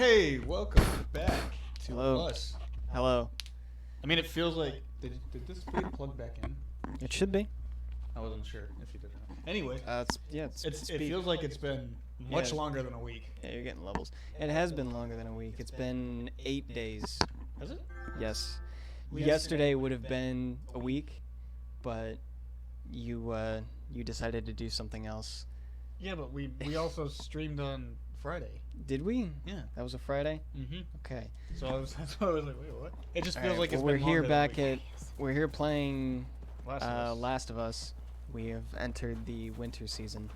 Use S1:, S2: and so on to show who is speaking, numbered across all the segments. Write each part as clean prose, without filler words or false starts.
S1: Hey, welcome back to
S2: Hello.
S1: us.
S2: Hello.
S1: I mean, it feels like did this get plugged back in?
S2: It should be.
S1: I wasn't sure if you did. Or not. Anyway, it feels like it's been much
S2: Yeah.
S1: longer than a week.
S2: Yeah, you're getting levels. It has been longer than a week. It's been 8 days.
S1: Has it?
S2: Yes. Yesterday would have been a week, but you decided to do something else.
S1: Yeah, but we also streamed on Friday.
S2: Did we?
S1: Yeah.
S2: That was a Friday?
S1: Mm-hmm.
S2: Okay.
S1: So that's why I was like, wait, what? It just feels
S2: Alright,
S1: like it's
S2: well,
S1: been
S2: we're here
S1: longer than a
S2: back
S1: week.
S2: we're here playing
S1: Last of Us.
S2: Last of Us. We have entered the winter season.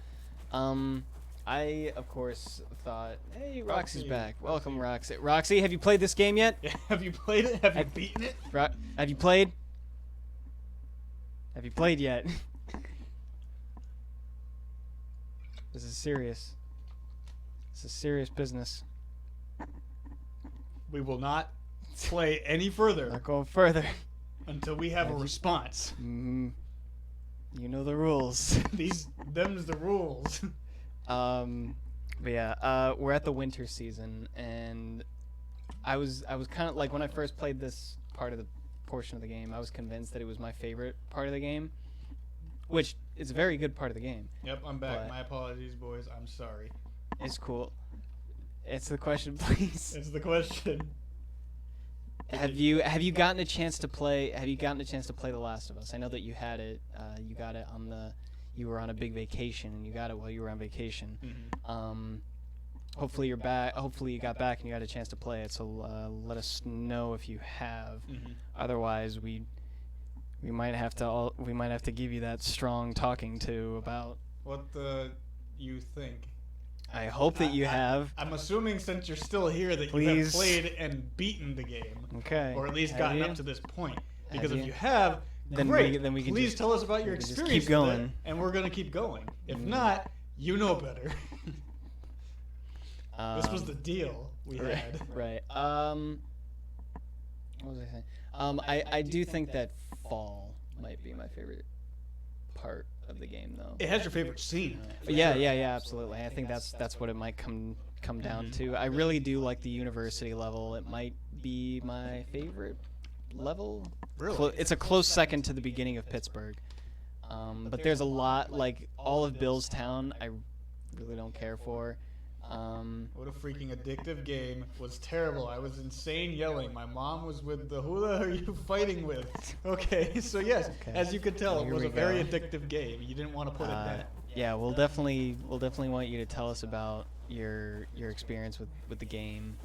S2: I of course thought, hey, Roxy's
S1: Roxy,
S2: back.
S1: Roxy.
S2: Welcome, Roxy. Roxy, have you played this game yet?
S1: Yeah, have you played it? Have you
S2: I-
S1: beaten it?
S2: Have you played? Have you played yet? This is serious. This is serious business.
S1: We will not play any further
S2: Not going further.
S1: until we have a response.
S2: Mm, you know the rules.
S1: Them's the rules.
S2: But yeah, we're at the winter season, and I was kind of like, when I first played this part of the portion of the game, I was convinced that it was my favorite part of the game, which is a very good part of the game.
S1: Yep, I'm back.
S2: But-
S1: My apologies, boys. I'm sorry.
S2: It's cool. It's the question, please.
S1: That's the question.
S2: Have you gotten a chance to play? Have you gotten a chance to play The Last of Us? I know that you had it. You got it on the. You were on a big vacation, and you got it while you were on vacation.
S1: Mm-hmm.
S2: Hopefully you're back. Hopefully you got back and you got a chance to play it. So let us know if you have.
S1: Mm-hmm.
S2: Otherwise, we might have to give you that strong talking to about.
S1: What you think?
S2: I hope that you have.
S1: I'm assuming since you're still here that you
S2: Please.
S1: have played and beaten the game,
S2: Okay.
S1: or at least
S2: Have
S1: gotten
S2: you?
S1: up to this point. Because
S2: Have
S1: if
S2: you?
S1: you have,
S2: Then
S1: great.
S2: we can
S1: Please
S2: just-
S1: tell us about your
S2: we can just
S1: experience.
S2: keep
S1: with it,
S2: going.
S1: and we're gonna keep going. If
S2: Mm.
S1: not, you know better. This was
S2: Um,
S1: the deal we
S2: Right.
S1: had.
S2: Right. What was I saying? I do think that fall might be my favorite part of the game, though.
S1: It has your favorite scene. for
S2: Yeah,
S1: sure.
S2: yeah, absolutely. I think that's what it might come down to. I really do like the university level. It might be my favorite level.
S1: Really?
S2: It's a close second to the beginning of Pittsburgh. But there's a lot, like all of Billstown, I really don't care for.
S1: What a freaking addictive game. Was terrible. I was insane yelling. My mom was with the who the hell are you fighting with? Okay, so yes,
S2: Okay.
S1: as you could tell, it
S2: Here
S1: was
S2: we
S1: a very
S2: go.
S1: addictive game. You didn't want to put it down.
S2: Yeah, we'll definitely want you to tell us about your experience with the game,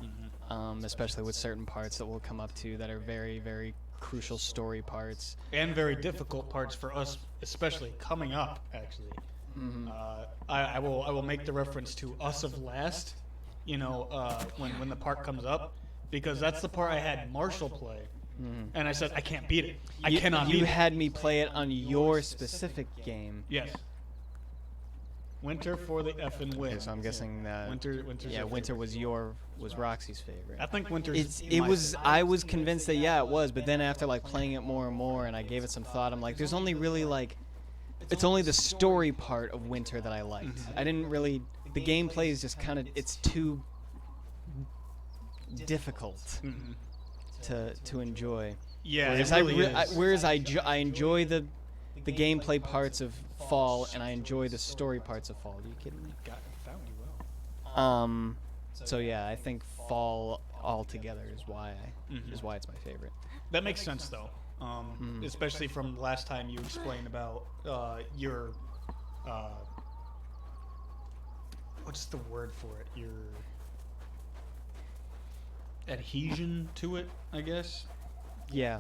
S2: especially with certain parts that we'll come up to that are very, very crucial story parts.
S1: And very difficult parts for us, especially coming up, actually.
S2: Mhm.
S1: I will make the reference to Us of Last, when the part comes up, because that's the part I had Marshall play, and I said I can't beat it. I cannot beat
S2: You
S1: it.
S2: had me play it on your specific game.
S1: Yes. Winter for the effing win.
S2: Okay, so I'm guessing that
S1: Winter's
S2: yeah,
S1: your
S2: Winter
S1: favorite.
S2: was Roxy's favorite.
S1: I think Winter's.
S2: I was convinced that yeah, it was, but then after like playing it more and more and I gave it some thought, I'm like, there's only really like it's only the story part of Winter that I liked. I didn't really the gameplay is just kind of it's too difficult to enjoy.
S1: Yeah,
S2: Whereas
S1: it really is.
S2: I enjoy the gameplay parts of Fall and I enjoy the story parts of Fall. Are you kidding me?
S1: Found you well.
S2: So yeah, I think Fall altogether is why it's my favorite.
S1: That makes sense though, especially from last time you explained about your what's the word for it? Your adhesion to it, I guess.
S2: Yeah,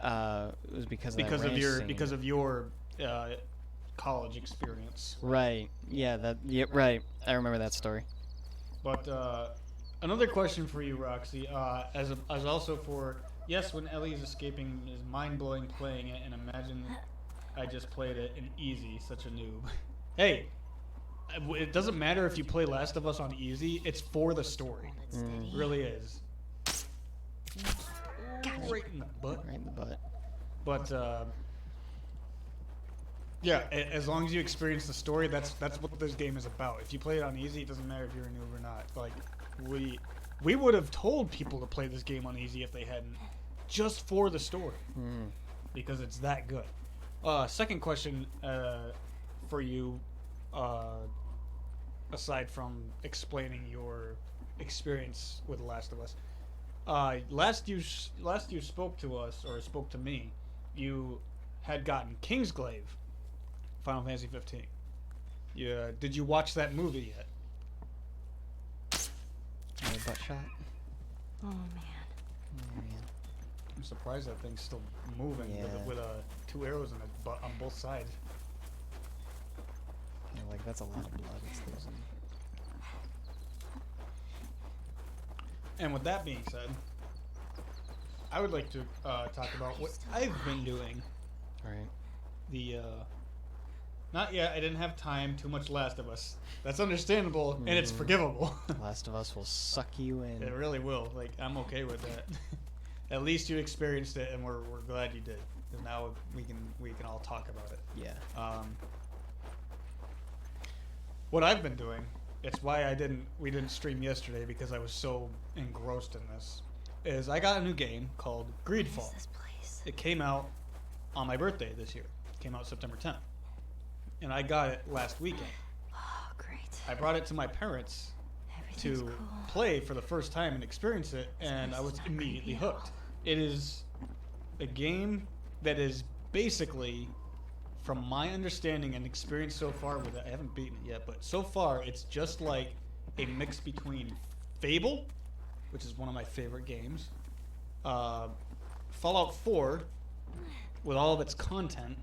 S2: it was because of
S1: Because
S2: that
S1: of
S2: ranch
S1: your
S2: scene.
S1: because of your college experience.
S2: Right. Yeah. Right. I remember that story.
S1: But another question for you, Roxy, as also for yes, when Ellie's escaping is mind blowing playing it, and imagine I just played it in easy, such a noob. Hey, it doesn't matter if you play Last of Us on easy; it's for the story. It really is. Right in the butt.
S2: Right in the butt.
S1: But yeah, as long as you experience the story, that's what this game is about. If you play it on easy, it doesn't matter if you're a noob or not. Like We would have told people to play this game on easy if they hadn't, just for the story, because it's that good. Second question for you, aside from explaining your experience with The Last of Us. Last you spoke to us, or spoke to me, you had gotten Kingsglaive, Final Fantasy 15. Yeah, did you watch that movie yet?
S2: Another butt shot.
S3: Oh man.
S2: Oh, man.
S1: I'm surprised that thing's still moving
S2: Yeah.
S1: with 2 arrows in its butt on both sides.
S2: Yeah, like that's a lot of blood it's losing.
S1: And with that being said, I would like to talk about what I've been doing.
S2: All right.
S1: Not yet. I didn't have time. Too much Last of Us. That's understandable, and it's forgivable.
S2: Last of Us will suck you in.
S1: It really will. Like, I'm okay with that. At least you experienced it, and we're glad you did. Because now we can all talk about it.
S2: Yeah.
S1: What I've been doing, it's why we didn't stream yesterday, because I was so engrossed in this, is I got a new game called
S3: What is
S1: Greedfall.
S3: this place?
S1: It came out on my birthday this year. It came out September 10th. And I got it last weekend.
S3: Oh, great.
S1: I brought it to my parents
S3: Everything's
S1: to
S3: cool.
S1: play for the first time and experience it, and I was
S3: It's not
S1: immediately
S3: creepy at
S1: hooked. It is a game that is basically, from my understanding and experience so far with it, I haven't beaten it yet, but so far it's just like a mix between Fable, which is one of my favorite games, Fallout 4, with all of its content,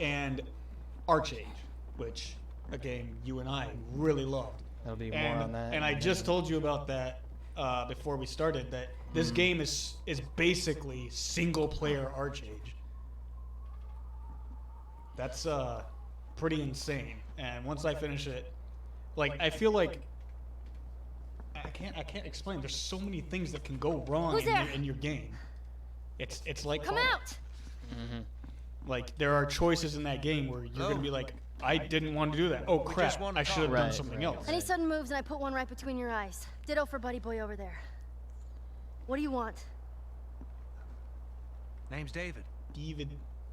S1: and Archage, which a game you and I really loved.
S2: There'll be more
S1: And,
S2: on that.
S1: and I just told you about that before we started, that this game is basically single player Archage. That's pretty insane. And once I finish it, like, I feel like I can't explain. There's so many things that can go wrong
S3: Who's there?
S1: in your game. It's like
S3: Come
S1: Fallout.
S3: out!
S1: Like, there are choices in that game where you're gonna be like, I didn't want to do that. Oh crap! I should have done
S2: Right,
S1: something
S2: right,
S1: else.
S3: Any sudden moves and I put one right between your eyes. Ditto for Buddy Boy over there. What do you want?
S4: Name's David.
S1: David.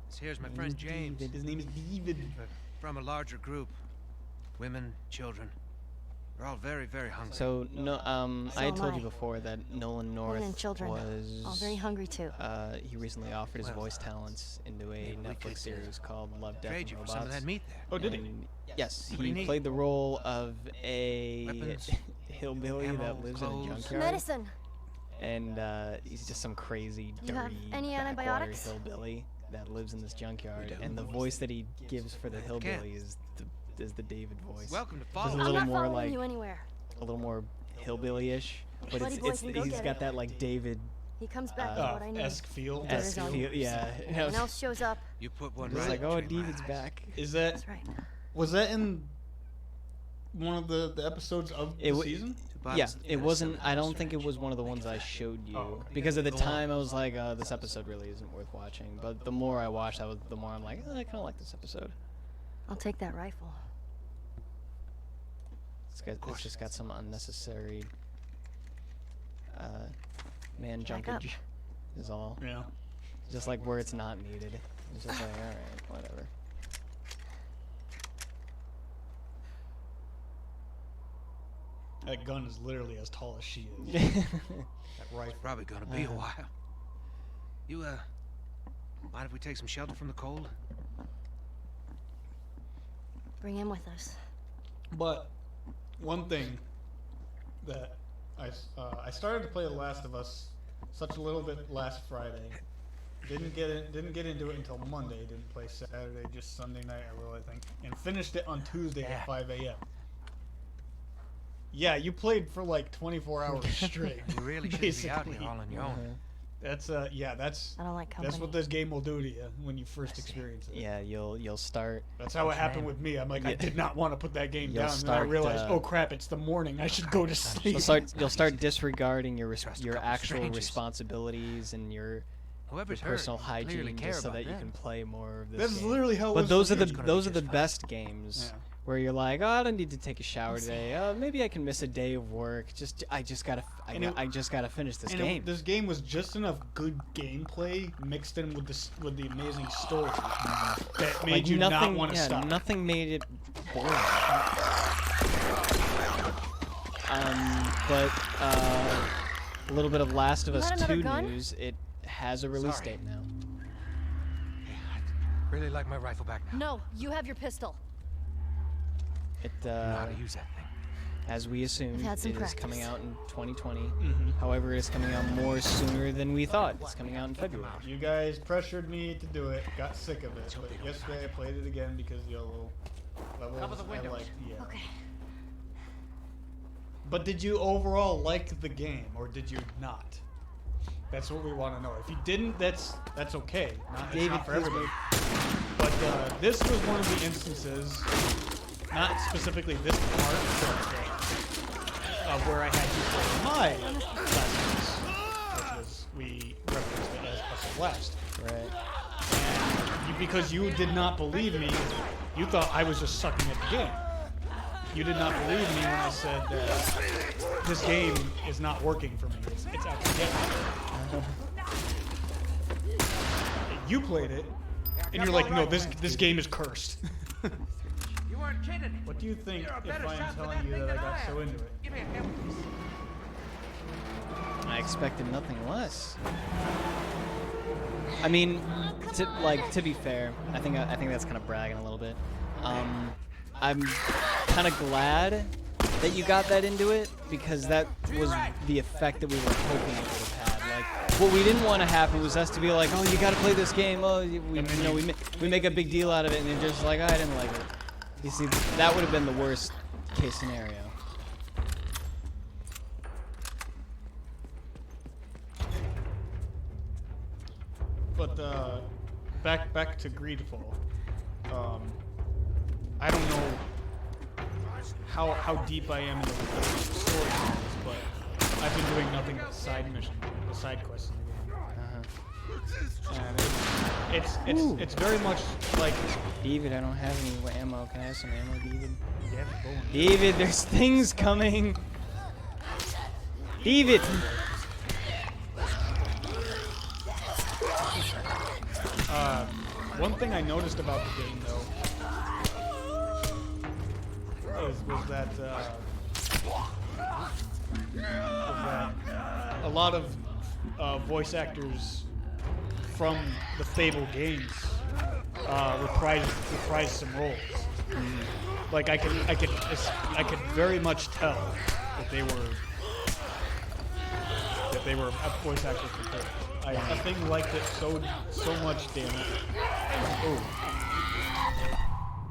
S4: This here's my friend James.
S1: His name is David.
S4: We're from a larger group. Women, children. We're all very, very hungry.
S2: So no,
S3: So
S2: I had
S3: am
S2: told
S3: I.
S2: you before that Nolan North
S3: Women and children.
S2: was
S3: All very hungry too.
S2: he recently offered his
S4: Well,
S2: voice talents into a
S4: maybe we
S2: Netflix
S4: could,
S2: series called Love, Death,
S4: trade
S2: and
S4: you for
S2: Robots.
S4: some of that meat there.
S1: Oh, did he?
S2: And yes,
S4: What do you
S2: he
S4: need?
S2: played the role of a
S4: Weapons,
S2: hillbilly
S4: ammo,
S2: that lives in a
S4: clothes.
S2: junkyard.
S3: Medicine.
S2: And he's just some crazy,
S3: You have
S2: dirty,
S3: any
S2: backwater
S3: antibiotics?
S2: hillbilly that lives in this junkyard.
S4: do.
S2: And the voice that he gives for the
S4: Can't.
S2: hillbilly is the David voice.
S4: Welcome to
S2: Just a
S4: follow.
S3: I'm
S2: little
S3: not
S2: more
S3: following
S2: like
S3: you anywhere.
S2: a little more hillbilly-ish, but
S3: Buddy Boy can go
S2: he's
S3: get
S2: got
S3: it.
S2: that like David
S3: He comes back with what I need.
S1: Esque feel.
S3: There
S2: esque
S3: is no-
S2: feel. Yeah,
S3: Anyone else shows up.
S4: You put one
S2: it's
S4: right
S2: like, oh,
S4: between my
S2: David's
S4: eyes.
S2: back.
S1: Is that
S3: That's right.
S1: was that in one of the episodes of
S2: It
S1: the
S2: w-
S1: season?
S2: Yeah, it wasn't. I don't think it was one of the ones I showed you
S1: Oh, okay.
S2: because at the time I was like, this episode really isn't worth watching. But the more I watched, the more I'm like, I kind of like this episode.
S3: I'll take that rifle.
S2: It's just got some unnecessary man
S3: Back up.
S2: jumpage. Is all.
S1: Yeah.
S2: Just like where it's not needed. It's just like, all right, whatever.
S1: That gun is literally as tall as she is. That rifle.
S4: Probably gonna be a while. You, mind if we take some shelter from the cold?
S3: Bring him with us.
S1: But one thing that I started to play The Last of Us such a little bit last Friday. Didn't get into it until Monday. Didn't play Saturday, just Sunday night I think, and finished it on Tuesday at 5 a.m. Yeah, you played for like 24 hours straight.
S4: You really shouldn't be out here
S1: basically.
S4: all on your own.
S1: That's that's
S3: I don't like company.
S1: that's what this game will do to you when you first experience it.
S2: Yeah, you'll start.
S1: That's how it happened with me. I'm like, I did not want to put that game
S2: You'll
S1: down, and then I
S2: start,
S1: realized, oh crap, it's the morning. I should go to sleep.
S2: You'll start disregarding your
S4: Trust a
S2: your
S4: couple
S2: actual
S4: strangers.
S2: responsibilities and your
S4: Whoever's hurt,
S2: personal
S4: you clearly
S2: hygiene
S4: care
S2: just so
S4: about
S2: that you
S4: them.
S2: can play more of this
S1: That's
S2: game.
S1: literally how it
S2: But
S1: was
S2: those
S1: for
S2: are
S1: me.
S2: the
S4: gonna be
S2: those are
S4: just
S2: the
S4: fine.
S2: best games
S1: Yeah.
S2: where you're like, oh, I don't need to take a shower today. Maybe I can miss a day of work. I just gotta finish this
S1: And
S2: game.
S1: this game was just enough good gameplay mixed in with the amazing story that made
S2: Like
S1: you not
S2: nothing,
S1: want to
S2: yeah,
S1: stop.
S2: nothing made it boring. But a little bit of Last of Us
S3: Not another
S2: 2
S3: gun?
S2: news. It has a release
S4: Sorry.
S2: date now.
S4: I'd really like my rifle back now.
S3: No, you have your pistol.
S2: It,
S4: I know how to use that thing.
S2: as we assumed,
S3: I've had some
S2: it is
S3: practice.
S2: coming out in 2020.
S1: Mhm.
S2: However, it is coming out more sooner than we thought. It's coming out in February.
S1: You guys pressured me to do it. Got sick of it. But yesterday I played it again because YOLO levels
S4: Cover the
S1: I
S4: windows.
S1: like. Yeah.
S3: Okay.
S1: But did you overall like the game or did you not? That's what we want to know. If you didn't, that's okay. It's
S2: David,
S1: not for
S2: please
S1: everybody. But this was one of the instances, not specifically this part, but where I had you play my lessons, which was we referenced it as Puzzle West.
S2: Right.
S1: And because you did not believe me, you thought I was just sucking at the game. You did not believe me when I said that this game is not working for me. It's actually getting me. You played it, and you're like, no, this game is cursed.
S4: You weren't kidding.
S1: What do you think
S4: You're a
S1: if
S4: better
S1: I am
S4: shot with
S1: telling
S4: that
S1: you
S4: thing
S1: that I
S4: than
S1: got
S4: I
S1: so
S4: am.
S1: into it?
S4: Give me a hammer.
S2: I expected nothing less. I mean, to be fair, I think that's kind of bragging a little bit. I'm kind of glad that you got that into it because that was the effect that we were hoping it would have had. Like, what we didn't want to happen was us to be like, oh, you got to play this game. Oh, we make a big deal out of it, and you're just like, oh, I didn't like it. You see, that would have been the worst case scenario.
S1: But back to Greedfall. I don't know how deep I am in the story missions, but I've been doing nothing but side missions, the side quests in the game. And it's very much like
S2: David, I don't have any ammo. Can I have some ammo, David?
S1: yeah, go on.
S2: David, there's things coming. David!
S1: One thing I noticed about the game, though, was that a lot of voice actors from the Fable games reprised some roles. Like I could very much tell that they were voice actors for Fable. I think liked it so much, damn it. Ooh.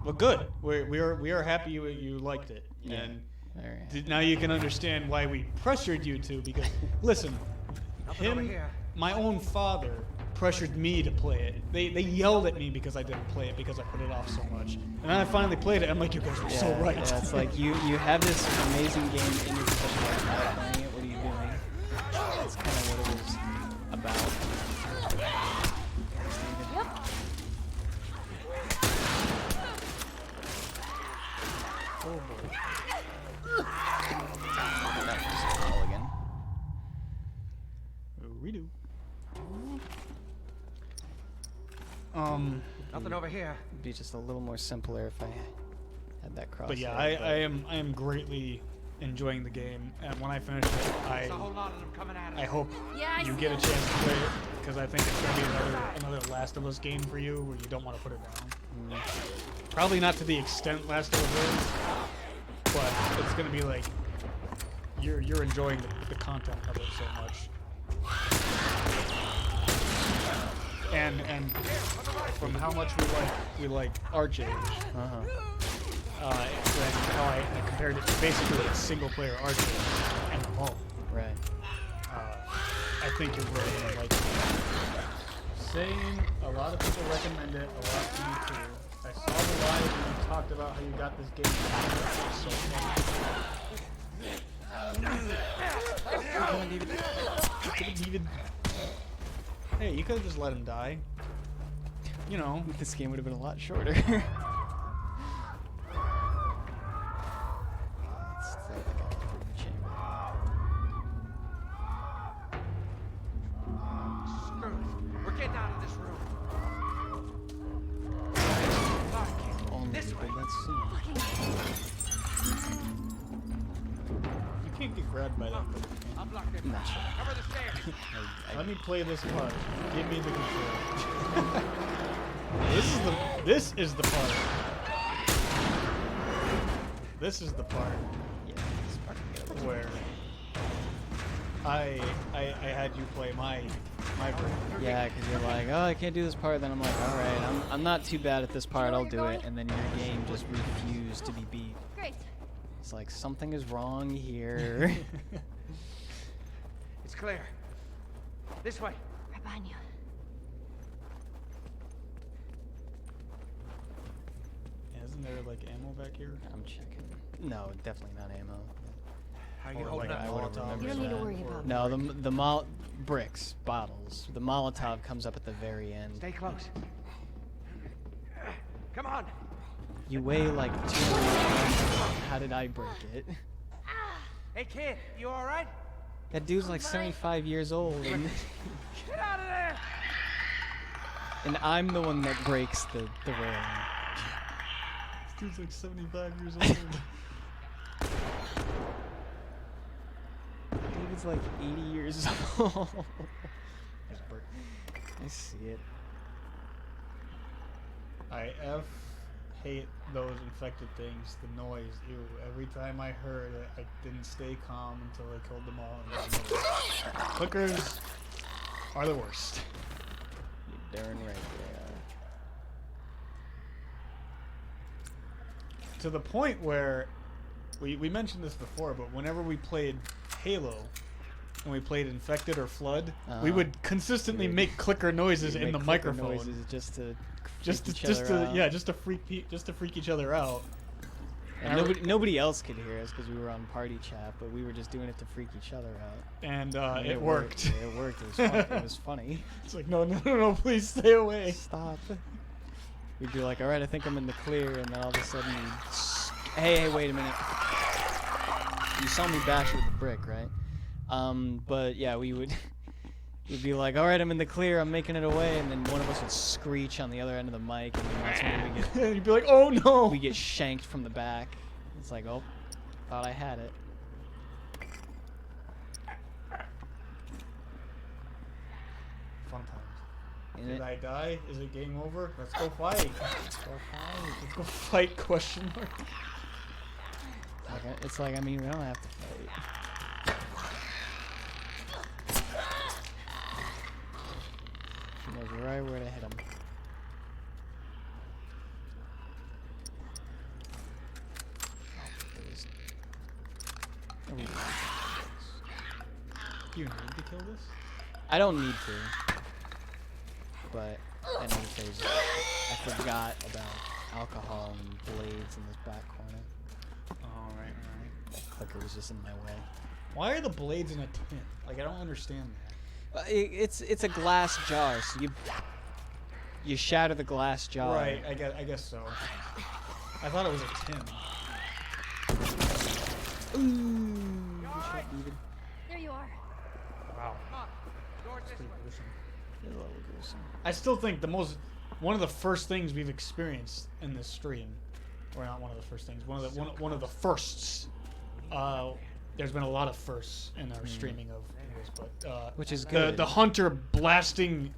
S1: Well, good. We are happy you liked it,
S2: Yeah.
S1: and
S2: Very happy.
S1: now you can understand why we pressured you to. Because listen,
S4: Nothing over
S1: him,
S4: here.
S1: my own father, pressured me to play it. They yelled at me because I didn't play it because I put it off so much. And then I finally played it. I'm like, you guys were so right.
S2: Yeah, it's like you have this amazing game in your possession, but you're not playing it. What are you doing? That's kind of what it was about.
S1: Oh boy.
S2: That was just a call again.
S1: Redo.
S4: Nothing over here.
S2: It'd be just a little more simpler if I had that cross.
S1: But yeah, I am greatly enjoying the game, and when I finish it,
S4: There's a whole lot of them coming at us.
S1: I hope
S3: Yeah, I
S1: you
S3: see
S1: get a chance to play it, because I think it's gonna be another Last of Us game for you, where you don't want to put it down. Probably not to the extent Last of Us is, but it's gonna be like you're enjoying the content of it so much. And from how much we like Archage,
S2: Uh-huh.
S1: and how I compared it to basically a single player Archage and the home.
S2: Right.
S1: I think you're really gonna like it. Same. A lot of people recommend it. A lot of you too. I saw the live when you talked about how you got this game. It was so fun. David. Hey, you could have just let him die. You know.
S2: This game would have been a lot shorter. That's, you know,
S3: Fucking.
S1: You can't get grabbed by that. But you can.
S4: I'll block them.
S2: not sure.
S4: Cover the stairs.
S1: Let me play this part. Give me the control. This is the part. This is the part
S2: Yeah, this part can get a little-
S1: where I had you play my version.
S2: Yeah, because you're like, oh, I can't do this part. Then I'm like, all right, I'm not too bad at this part.
S3: know
S2: I'll
S3: where
S2: do
S3: you're
S2: it.
S3: going?
S2: And then your game just refused to be beat.
S3: Great.
S2: It's like something is wrong here.
S4: It's clear. This way.
S3: Right behind you.
S1: Isn't there like ammo back here?
S2: I'm checking. No, definitely not ammo.
S4: How are
S1: Or
S4: you holding
S1: like
S4: up?
S1: a
S2: I would've
S1: Molotov
S2: remembered
S3: You don't need to
S2: that.
S3: worry
S1: or-
S3: about
S2: No, bricks, bottles. The Molotov comes up at the very end.
S4: Stay close. Come on.
S2: You weigh like 200 pounds. How did I break it?
S4: Hey, kid. You all right?
S2: That dude's like 75 years old, and,
S4: Get out of there.
S2: and I'm the one that breaks the railing.
S1: This dude's like 75 years old.
S2: David's like 80 years old.
S1: Just break.
S2: I see it.
S1: I hate those infected things. The noise, ew. Every time I heard it, I didn't stay calm until I killed them all. Clickers are the worst.
S2: You're darn right they are.
S1: To the point where we mentioned this before, but whenever we played Halo, when we played Infected or Flood, we would consistently
S2: You would-
S1: make clicker noises
S2: You
S1: in the
S2: make clicker
S1: microphone,
S2: noises just to
S1: just
S2: freak
S1: to
S2: each other out.
S1: just to freak each other out.
S2: And nobody else could hear us because we were on party chat, but we were just doing it to freak each other out.
S1: And
S2: And
S1: it worked.
S2: It worked. It was fun. It was funny.
S1: It's like no, please stay away.
S2: Stop. We'd be like, all right, I think I'm in the clear, and then all of a sudden, hey, wait a minute. You saw me bash with the brick, right? But yeah, we'd be like, all right, I'm in the clear, I'm making it away, and then one of us would screech on the other end of the mic, and then that's when
S1: And you'd be like, oh no.
S2: we get shanked from the back. It's like, oh, thought I had it.
S1: Fun times.
S2: And
S1: Did
S2: it-
S1: I die? Is it game over? Let's go fight.
S2: Let's go fight.
S1: Let's go fight? Question mark.
S2: It's like, I mean, we don't have to fight. She knows right where to hit him.
S1: You need to kill this?
S2: I don't need to, but I know that there's. I forgot about alcohol and blades in this back corner.
S1: Oh, right.
S2: Clicker was just in my way.
S1: Why are the blades in a tin? Like, I don't understand that.
S2: It's a glass jar, so you shatter the glass jar.
S1: Right, I guess so. I thought it was a tin.
S2: Ooh, good shot, David.
S3: There you are.
S1: Wow.
S4: Doors this way.
S2: It's a little gruesome.
S1: I still think one of the first things we've experienced in this stream, or not one of the first things, one of the firsts. There's been a lot of firsts in our streaming of this, but
S2: Which is
S1: the
S2: good.
S1: hunter blasting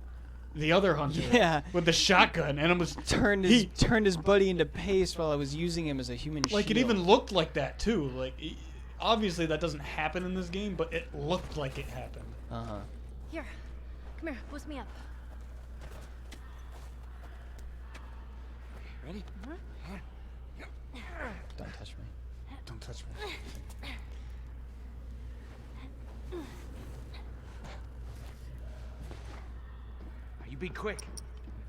S1: the other hunter
S2: Yeah.
S1: with the shotgun, and it was
S2: Turned his buddy into paste while I was using him as a human shield.
S1: like it even looked like that too. Like obviously that doesn't happen in this game, but it looked like it happened.
S2: Uh-huh.
S3: Here. Come here. Boost me up.
S4: Ready?
S2: Don't touch me.
S1: Don't touch me.
S4: You be quick.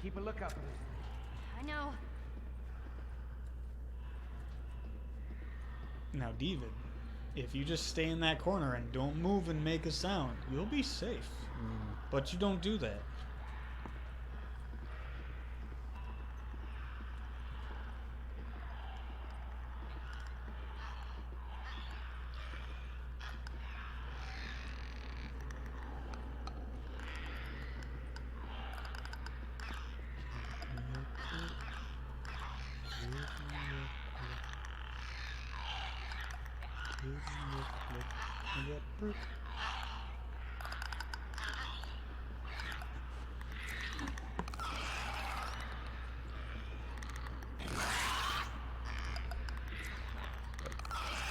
S4: Keep a lookout for this.
S3: I know.
S1: Now, David, if you just stay in that corner and don't move and make a sound, you'll be safe. But you don't do that. get broke.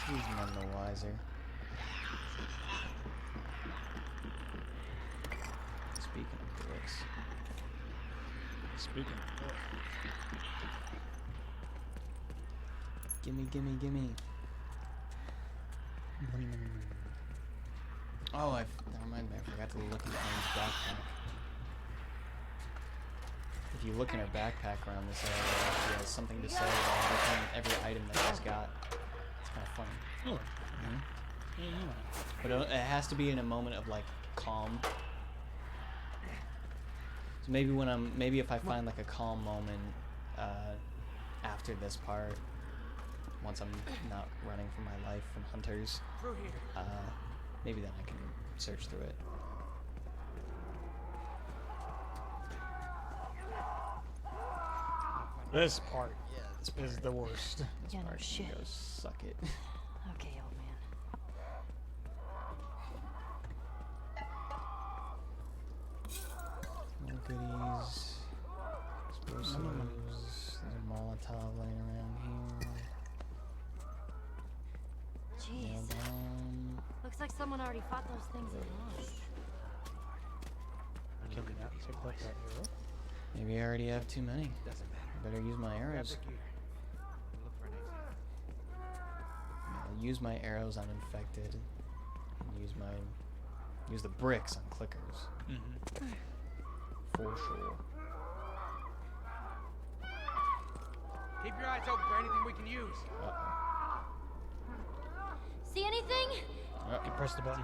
S2: He's none the wiser. Speaking of bricks.
S1: Speaking of
S2: Gimme, gimme, gimme. Oh, never mind me. I forgot to look in Ellen's backpack. If you look in her backpack around this area, she has something to say about every item that she's got. It's kind of funny.
S1: oh. I didn't know that.
S2: But it has to be in a moment of like calm. So maybe if I find like a calm moment after this part, once I'm not running for my life from hunters, maybe then I can search through it.
S1: This part is the worst.
S2: This
S3: Yeah, no
S2: part
S3: shit.
S2: can go suck it.
S3: Okay, old man.
S2: More goodies. Explosives. There's a Molotov laying around here.
S3: Jeez.
S2: Nail bomb.
S3: Looks like someone already fought those things and lost.
S1: Can we not pick up that arrow?
S2: Maybe I already have too many.
S4: Doesn't matter.
S2: Better use my
S4: Grab
S2: arrows.
S4: the gear. Look for an exit.
S2: I'll use my arrows on infected. And use the bricks on clickers.
S1: Mm-hmm.
S2: For sure.
S4: Keep your eyes open for anything we can use.
S2: Uh-oh.
S3: See anything?
S1: You press the button.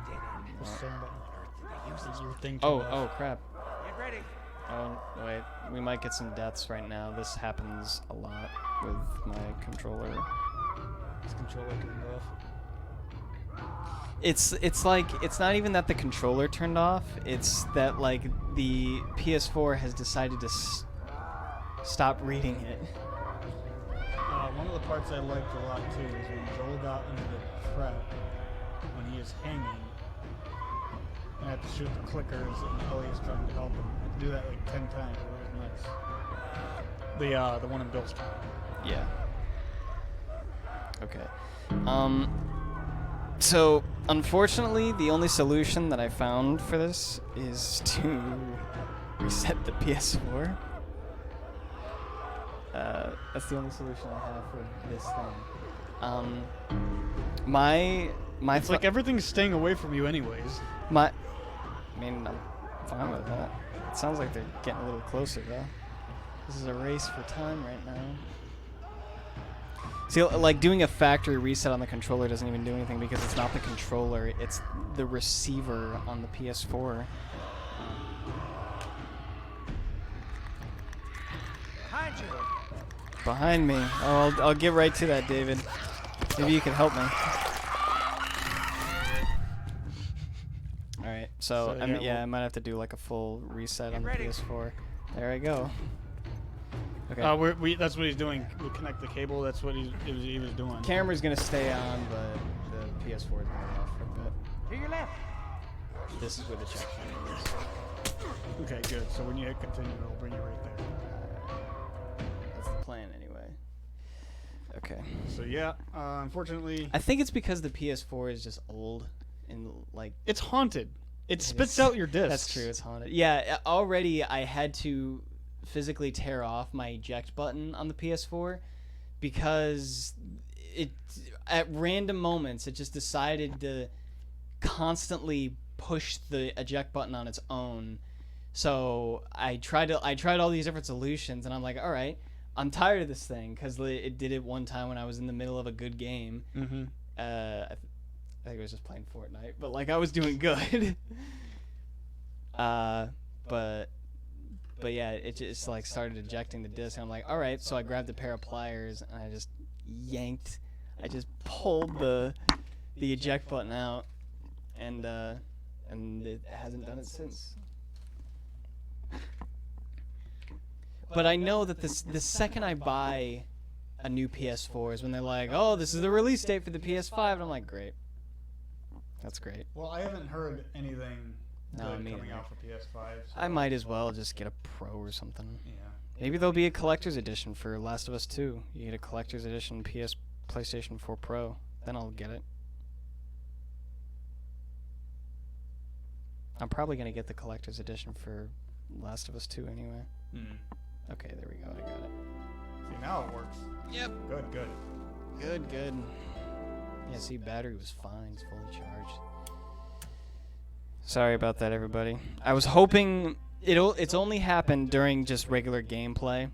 S1: The center button. Is your thing
S2: Oh,
S1: turned off?
S2: crap.
S4: Get ready.
S2: Oh, wait. We might get some deaths right now. This happens a lot with my controller.
S1: This controller turned off.
S2: It's like, it's not even that the controller turned off. It's that, like, the PS4 has decided to stop reading it.
S1: One of the parts I liked a lot too is when Joel got into the trap, when he is hanging, and I had to shoot the clickers, and Ellie is trying to help him. I had to do that like 10 times. It was nice. The one in Bill's trap.
S2: Yeah. Okay. So, unfortunately, the only solution that I found for this is to reset the PS4. That's the only solution I have for this thing.
S1: It's like everything's staying away from you anyways.
S2: I mean, I'm fine with that. It sounds like they're getting a little closer, though. This is a race for time right now. See, like, doing a factory reset on the controller doesn't even do anything because it's not the controller, it's the receiver on the PS4.
S4: Behind you.
S2: Behind me. Oh, I'll get right to that, David. Maybe you can help me. Alright, so I might have to do like a full reset on the
S4: ready.
S2: PS4. There I go. Okay.
S1: That's what he's doing. We connect the cable. That's what he was doing.
S2: Camera's gonna stay on, but the PS4 is gonna be off for a bit.
S4: To your left.
S2: This is where the checkpoint is.
S1: Okay, good. So when you hit continue, it'll bring you right there.
S2: That's the plan, anyway. Okay.
S1: So yeah, unfortunately,
S2: I think it's because the PS4 is just old and like.
S1: it's haunted. It spits
S2: is.
S1: out your discs.
S2: That's true. It's haunted. Yeah. Already, I had to physically tear off my eject button on the PS4 because it at random moments it just decided to constantly push the eject button on its own. So I tried all these different solutions, and I'm like, all right, I'm tired of this thing because it did it one time when I was in the middle of a good game.
S1: Mm-hmm.
S2: I think I was just playing Fortnite, but like I was doing good. But yeah, it just like started ejecting the disc, and I'm like, all right. So I grabbed a pair of pliers and I just pulled the eject button out, and it hasn't done it since. But I know that the second I buy a new PS4 is when they're like, oh, this is the release date for the PS5, and I'm like, great. That's great.
S1: Well, I haven't heard anything
S2: No,
S1: good
S2: me
S1: coming
S2: neither.
S1: out for PS5. So
S2: I might as well just get a Pro or something.
S1: Yeah.
S2: Maybe there'll be a collector's edition for Last of Us 2. You get a collector's edition PlayStation 4 Pro. Then I'll get it. I'm probably going to get the collector's edition for Last of Us 2 anyway.
S1: Mm.
S2: Okay, there we go. I got it.
S1: See, now it works.
S2: Yep.
S1: Good, good.
S2: Good, good. Yeah, see, battery was fine. It's fully charged. Sorry about that, everybody. I was hoping it's only happened during just regular gameplay.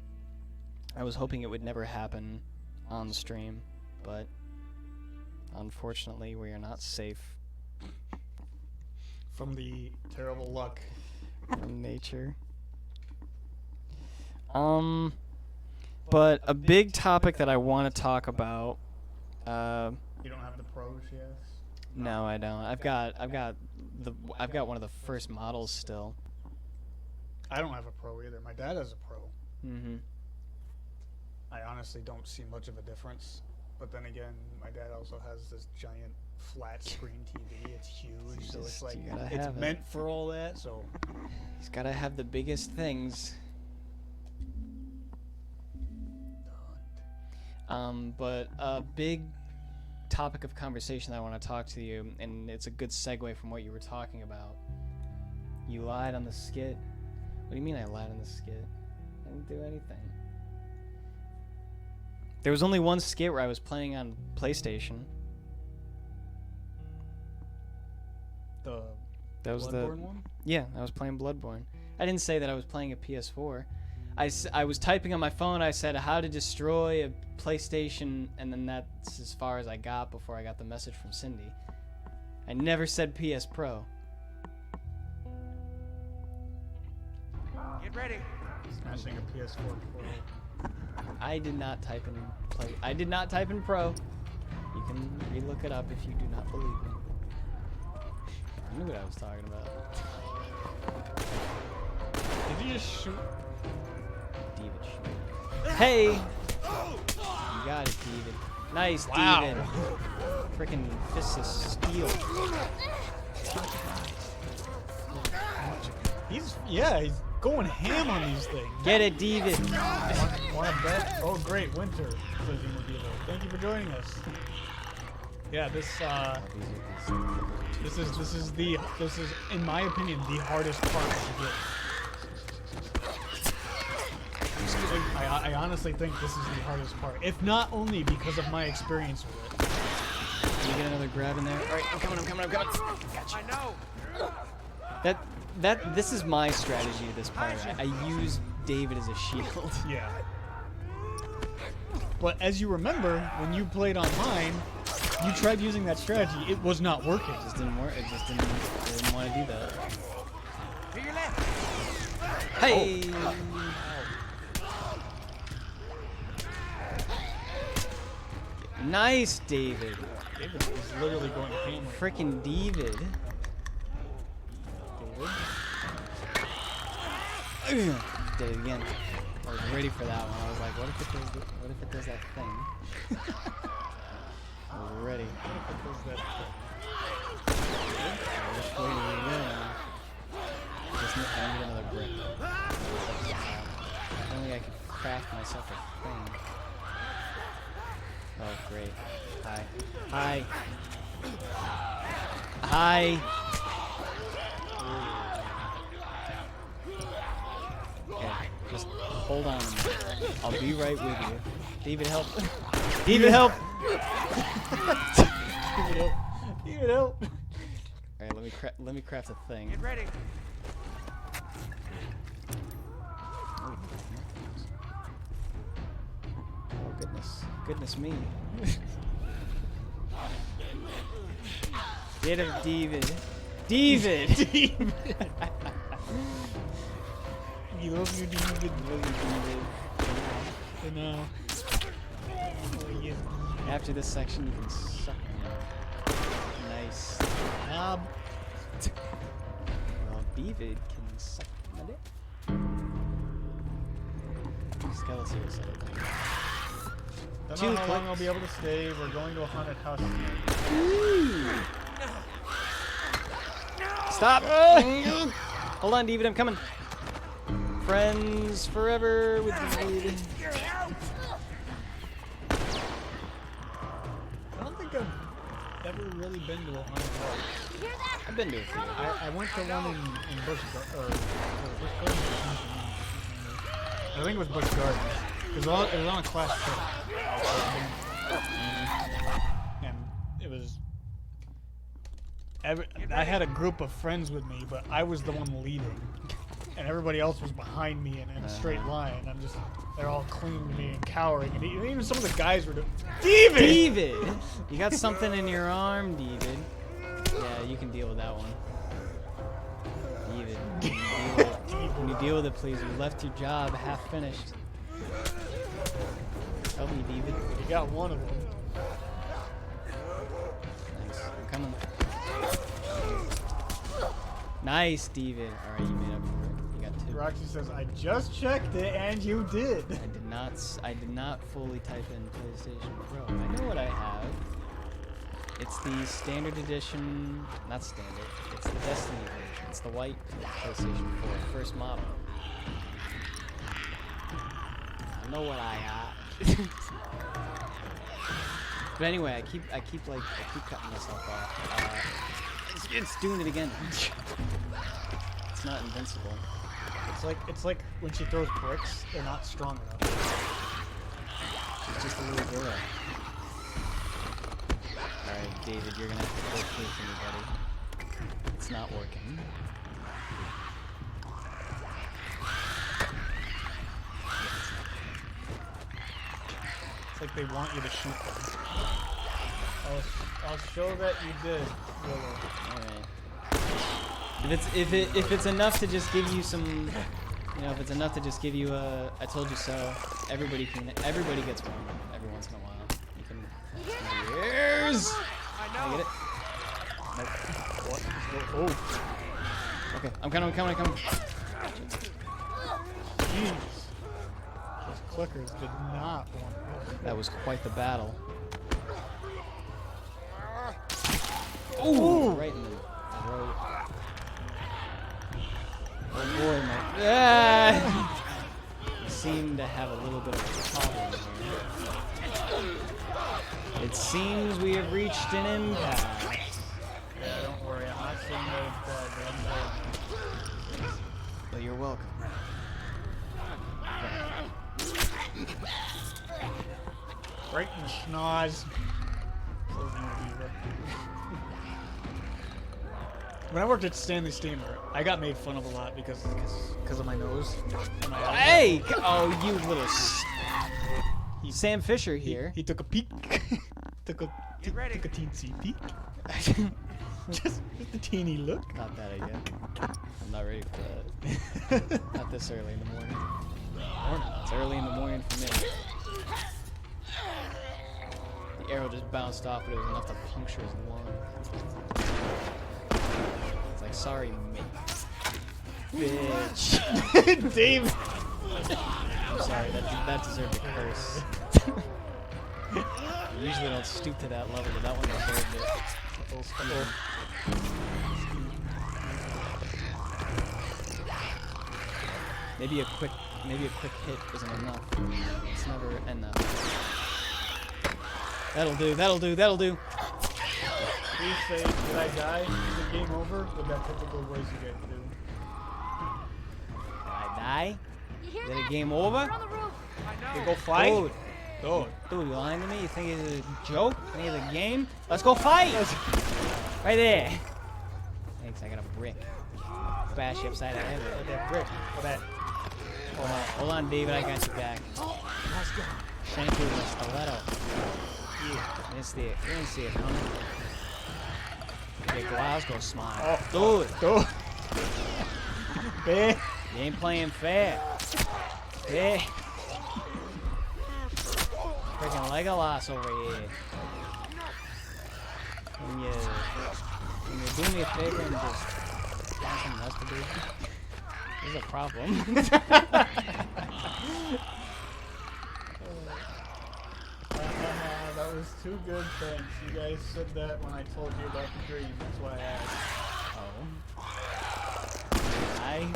S2: I was hoping it would never happen on the stream, but unfortunately, we are not safe
S1: From the terrible luck.
S2: from nature. But a big topic that I want to talk about.
S1: You don't have the pros yet?
S2: No, I don't. I've got one of the first models still.
S1: I don't have a pro either. My dad has a pro.
S2: Mm-hmm.
S1: I honestly don't see much of a difference. But then again, my dad also has this giant flat screen TV. It's huge, so it's like
S2: You gotta
S1: it's
S2: have it.
S1: meant for all that. So
S2: He's got to have the biggest things. But a big topic of conversation that I want to talk to you, and it's a good segue from what you were talking about. You lied on the skit. What do you mean I lied on the skit? I didn't do anything. There was only one skit where I was playing on PlayStation.
S1: the
S2: That was
S1: Bloodborne one.
S2: Yeah, I was playing Bloodborne. I didn't say that I was playing a PS4. I was typing on my phone. I said how to destroy a PlayStation, and then that's as far as I got before I got the message from Cindy. I never said PS Pro.
S4: Get ready.
S1: Smashing a PS4 Pro.
S2: I did not type in play. I did not type in Pro. You can relook it up if you do not believe me. I knew what I was talking about.
S1: Did you just shoot?
S2: David, shoot. Hey! You got it, David. Nice,
S1: Wow.
S2: David. Freaking fists of steel.
S1: He's going ham on these things.
S2: Get it, David.
S1: Want to bet? Oh, great, Winter. Thank you for joining us. Yeah, this is in my opinion the hardest part of the game. I honestly think this is the hardest part, if not only because of my experience with it.
S2: Can you get another grab in there? All right, I'm coming. Gotcha.
S4: I know.
S2: This is my strategy to this part. I use David as a shield.
S1: Yeah. But as you remember, when you played online, you tried using that strategy. It was not working.
S2: It just didn't work. It just didn't want to do that.
S4: To your left.
S2: Hey! Nice, David.
S1: David is literally going ham.
S2: Frickin' David. Did it again. I was ready for that one. I was like, what if it does that thing? I was ready. Which way do we go? I need another brick. If only I could craft myself a thing. Oh, great. Hi. Hi. Hi. Okay, just hold on a minute. I'll be right with you. David, help. David, help!
S1: David, help!
S2: Alright, let me craft a thing.
S4: Get ready.
S2: Oh, goodness me. Get him, David. David!
S1: David! We love you, David. And oh, yeah.
S2: After this section, you can suck me. Nice. Well, David can suck my dick. Skeletons.
S1: Don't know how long I'll be able to stay. We're going to a haunted house.
S2: Stop! Hold on, David, I'm coming. Friends forever with David.
S1: I don't think I've ever really been to a haunted house.
S2: I've been to a few.
S1: I went to one in Busch Gardens. I think it was Busch Gardens. It was on a class trip. And it was... I had a group of friends with me, but I was the one leading. And everybody else was behind me in a straight line. I'm just... They're all clinging to me and cowering. And even some of the guys were doing...
S2: David! You got something in your arm, David. Yeah, you can deal with that one. David, can you deal with it, please? You left your job half finished. Help me, David.
S1: You got one of them.
S2: Nice. I'm coming. Nice, David. Alright, you made up for it. You got 2.
S1: Roxy says, I just checked it, and you did.
S2: I did not fully type in PlayStation Pro. I know what I have. It's the standard edition, not standard, it's the Destiny version. It's the white PlayStation 4, first model. I know what I got. But anyway, I keep cutting myself off. It's doing it again. It's not invincible.
S1: It's like when she throws bricks, they're not strong enough.
S2: She's just a little girl. Alright, David, you're gonna have to go through for me, buddy. It's not working.
S1: It's like they want you to shoot them. I'll show that you did.
S2: Alright. If it's enough to just give you some, you know, if it's enough to just give you a I told you so, everybody gets one every once in a while. You can years.
S4: I
S2: Can I
S4: know.
S2: get it? Nope. What? Oh. Okay, I'm coming.
S1: Jeez. Those clickers did not want this.
S2: That was quite the battle. Ooh! Right in the throat. Oh boy, man. Ah! You seem to have a little bit of a problem here. It seems we have reached an impasse.
S1: Yeah, don't worry. I'm not saying that it's bad, but I'm
S2: Well, you're welcome.
S1: right in the schnoz. When I worked at Stanley Steamer, I got made fun of a lot because of my nose. And my eyes.
S2: Hey! Oh, you little. Sam Fisher here.
S1: He took a peek. took a teensy peek. just a teeny look.
S2: Not that again. I'm not ready for that. Not this early in the morning. Or not. It's early in the morning for me. The arrow just bounced off, but it was enough to puncture his lung. It's like, sorry, mate. Bitch.
S1: Dave.
S2: I'm sorry, that deserved a curse. I usually don't stoop to that level, but that one deserved it. Maybe a quick hit isn't enough. It's never enough. That'll do.
S1: Please say, did I die? Is it game over? With that typical voice you guys do.
S2: Did I die?
S3: You hear
S2: Is it
S3: that?
S2: a game over?
S3: We're on the roof.
S1: You go fight?
S2: Dude, you lying to me? You think it's a joke? You think it's a game? Let's go fight! Right there. Thanks, I got a brick. Bash you upside the head with it.
S1: That brick. Or that.
S2: Hold on, David, I got you back. Shank you with a stiletto. You didn't see it coming. Big Glasgow smile.
S1: Oh, dude. Dude.
S2: You ain't playing fair. Hey. Freaking Legolas over here. When you do me a favor and just find something else to do, there's a problem.
S1: That was too good, thanks. You guys said that when I told you about the dream. That's why I asked.
S2: Oh. I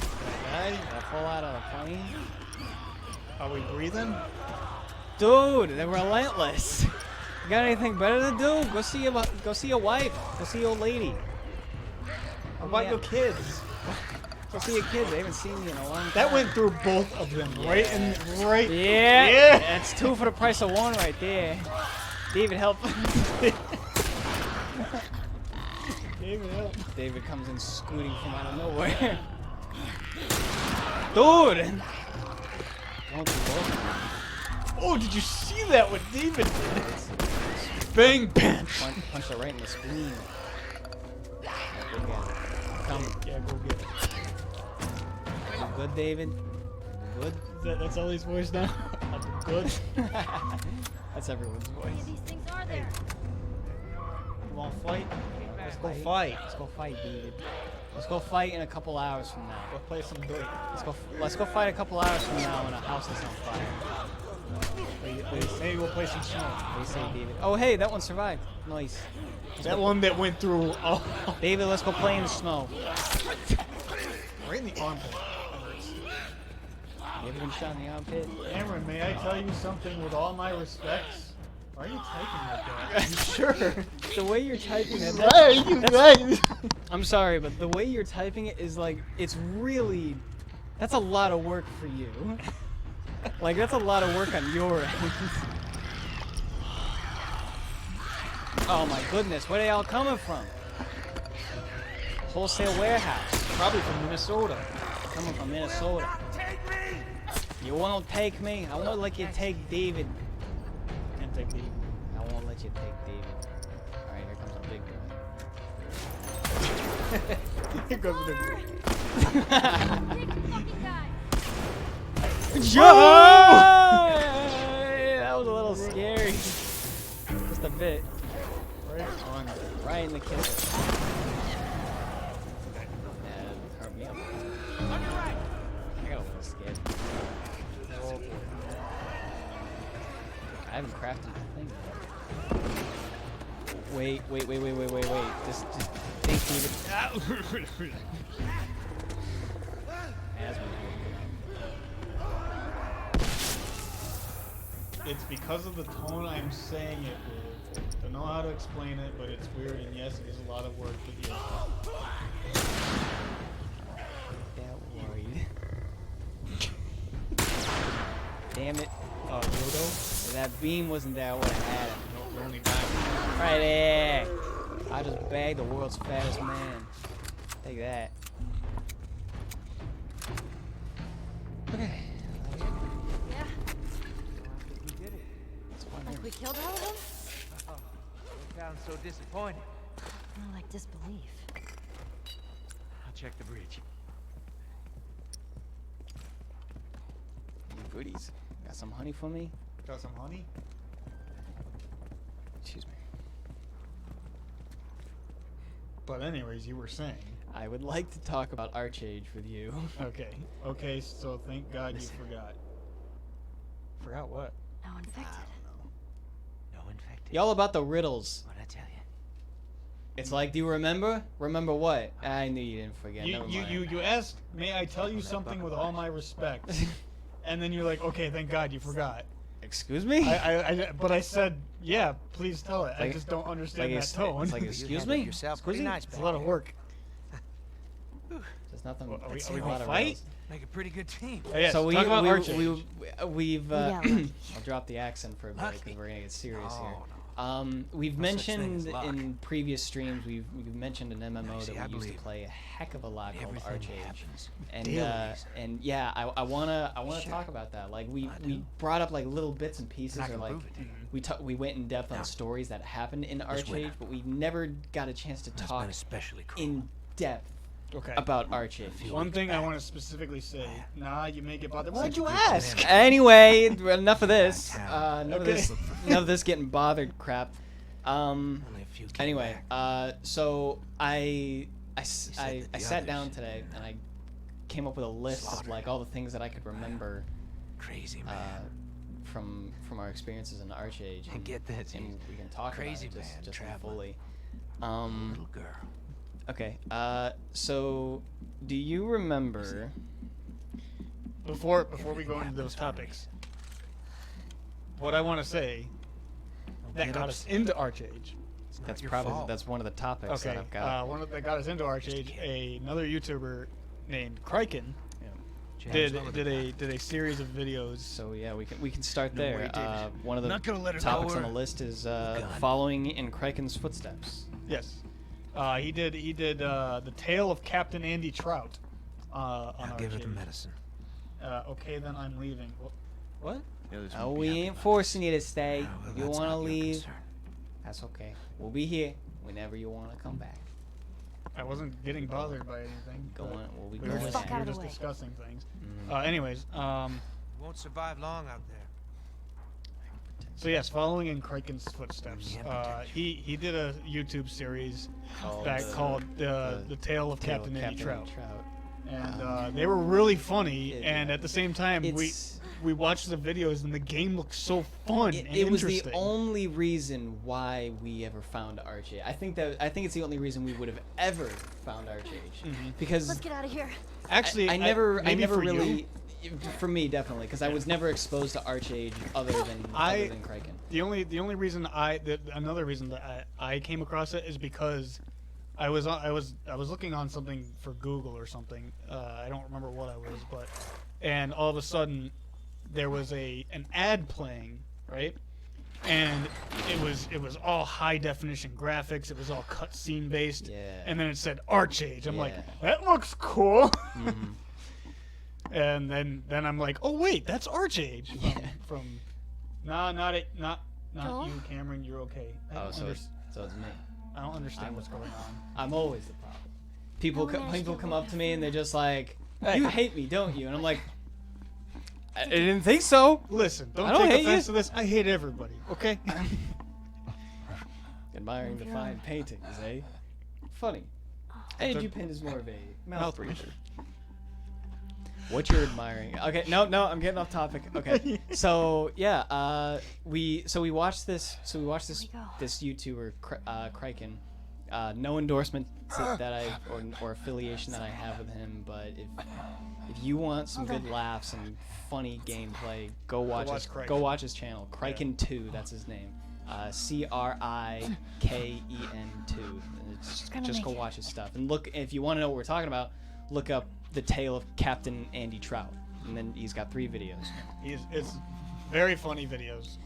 S2: fall out of the plane.
S1: Are we breathing?
S2: Dude, they're relentless. You got anything better to do? Go see your wife. Go see your old lady.
S1: How about your kids?
S2: Go see your kids. They haven't seen you in a long time.
S1: That went through both of them, right? And right.
S2: Yeah.
S1: Yeah.
S2: That's 2 for the price of 1 right there. David, help.
S1: David, help.
S2: David comes in scooting from out of nowhere. Dude. Don't do both.
S1: Oh, did you see that? What David did? Bang, bang.
S2: Punch her right in the spleen. Come.
S1: Yeah, go get it.
S2: You good, David? You good?
S1: That's Ellie's voice now. I'm good.
S2: That's everyone's
S3: How many
S2: voice.
S3: of these things are there?
S1: You want to fight? Let's go
S2: Fight.
S1: fight.
S2: Let's go fight, David. Let's go fight in a couple hours from now.
S1: Go play some dirt.
S2: Let's go fight a couple hours from now when a house is on fire.
S1: Maybe we'll play some snow.
S2: What do you say, David? Oh, hey, that one survived. Nice.
S1: That one that went through all
S2: David, let's go play in the snow.
S1: right in the armpit. That hurts.
S2: You ever been shot in the armpit?
S1: Cameron, may I tell you something with all my respects? Why are you typing like that? You sure?
S2: The way you're typing it,
S1: Right, you right.
S2: I'm sorry, but the way you're typing it is like, it's really, that's a lot of work for you. Like, that's a lot of work on your end. Oh my goodness, where are they all coming from? Wholesale warehouse.
S1: Probably from Minnesota.
S2: Coming from Minnesota. You won't take me? I won't let you take David.
S1: Can't take the.
S2: I won't let you take David. Alright, here comes a big guy.
S1: Here goes the.
S3: Take the fucking guy.
S2: That was a little scary. Just a bit.
S1: Right on.
S2: Right in the kitchen. That hurt me up. I got a little scared. I haven't crafted the thing yet. Wait. Just think, David. As we
S1: It's because of the tone I'm saying it with. Don't know how to explain it, but it's weird, and yes, it is a lot of work with you.
S2: that worried. Damn it.
S1: Oh, Yodo?
S2: If that beam wasn't there, I would have had it.
S1: No, we're only dying.
S2: Right there. I just bagged the world's fattest man. Take that. Okay.
S3: Yeah,
S4: We did it.
S2: It's fun
S3: like
S2: here.
S3: we killed all of them?
S4: Oh, you sound so disappointed.
S3: More like disbelief.
S4: I'll check the bridge.
S2: Goodies. Got some honey for me?
S1: Got some honey?
S2: Excuse me.
S1: But anyways, you were saying.
S2: I would like to talk about Archage with you.
S1: Okay, so thank God you forgot. Forgot what?
S3: Now infected.
S4: No infected.
S2: Y'all about the riddles.
S4: What'd I tell you?
S2: It's like, do you remember? Remember what? I knew you didn't forget. Never mind.
S1: You asked, may I tell you something with all my respect? And then you're like, okay, thank God you forgot.
S2: Excuse me?
S1: But I said, yeah, please tell it. I
S2: Like-
S1: just don't understand
S2: like
S1: that
S2: it's-
S1: tone.
S2: it's like
S4: You
S2: excuse
S4: handled
S2: me?
S4: yourself
S2: Excuse
S4: pretty
S2: me?
S4: nice
S1: It's a
S4: back
S1: lot of
S4: there.
S1: work.
S2: There's nothing.
S1: Well, are we
S2: a
S1: gonna
S2: lot of
S1: fight?
S2: riddles.
S4: Make a pretty good team.
S1: Oh, yes,
S2: So
S1: talk about Archage.
S2: we've
S3: Yeah,
S2: I'll drop the accent for a bit
S4: Lucky.
S2: because we're gonna get serious
S4: Oh,
S2: here.
S4: no.
S2: We've
S4: No such thing
S2: mentioned
S4: as luck.
S2: in previous streams we've mentioned an MMO
S4: See, I
S2: that we used to
S4: believe
S2: play a heck of a lot called
S4: Everything
S2: Archage.
S4: happens.
S2: And yeah, I wanna
S4: Sure.
S2: talk about that. Like we
S4: I
S2: we
S4: do.
S2: brought up like little bits and pieces,
S4: And I
S2: or
S4: can
S2: like
S4: prove it.
S2: we went in depth on
S4: Now,
S2: stories that happened in
S4: this
S2: Archage,
S4: winter.
S2: but we never got a chance to
S4: It's been
S2: talk
S4: especially cruel.
S2: in depth
S1: Okay.
S2: about Archage.
S1: One thing I want to specifically say. Nah, you may get bothered. Why'd
S4: Such
S1: you
S4: a good
S1: ask?
S4: man.
S2: Anyway, enough of this.
S4: Downtown.
S2: None of
S1: Okay.
S2: this. None of this getting bothered crap.
S4: Only a few came
S2: Anyway,
S4: back.
S2: so I
S4: said that
S2: I
S4: the
S2: sat down
S4: others
S2: today and I came up with a list of
S4: slaughtered.
S2: like all the things that I could remember
S4: Crazy man.
S2: from our experiences in Archage.
S4: And get this,
S2: and we can talk
S4: crazy
S2: about it
S4: man,
S2: just
S4: traveling.
S2: fully.
S4: Little girl.
S2: Okay. So do you remember?
S1: Before we go into those topics, what I want to say that got us into Archage.
S2: That's
S4: your
S2: probably
S4: fault.
S2: that's one of the topics
S1: Okay,
S2: that I've got.
S1: one of that got us into Archage. Another YouTuber named Kryken
S2: Yeah.
S1: did a series of videos.
S2: So yeah, we can start
S4: No way,
S2: there.
S4: David.
S2: One of the
S4: Not gonna let her
S2: topics
S4: go
S2: on the
S4: or-
S2: list is
S4: God.
S2: following in Kryken's footsteps.
S1: Yes, he did the tale of Captain Andy Trout on
S4: I'll give her the
S1: Archage.
S4: medicine.
S1: Okay, then I'm leaving. What?
S4: The others
S2: Oh,
S4: won't be
S2: we
S4: happy
S2: ain't
S4: about
S2: forcing you to stay.
S4: this. Well,
S2: If you
S4: that's
S2: want to
S4: not your
S2: leave,
S4: concern.
S2: that's okay. We'll be here whenever you want to come back.
S1: I wasn't getting bothered by anything.
S2: Go
S1: but
S2: on. We'll be
S1: We were
S2: going
S1: just,
S3: Fuck
S2: there.
S3: out of the way.
S1: discussing things.
S2: Mhm.
S1: Anyways,
S4: You won't survive long out there.
S1: so yes, following in Kryken's footsteps,
S4: Yeah,
S1: he did a YouTube series
S2: Called
S1: called
S2: the
S1: the Tale of
S2: Tale of
S1: Captain Andy Trout,
S2: Trout.
S1: and they were really funny.
S2: It-
S1: And at the same time,
S2: It's-
S1: we watched the videos, and the game looked so fun and
S2: It was the
S1: interesting.
S2: only reason why we ever found Archage. I think it's the only reason we would have ever found Archage
S1: Mhm.
S2: because
S3: Let's get out of here.
S1: Actually,
S2: I never
S1: maybe for
S2: really.
S1: you,
S2: For me, definitely, because I was never exposed to Archage other than Kryken.
S1: the only reason another reason that I came across it is because I was looking on something for Google or something. I don't remember what I was, and all of a sudden there was an ad playing, right? And it was all high definition graphics. It was all cutscene based.
S2: Yeah.
S1: And then it said Archage. I'm like,
S2: Yeah.
S1: that looks cool.
S2: Mhm.
S1: And then I'm like, oh wait, that's Archage
S2: Yeah.
S1: from not
S3: No?
S1: you, Cameron. You're okay. I
S2: Oh,
S1: don't,
S2: so it's me.
S1: I don't understand what's going on.
S2: I'm always the problem. People
S3: No one asked
S2: people
S3: you
S2: come
S3: what
S2: up to me and they're just like,
S1: Hey.
S2: "You hate me, don't you?" And I'm like, "I didn't think so."
S1: Listen, don't
S2: I don't
S1: take
S2: hate
S1: offense
S2: you.
S1: to this. I hate everybody. Okay.
S2: Admiring the
S3: Yeah.
S2: fine paintings, eh? Funny. Energy Pin is more of a mouth breather. What you're admiring? Okay, no, I'm getting off topic. Okay, so yeah, we watched this. So we watched this
S3: Here we go.
S2: this YouTuber Kryken. No endorsement that I or affiliation that I have with him, but if you want some
S3: Hold
S2: good
S3: on.
S2: laughs and funny gameplay, go watch
S1: Kryken.
S2: watch his channel. Kryken2, that's his name. CRIKEN2.
S3: gonna
S2: Just
S3: make
S2: go
S3: it.
S2: watch his stuff and look. If you want to know what we're talking about, look up the Tale of Captain Andy Trout, and then he's got 3 videos.
S1: It's very funny videos.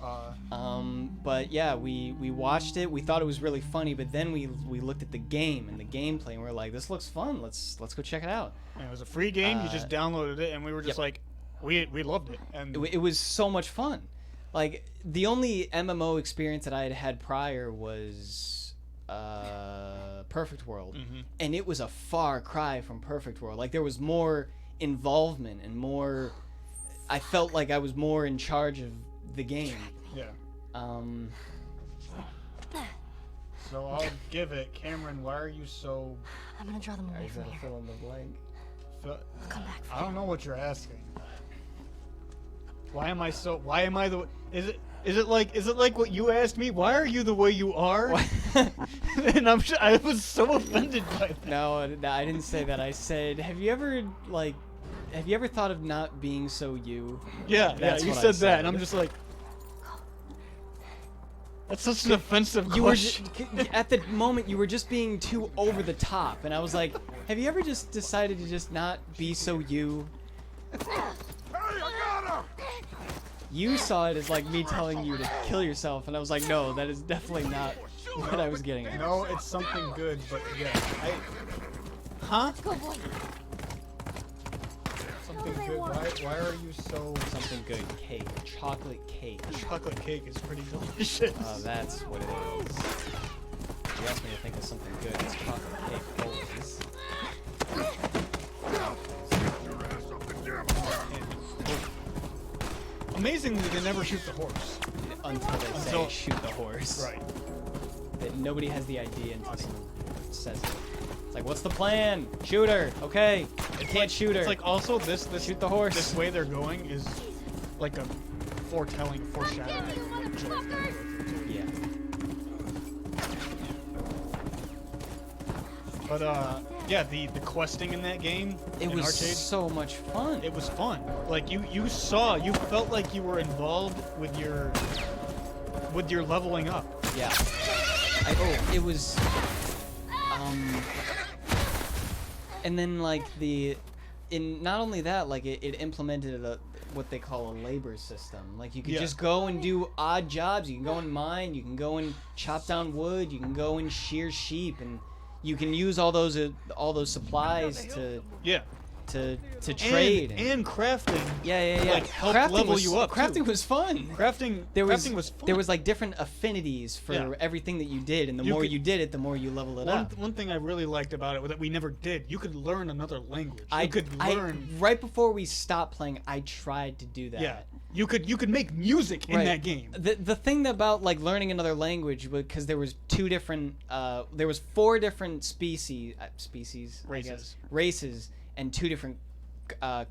S2: But yeah, we watched it. We thought it was really funny, but then we looked at the game and the gameplay, and we are like, this looks fun. Let's go check it out.
S1: And it was a free game. You just downloaded it, and we were just
S2: yep.
S1: like, we loved it. And
S2: It was so much fun. Like the only MMO experience that I had had prior was Perfect World, and it was a far cry from Perfect World. Like there was more involvement and more. I felt like I was more in charge of the game.
S1: yeah.
S2: Um,
S1: So I'll give it, Cameron. Why are you so?
S3: I'm gonna draw them away
S2: is
S3: from
S2: that a
S3: here.
S2: fill in the blank?
S1: I'll
S3: Come back.
S1: I don't know what you're asking. Why am I so? Why am I the? Is it like what you asked me? Why are you the way you are? And I was so offended by that.
S2: No, I didn't say that. I said, have you ever thought of not being so you?
S1: Yeah,
S2: That's
S1: you
S2: what I
S1: said that,
S2: said.
S1: and I'm just like, that's such an offensive
S2: You were
S1: question.
S2: at the moment you were just being too over the top, and I was like, have you ever just decided to just not be so you? You saw it as like me telling you to kill yourself, and I was like, no, that is definitely not what I was getting at.
S1: No, it's something good, but yeah, huh?
S3: Go, boy.
S1: Something
S3: they
S1: good.
S3: want?
S1: Why are you so?
S2: Something good, cake, chocolate cake.
S1: Chocolate cake is pretty delicious.
S2: That's what it is. You asked me to think of something good. It's chocolate cake always.
S1: Amazingly, they never shoot the horse.
S2: Until they say
S1: Until-
S2: shoot the horse.
S1: Right.
S2: That nobody has the idea until someone says it. It's like, what's the plan? Shoot her. Okay. I can't shoot her.
S1: It's like also this
S2: Shoot the horse.
S1: This way they're going is like a foreshadowing.
S2: Yeah.
S1: But yeah, the questing in that game,
S2: It
S1: in
S2: was
S1: Arcade,
S2: so much fun.
S1: it was fun. Like you felt like you were involved with your leveling up.
S2: Yeah. It was. And then like not only that, like it implemented what they call a labor system. Like you could
S1: Yeah.
S2: just go and do odd jobs. You can go and mine. You can go and chop down wood. You can go and shear sheep, and you can use all those supplies to
S1: Yeah.
S2: trade.
S1: And crafting.
S2: Yeah.
S1: like, helped
S2: Crafting
S1: level
S2: was,
S1: you up, too.
S2: Crafting was fun.
S1: Crafting was fun.
S2: There was like different affinities for
S1: Yeah.
S2: everything that you did, and the
S1: You
S2: more
S1: could-
S2: you did it, the more you leveled it up.
S1: one thing I really liked about it that we never did. You could learn another language.
S2: I
S1: You could learn.
S2: right before we stopped playing. I tried to do that.
S1: Yeah. You could make music in
S2: Right.
S1: that game.
S2: The thing about like learning another language, because there was there was 4 different species, I guess, races, and 2 different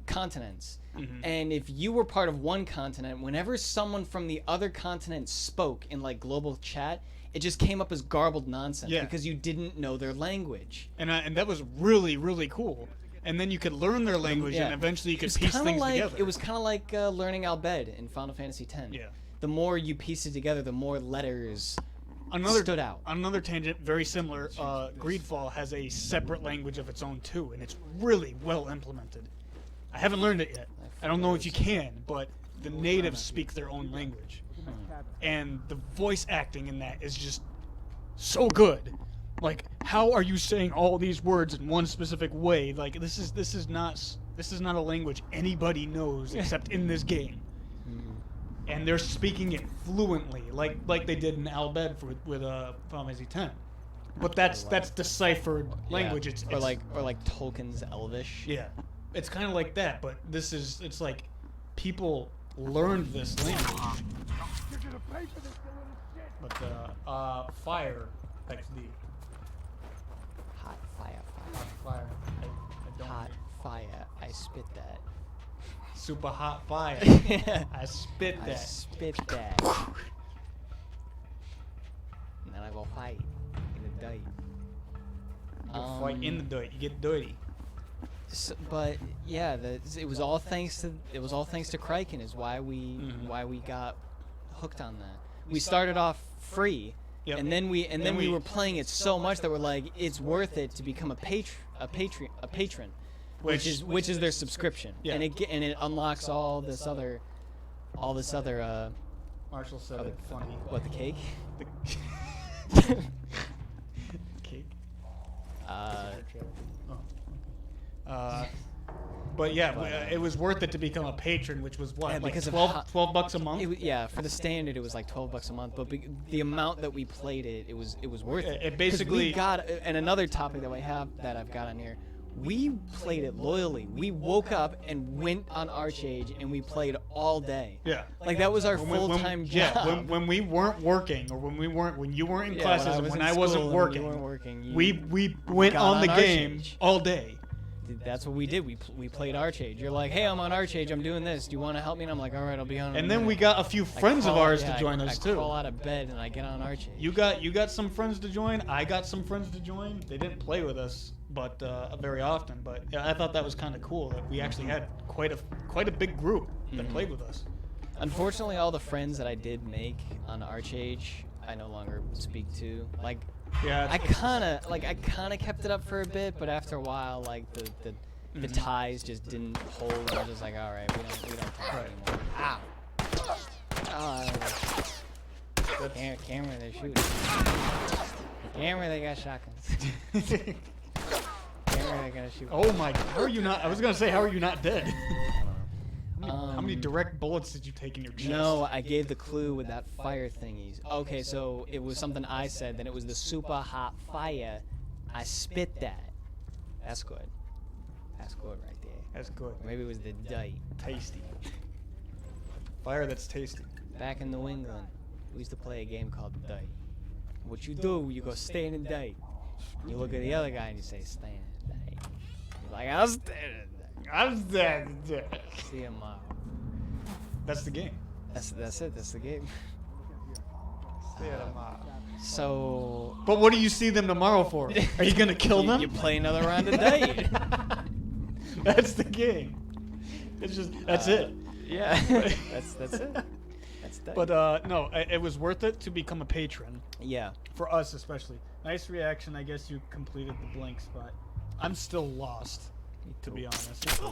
S2: continents.
S1: Mhm.
S2: And if you were part of one continent, whenever someone from the other continent spoke in like global chat, it just came up as garbled nonsense
S1: Yeah.
S2: because you didn't know their language.
S1: And that was really, really cool. And then you could learn their language,
S2: Yeah.
S1: and eventually you
S2: It
S1: could
S2: was
S1: piece
S2: kinda
S1: things
S2: like,
S1: together.
S2: It was kind of like learning Albed in Final Fantasy X.
S1: Yeah.
S2: The more you piece it together, the more letters stood out.
S1: Another tangent, very similar. Greedfall has a separate language of its own too, and it's really well implemented. I haven't learned it yet. I don't know if you can, but the natives speak their own language, and the voice acting in that is just so good. Like, how are you saying all these words in one specific way? Like, this is not a language anybody knows except in this game. And they're speaking it fluently, like they did in Albed with Final Fantasy X. But that's deciphered language.
S2: Yeah.
S1: It's
S2: or like Tolkien's Elvish.
S1: yeah, it's kind of like that. But it's like people learned this language. But fire XD.
S2: Hot fire.
S1: Fire. I don't.
S2: Hot fire. I spit that.
S1: Super hot fire. I spit
S2: I
S1: that.
S2: spit that. And then I go fight in the dirt.
S1: You fight in the dirt. You get dirty.
S2: But yeah, it was all thanks to Kraken is why we got hooked on that. We started off free,
S1: Yep.
S2: and then we were playing it so much that we're like, it's worth it to become a patron, which is their subscription,
S1: Yeah.
S2: and it unlocks all this other
S1: Marshall said it funny.
S2: what, the cake?
S1: The cake. But yeah, it was worth it to become a patron, which was what,
S2: Yeah,
S1: like
S2: because of
S1: 12 bucks a month.
S2: Yeah, for the standard it was like $12 a month, but the amount that we played it was worth it.
S1: It
S2: 'Cause
S1: basically-
S2: we got, and another topic that I've got on here, we played it loyally. We woke up and went on Archage and we played all day.
S1: Yeah.
S2: Like that was our
S1: When-
S2: full-time job.
S1: Yeah, when we weren't working, or when you weren't in
S2: Yeah,
S1: classes, and when I wasn't
S2: you
S1: working,
S2: weren't working,
S1: we went
S2: got
S1: on the
S2: on
S1: game
S2: Archage.
S1: all day.
S2: That's what we did. We played Archage. You're like, hey, I'm on Archage. I'm doing this. Do you want to help me? And I'm like, all right, I'll be on. in a
S1: And then we
S2: minute."
S1: got a few
S2: I
S1: friends of
S2: crawl-
S1: ours
S2: yeah,
S1: to join
S2: I
S1: us too.
S2: crawl out of bed and I get on Archage.
S1: You got some friends to join. I got some friends to join. They didn't play with us, but very often. But yeah, I thought that was kind of cool that we actually had quite a big group that played with us.
S2: Unfortunately, all the friends that I did make on Archage, I no longer speak to. Like,
S1: Yeah,
S2: I kind of kept it up for a bit, but after a while, like the ties just didn't hold. And I was just like, all right, we don't talk anymore. Ow. Camera, they're shooting. Camera, they got shotguns. Camera, they're gonna shoot.
S1: Oh my! How are you not? I was gonna say, how are you not dead? How many
S2: Um,
S1: direct bullets did you take in your chest?
S2: No, I gave the clue with that fire thingies. Okay, so it was something I said, then it was the super hot fire. I spit that. That's good. That's good right there.
S1: That's good.
S2: Or maybe it was the dite.
S1: Tasty. Fire that's tasty.
S2: Back in New England, we used to play a game called Dite. What you do, you go stand in Dite. You look at the other guy and you say, stand in Dite. He's like, I'll stand in Dite.
S1: I'm dead.
S2: See you tomorrow.
S1: That's the game.
S2: That's it. That's the game. So
S1: But what do you see them tomorrow for? Are you gonna kill them?
S2: You play another round of Date.
S1: That's the game. It's just that's it.
S2: Yeah, that's it. That's Date.
S1: But no, it was worth it to become a patron
S2: yeah,
S1: for us especially. Nice reaction. I guess you completed the blink spot. I'm still lost, to be honest.
S2: me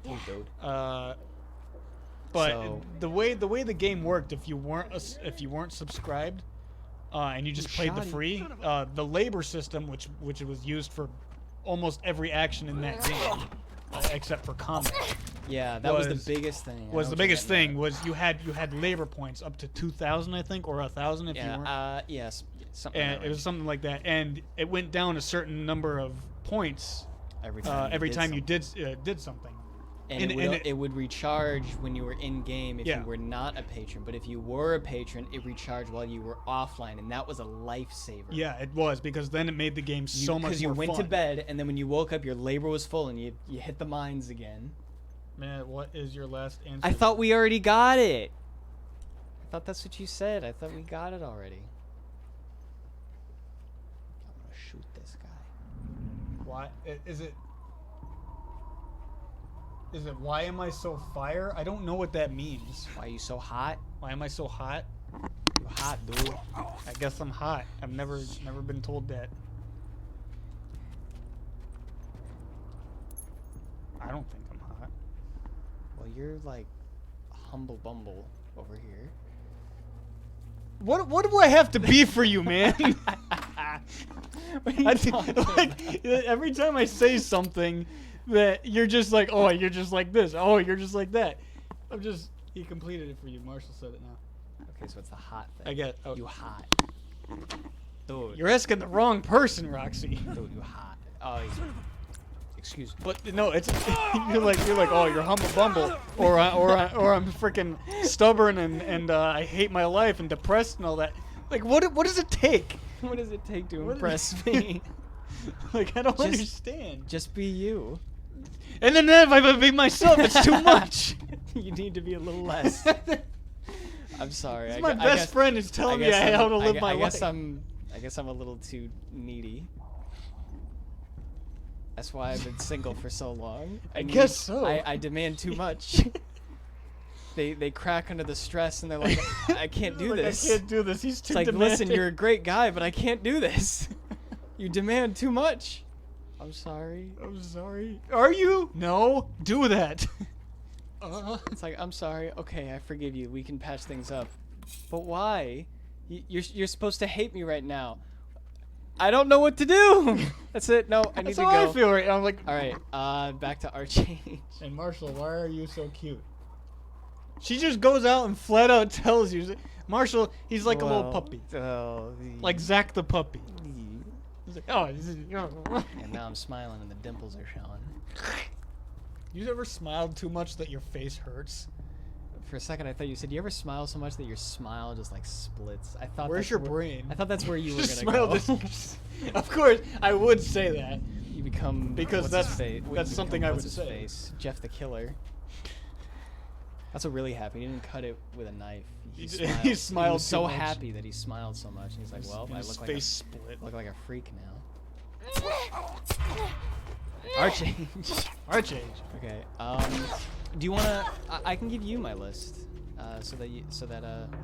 S2: too, dude.
S1: But
S2: So-
S1: the way the game worked, if you weren't subscribed, and you just played the
S2: shoddy.
S1: free, the labor system, which was used for almost every action in that game, except for combat,
S2: Yeah, that was
S1: was-
S2: the biggest thing. I
S1: was
S2: know
S1: the
S2: what you're
S1: biggest
S2: getting
S1: thing. Was you had labor points up to 2,000, I think, or 1,000 if
S2: at.
S1: you weren't.
S2: Yeah, yes, something.
S1: And
S2: like
S1: it was
S2: that.
S1: something like that, and it went down a certain number of points
S2: every time.
S1: every time you
S2: something.
S1: did something.
S2: And, it would recharge when you were in game if
S1: Yeah.
S2: you were not a patron. But if you were a patron, it recharged while you were offline, and that was a lifesaver.
S1: Yeah, it was, because then it made the game so much more
S2: Because you went to
S1: fun.
S2: bed, and then when you woke up, your labor was full, and you hit the mines again.
S1: Man, what is your last answer?
S2: I thought we already got it. I thought that's what you said. I thought we got it already. I'm gonna shoot this guy.
S1: Why is it? Is it why am I so fire? I don't know what that means.
S2: Why are you so hot?
S1: Why am I so hot?
S2: You hot, dude.
S1: I guess I'm hot. I've never been told that. I don't think I'm hot.
S2: Well, you're like humble bumble over here.
S1: What do I have to be for you, man?
S2: What are you
S1: I
S2: talking
S1: think, like, every time I say something that you're just like, oh, you're just like this. Oh, you're just like that. He completed it for you. Marshall said it now.
S2: Okay, so it's the hot thing.
S1: I get. Oh,
S2: You hot. Dude.
S1: you're asking the wrong person, Roxy.
S2: Dude, you hot. Oh, excuse me.
S1: But no, it's you're like, oh, you're humble bumble, or I'm freaking stubborn and I hate my life and depressed and all that. Like, what does it take?
S2: What does it take to
S1: What-
S2: impress me?
S1: Like, I don't
S2: Just-
S1: understand.
S2: Just be you.
S1: And then if I be myself, it's too much.
S2: You need to be a little less. I'm sorry.
S1: My best friend is telling me how to live my life.
S2: I guess I'm a little too needy. That's why I've been single for so long.
S1: I guess so.
S2: I demand too much. They crack under the stress and they're like, I can't do
S1: Like,
S2: this.
S1: I can't do this. He's
S2: It's
S1: too
S2: like,
S1: demanding.
S2: listen, you're a great guy, but I can't do this. You demand too much. I'm sorry.
S1: I'm sorry. Are you? No. Do that.
S2: It's like, I'm sorry. Okay, I forgive you. We can patch things up. But why? You're supposed to hate me right now. I don't know what to do. That's it. No, I need
S1: That's
S2: to
S1: how
S2: go.
S1: I feel right now. I'm like,
S2: All right. Back to our change.
S1: and Marshall, why are you so cute? She just goes out and flat out tells you. Marshall, he's like a little puppy. Like Zach the puppy. He's like, oh,
S2: And now I'm smiling and the dimples are showing.
S1: you ever smiled too much that your face hurts?
S2: For a second, I thought you said, "You ever smile so much that your smile just like splits?" I thought.
S1: Where's
S2: that's
S1: your
S2: where-
S1: brain?
S2: I thought that's where you were
S1: Just
S2: gonna
S1: smile
S2: go.
S1: this- Of course, I would say that.
S2: You become
S1: Because
S2: what's
S1: that's-
S2: his face?
S1: that's
S2: You
S1: something
S2: become
S1: I
S2: what's
S1: would
S2: his
S1: say.
S2: Face? Jeff the Killer. That's what really happened. He didn't cut it with a knife.
S1: He
S2: smiled.
S1: he smiled
S2: He was so
S1: too much.
S2: happy that he smiled so much. And he's like, "Well,
S1: And
S2: I
S1: his
S2: look
S1: face
S2: like
S1: split.
S2: look like a freak now." Our change.
S1: Our change.
S2: Okay. Do you wanna? I can give you my list, so that we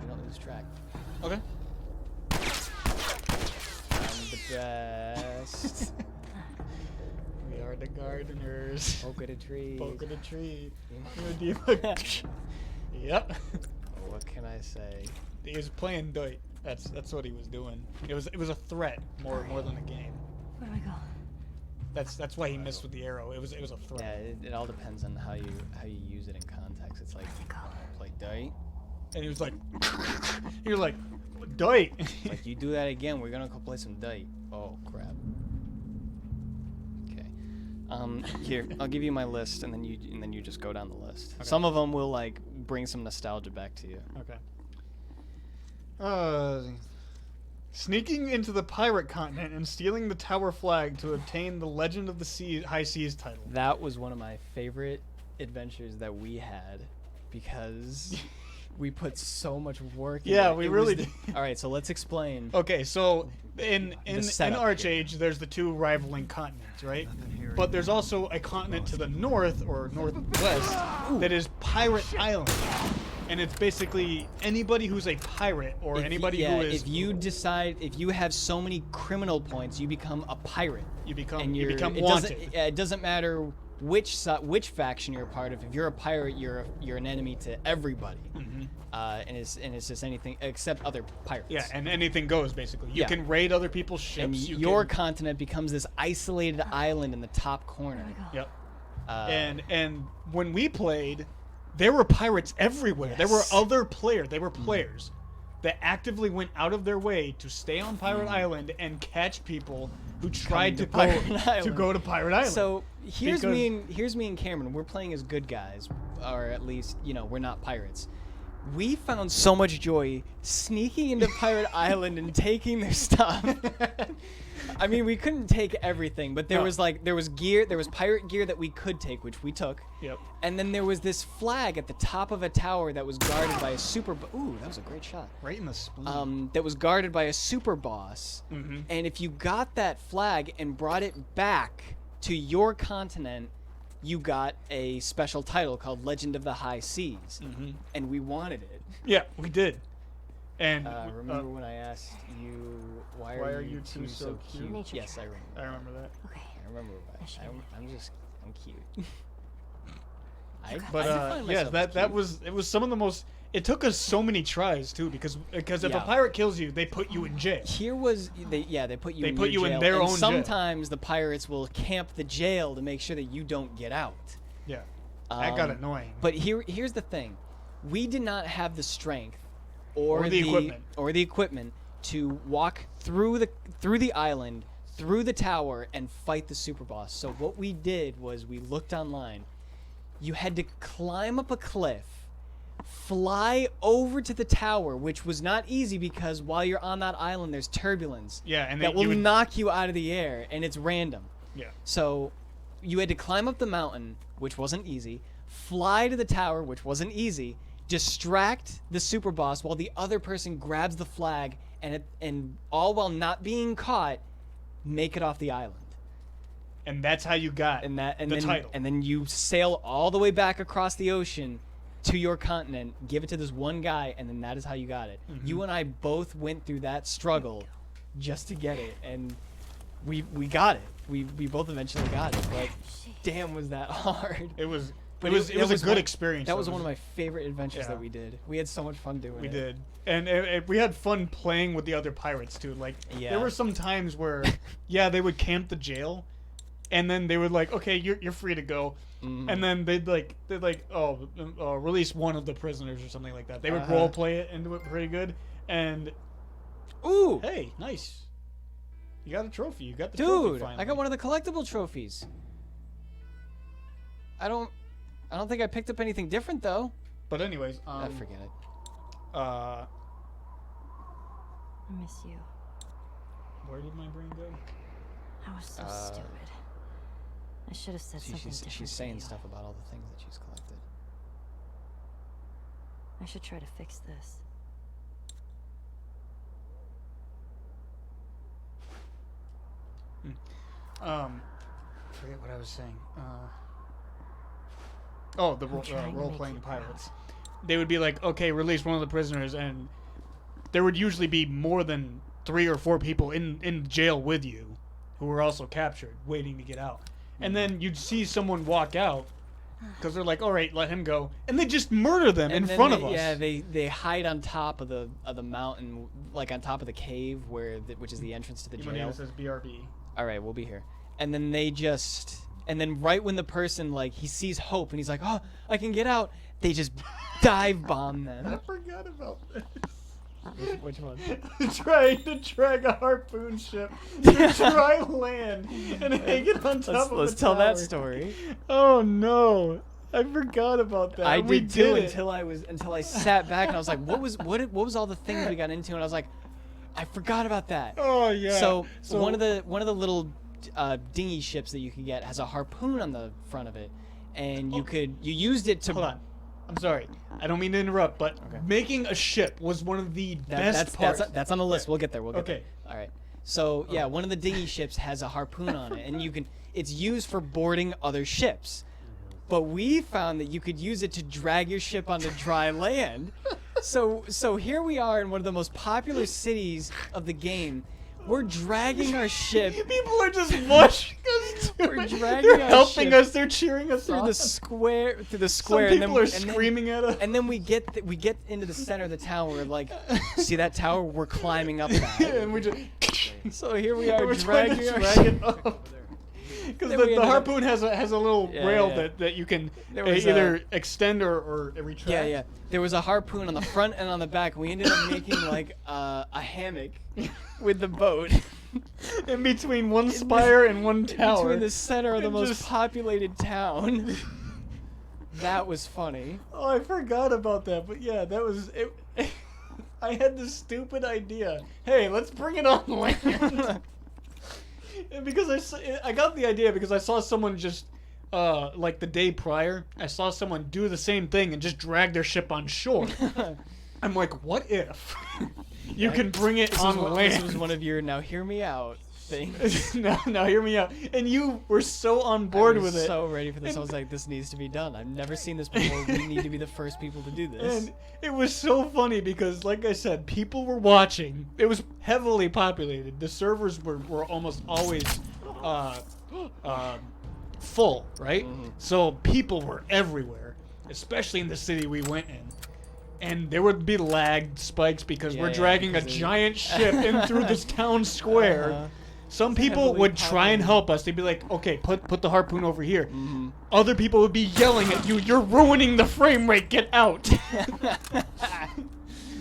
S2: don't lose track.
S1: Okay.
S2: I'm the best.
S1: We are the gardeners.
S2: Poke at a tree.
S1: Poke at a tree.
S2: Yeah.
S1: Yep.
S2: What can I say?
S1: He was playing Doit. That's what he was doing. It was a threat more than a game.
S3: Where do I go?
S1: That's why he missed with the arrow. It was a
S2: Yeah,
S1: threat.
S2: it all depends on how you use it in context. It's like Dite.
S1: And he was like, you're like, Doit.
S2: Like you do that again, we're gonna go play some Dite. Oh crap. Okay. Here, I'll give you my list, and then you just go down the list.
S1: Okay.
S2: Some of them will like bring some nostalgia back to you.
S1: Okay. Sneaking into the pirate continent and stealing the tower flag to obtain the Legend of the High Seas title.
S2: That was one of my favorite adventures that we had, because We put so much work.
S1: Yeah,
S2: into it.
S1: we
S2: It
S1: really
S2: was
S1: did.
S2: All right, so let's explain.
S1: Okay, so in
S2: setup
S1: Archage, there's the two rivaling continents, right? But there's also a continent to the north or northwest that is Pirate Island, and it's basically anybody who's a pirate or anybody who is.
S2: If you decide, if you have so many criminal points, you become a pirate.
S1: you become
S2: And
S1: you become
S2: it
S1: wanted.
S2: It doesn't matter which faction you're a part of. If you're a pirate, you're an enemy to everybody. And it's just anything except other pirates.
S1: Yeah, and anything goes basically. You
S2: Yeah.
S1: can raid other people's ships.
S2: And
S1: you
S2: your
S1: can,
S2: continent becomes this isolated island in the top corner.
S1: Yep.
S2: Uh,
S1: And when we played, there were pirates everywhere. There were
S2: Yes.
S1: other players. They were players that actively went out of their way to stay on Pirate Island and catch people who tried
S2: to
S1: to
S2: Pirate
S1: to
S2: Island.
S1: go to Pirate Island.
S2: So here's
S1: Because-
S2: me and Cameron. We're playing as good guys, or at least we're not pirates. We found so much joy sneaking into Pirate Island and taking their stuff. I mean, we couldn't take everything, but there
S1: No.
S2: was gear, there was pirate gear that we could take, which we took.
S1: Yep.
S2: And then there was this flag at the top of a tower that was guarded by a ooh, that was a great shot.
S1: Right in the spleen.
S2: That was guarded by a super boss.
S1: Mhm.
S2: And if you got that flag and brought it back to your continent, you got a special title called Legend of the High Seas. And we wanted it.
S1: Yeah, we did. And
S2: Remember when I asked you, why are you two so cute?
S3: Nature
S2: Yes,
S3: trail.
S2: I remember.
S1: I remember that.
S3: Okay.
S2: I remember. I'm cute.
S1: But yes, that was some of the most. It took us so many tries too, because if a
S2: Yeah.
S1: pirate kills you, they put you in jail.
S2: Here was they put you
S1: They
S2: in
S1: put
S2: your
S1: you in
S2: jail,
S1: their
S2: and
S1: own jail.
S2: sometimes the pirates will camp the jail to make sure that you don't get out.
S1: Yeah, that got
S2: Um,
S1: annoying.
S2: But here's the thing. We did not have the strength or
S1: the
S2: equipment to walk through the island, through the tower, and fight the super boss. So what we did was we looked online. You had to climb up a cliff, fly over to the tower, which was not easy because while you're on that island there's turbulence.
S1: Yeah, and
S2: that
S1: you
S2: will
S1: would-
S2: knock you out of the air, and it's random.
S1: Yeah.
S2: So you had to climb up the mountain, which wasn't easy, fly to the tower, which wasn't easy, distract the super boss while the other person grabs the flag, and all while not being caught, make it off the island.
S1: And that's how you got
S2: And
S1: the
S2: then
S1: title.
S2: and then you sail all the way back across the ocean to your continent, give it to this one guy, and then that is how you got it.
S1: Mm-hmm.
S2: You and I both went through that struggle just to get it, and we got it. We both eventually got it, but damn, was that hard.
S1: It was.
S2: But
S1: it was a good
S2: one-
S1: experience.
S2: That
S1: though.
S2: was
S1: It
S2: one of my favorite adventures
S1: Yeah.
S2: that we did. We had so much fun doing
S1: We
S2: it.
S1: did, and we had fun playing with the other pirates too. Like
S2: Yeah.
S1: there were some times where, yeah, they would camp the jail, and then they would like, okay, you're free to go,
S2: Mm-hmm.
S1: and then they'd release one of the prisoners or something like that. They would
S2: Uh-huh.
S1: role play it and do it pretty good. And
S2: Ooh,
S1: hey, nice, you got a trophy. You got the trophy
S2: dude,
S1: finally.
S2: I got one of the collectible trophies. I don't think I picked up anything different though.
S1: But anyways,
S2: I forget it.
S3: I miss you.
S1: Where did my brain go?
S3: I was so stupid. I should have said something different.
S2: She's
S3: to
S2: saying
S3: you.
S2: stuff about all the things that she's collected.
S3: I should try to fix this.
S1: Forget what I was saying. The
S3: trying to
S1: role
S3: make
S1: playing
S3: you proud.
S1: pirates. They would be like, okay, release one of the prisoners, and there would usually be more than 3 or 4 people in jail with you, who were also captured, waiting to get out. And then you'd see someone walk out, because they're like, all right, let him go, and they just murder them in
S2: then
S1: front of us.
S2: Yeah, they hide on top of the mountain, like on top of the cave which is the entrance to the
S1: You want to
S2: jail.
S1: know it says BRB.
S2: All right, we'll be here. And then and then right when the person like he sees hope and he's like, oh, I can get out, they just dive bomb
S1: I
S2: them.
S1: forgot about this.
S2: Which one?
S1: Trying to drag a harpoon ship to dry land and hang it on top of
S2: Let's
S1: the
S2: tell that
S1: tower.
S2: story.
S1: Oh no, I forgot about that.
S2: I
S1: We
S2: did too
S1: it.
S2: until I sat back and I was like, what was all the things we got into? And I was like, I forgot about that.
S1: Oh yeah.
S2: So one of the little dinghy ships that you can get has a harpoon on the front of it, and you used it to.
S1: Hold on. I'm sorry. I don't mean to interrupt, but
S2: Okay.
S1: making a ship was one of the best parts.
S2: That's on the list. We'll get there. We'll get
S1: Okay.
S2: there. All right. So yeah, one of the dinghy ships has a harpoon on it, and it's used for boarding other ships. But we found that you could use it to drag your ship onto dry land. So here we are in one of the most popular cities of the game. We're dragging our ship
S1: People are just mushing us.
S2: We're dragging
S1: They're
S2: our
S1: helping
S2: ship
S1: us. They're cheering us
S2: through
S1: on.
S2: the square.
S1: Some people are screaming at us.
S2: And then we get into the center of the town. We're like, see that tower? We're climbing up that.
S1: and we just.
S2: So here we are
S1: we're trying
S2: dragging
S1: to
S2: our
S1: drag
S2: ship.
S1: it up. Because
S2: Then we
S1: the
S2: ended up-
S1: harpoon has a little
S2: Yeah,
S1: rail
S2: yeah.
S1: that you can
S2: There was
S1: either extend or retract.
S2: Yeah, yeah. There was a harpoon on the front and on the back. We ended up making like a hammock with the boat
S1: In between one spire and one tower.
S2: between the center of the
S1: And
S2: most
S1: just-
S2: populated town. That was funny.
S1: Oh, I forgot about that. But yeah, that was it. I had this stupid idea. Hey, let's bring it on land. And because I got the idea because I saw someone just like the day prior, I saw someone do the same thing and just drag their ship on shore. I'm like, what if you can bring it on land?
S2: This was one of your now hear me out things.
S1: now hear me out. And you were so on
S2: I
S1: board
S2: was
S1: with it.
S2: so ready for this. I
S1: And-
S2: was like, this needs to be done. I've never seen this before. We need to be the first people to do this.
S1: And it was so funny because, like I said, people were watching. It was heavily populated. The servers were almost always full, right?
S2: Mhm.
S1: So people were everywhere, especially in the city we went in. And there would be lagged spikes because
S2: Yeah,
S1: we're
S2: yeah,
S1: dragging a
S2: because it-
S1: giant ship in through this town square.
S2: Uh-huh.
S1: Some people
S2: heavily
S1: would try and
S2: populated.
S1: help us. They'd be like, "Okay, put the harpoon over here."
S2: Mhm.
S1: Other people would be yelling at you, "You're ruining the frame rate. Get out!"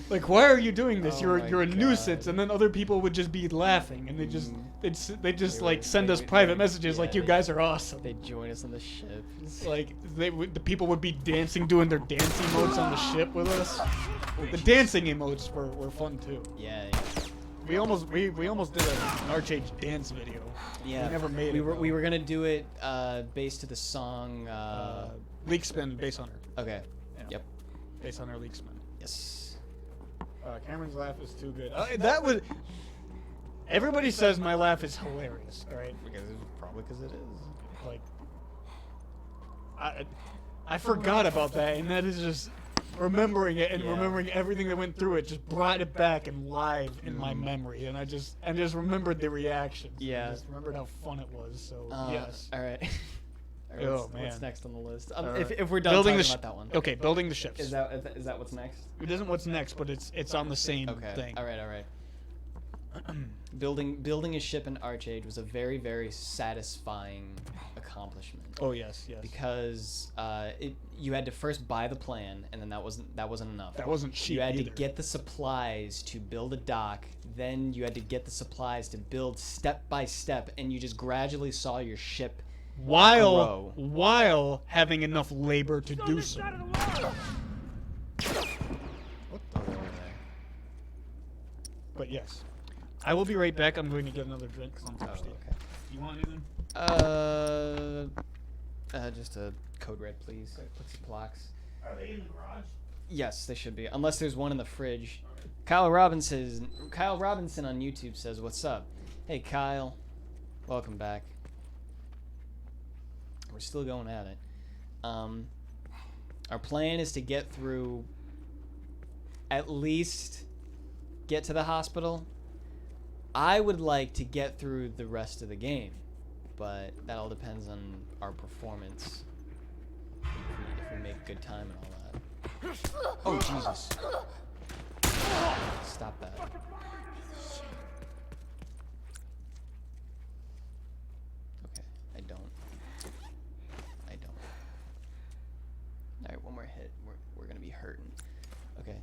S1: Like, why are you doing this?
S2: Oh
S1: You're
S2: my
S1: a nuisance.
S2: God.
S1: And then other people would just be laughing, and they just they just
S2: They
S1: like
S2: would-
S1: send
S2: they
S1: us
S2: would-
S1: private
S2: they-
S1: messages like,
S2: yeah,
S1: "You
S2: they-
S1: guys are awesome."
S2: They join us on the ship.
S1: Like the people would be dancing, doing their dance emotes on the ship with us. The dancing emotes were fun too.
S2: Yeah.
S1: We almost did an Archage dance video.
S2: Yeah.
S1: We never made
S2: we
S1: it.
S2: were
S1: though.
S2: we were gonna do it based to the song.
S1: Leak spin based on her.
S2: Okay.
S1: Yeah.
S2: Yep.
S1: Based on her leak spin.
S2: Yes.
S1: Cameron's laugh is too good. That was. Everybody says my laugh is hilarious. All right,
S2: Probably because it is.
S1: like, I forgot about that, and that is just remembering it and
S2: Yeah.
S1: remembering everything that went through it just brought it back and live in my memory, and I just remembered the reactions.
S2: Yeah.
S1: I just remembered how fun it was. So yes.
S2: All right. All right,
S1: Oh,
S2: what's
S1: man.
S2: next on the list?
S1: Alright.
S2: If we're done
S1: Building
S2: talking
S1: the
S2: about that one.
S1: Okay, building the ships.
S2: Is that what's next?
S1: It isn't what's next, but it's on the same
S2: Okay.
S1: thing.
S2: All right. Building a ship in Archage was a very, very satisfying accomplishment.
S1: Oh yes, yes.
S2: Because you had to first buy the plan, and then that wasn't enough.
S1: That wasn't cheap
S2: You had
S1: either.
S2: to get the supplies to build a dock. Then you had to get the supplies to build step by step, and you just gradually saw your ship grow.
S1: while having enough labor to do so. But yes, I will be right back. I'm going to get another drink because I'm
S2: Oh,
S1: thirsty.
S2: okay.
S1: You want anything?
S2: Just a code red, please. Put some blocks.
S1: Are they in the garage?
S2: Yes, they should be. Unless there's one in the fridge. Kyle Robinson on YouTube says, "What's up?" Hey, Kyle. Welcome back. We're still going at it. Our plan is to get through. At least get to the hospital. I would like to get through the rest of the game, but that all depends on our performance. If we make good time and all that. Oh, Jesus. Stop that. Okay, I don't. Alright, one more hit. We're gonna be hurting. Okay,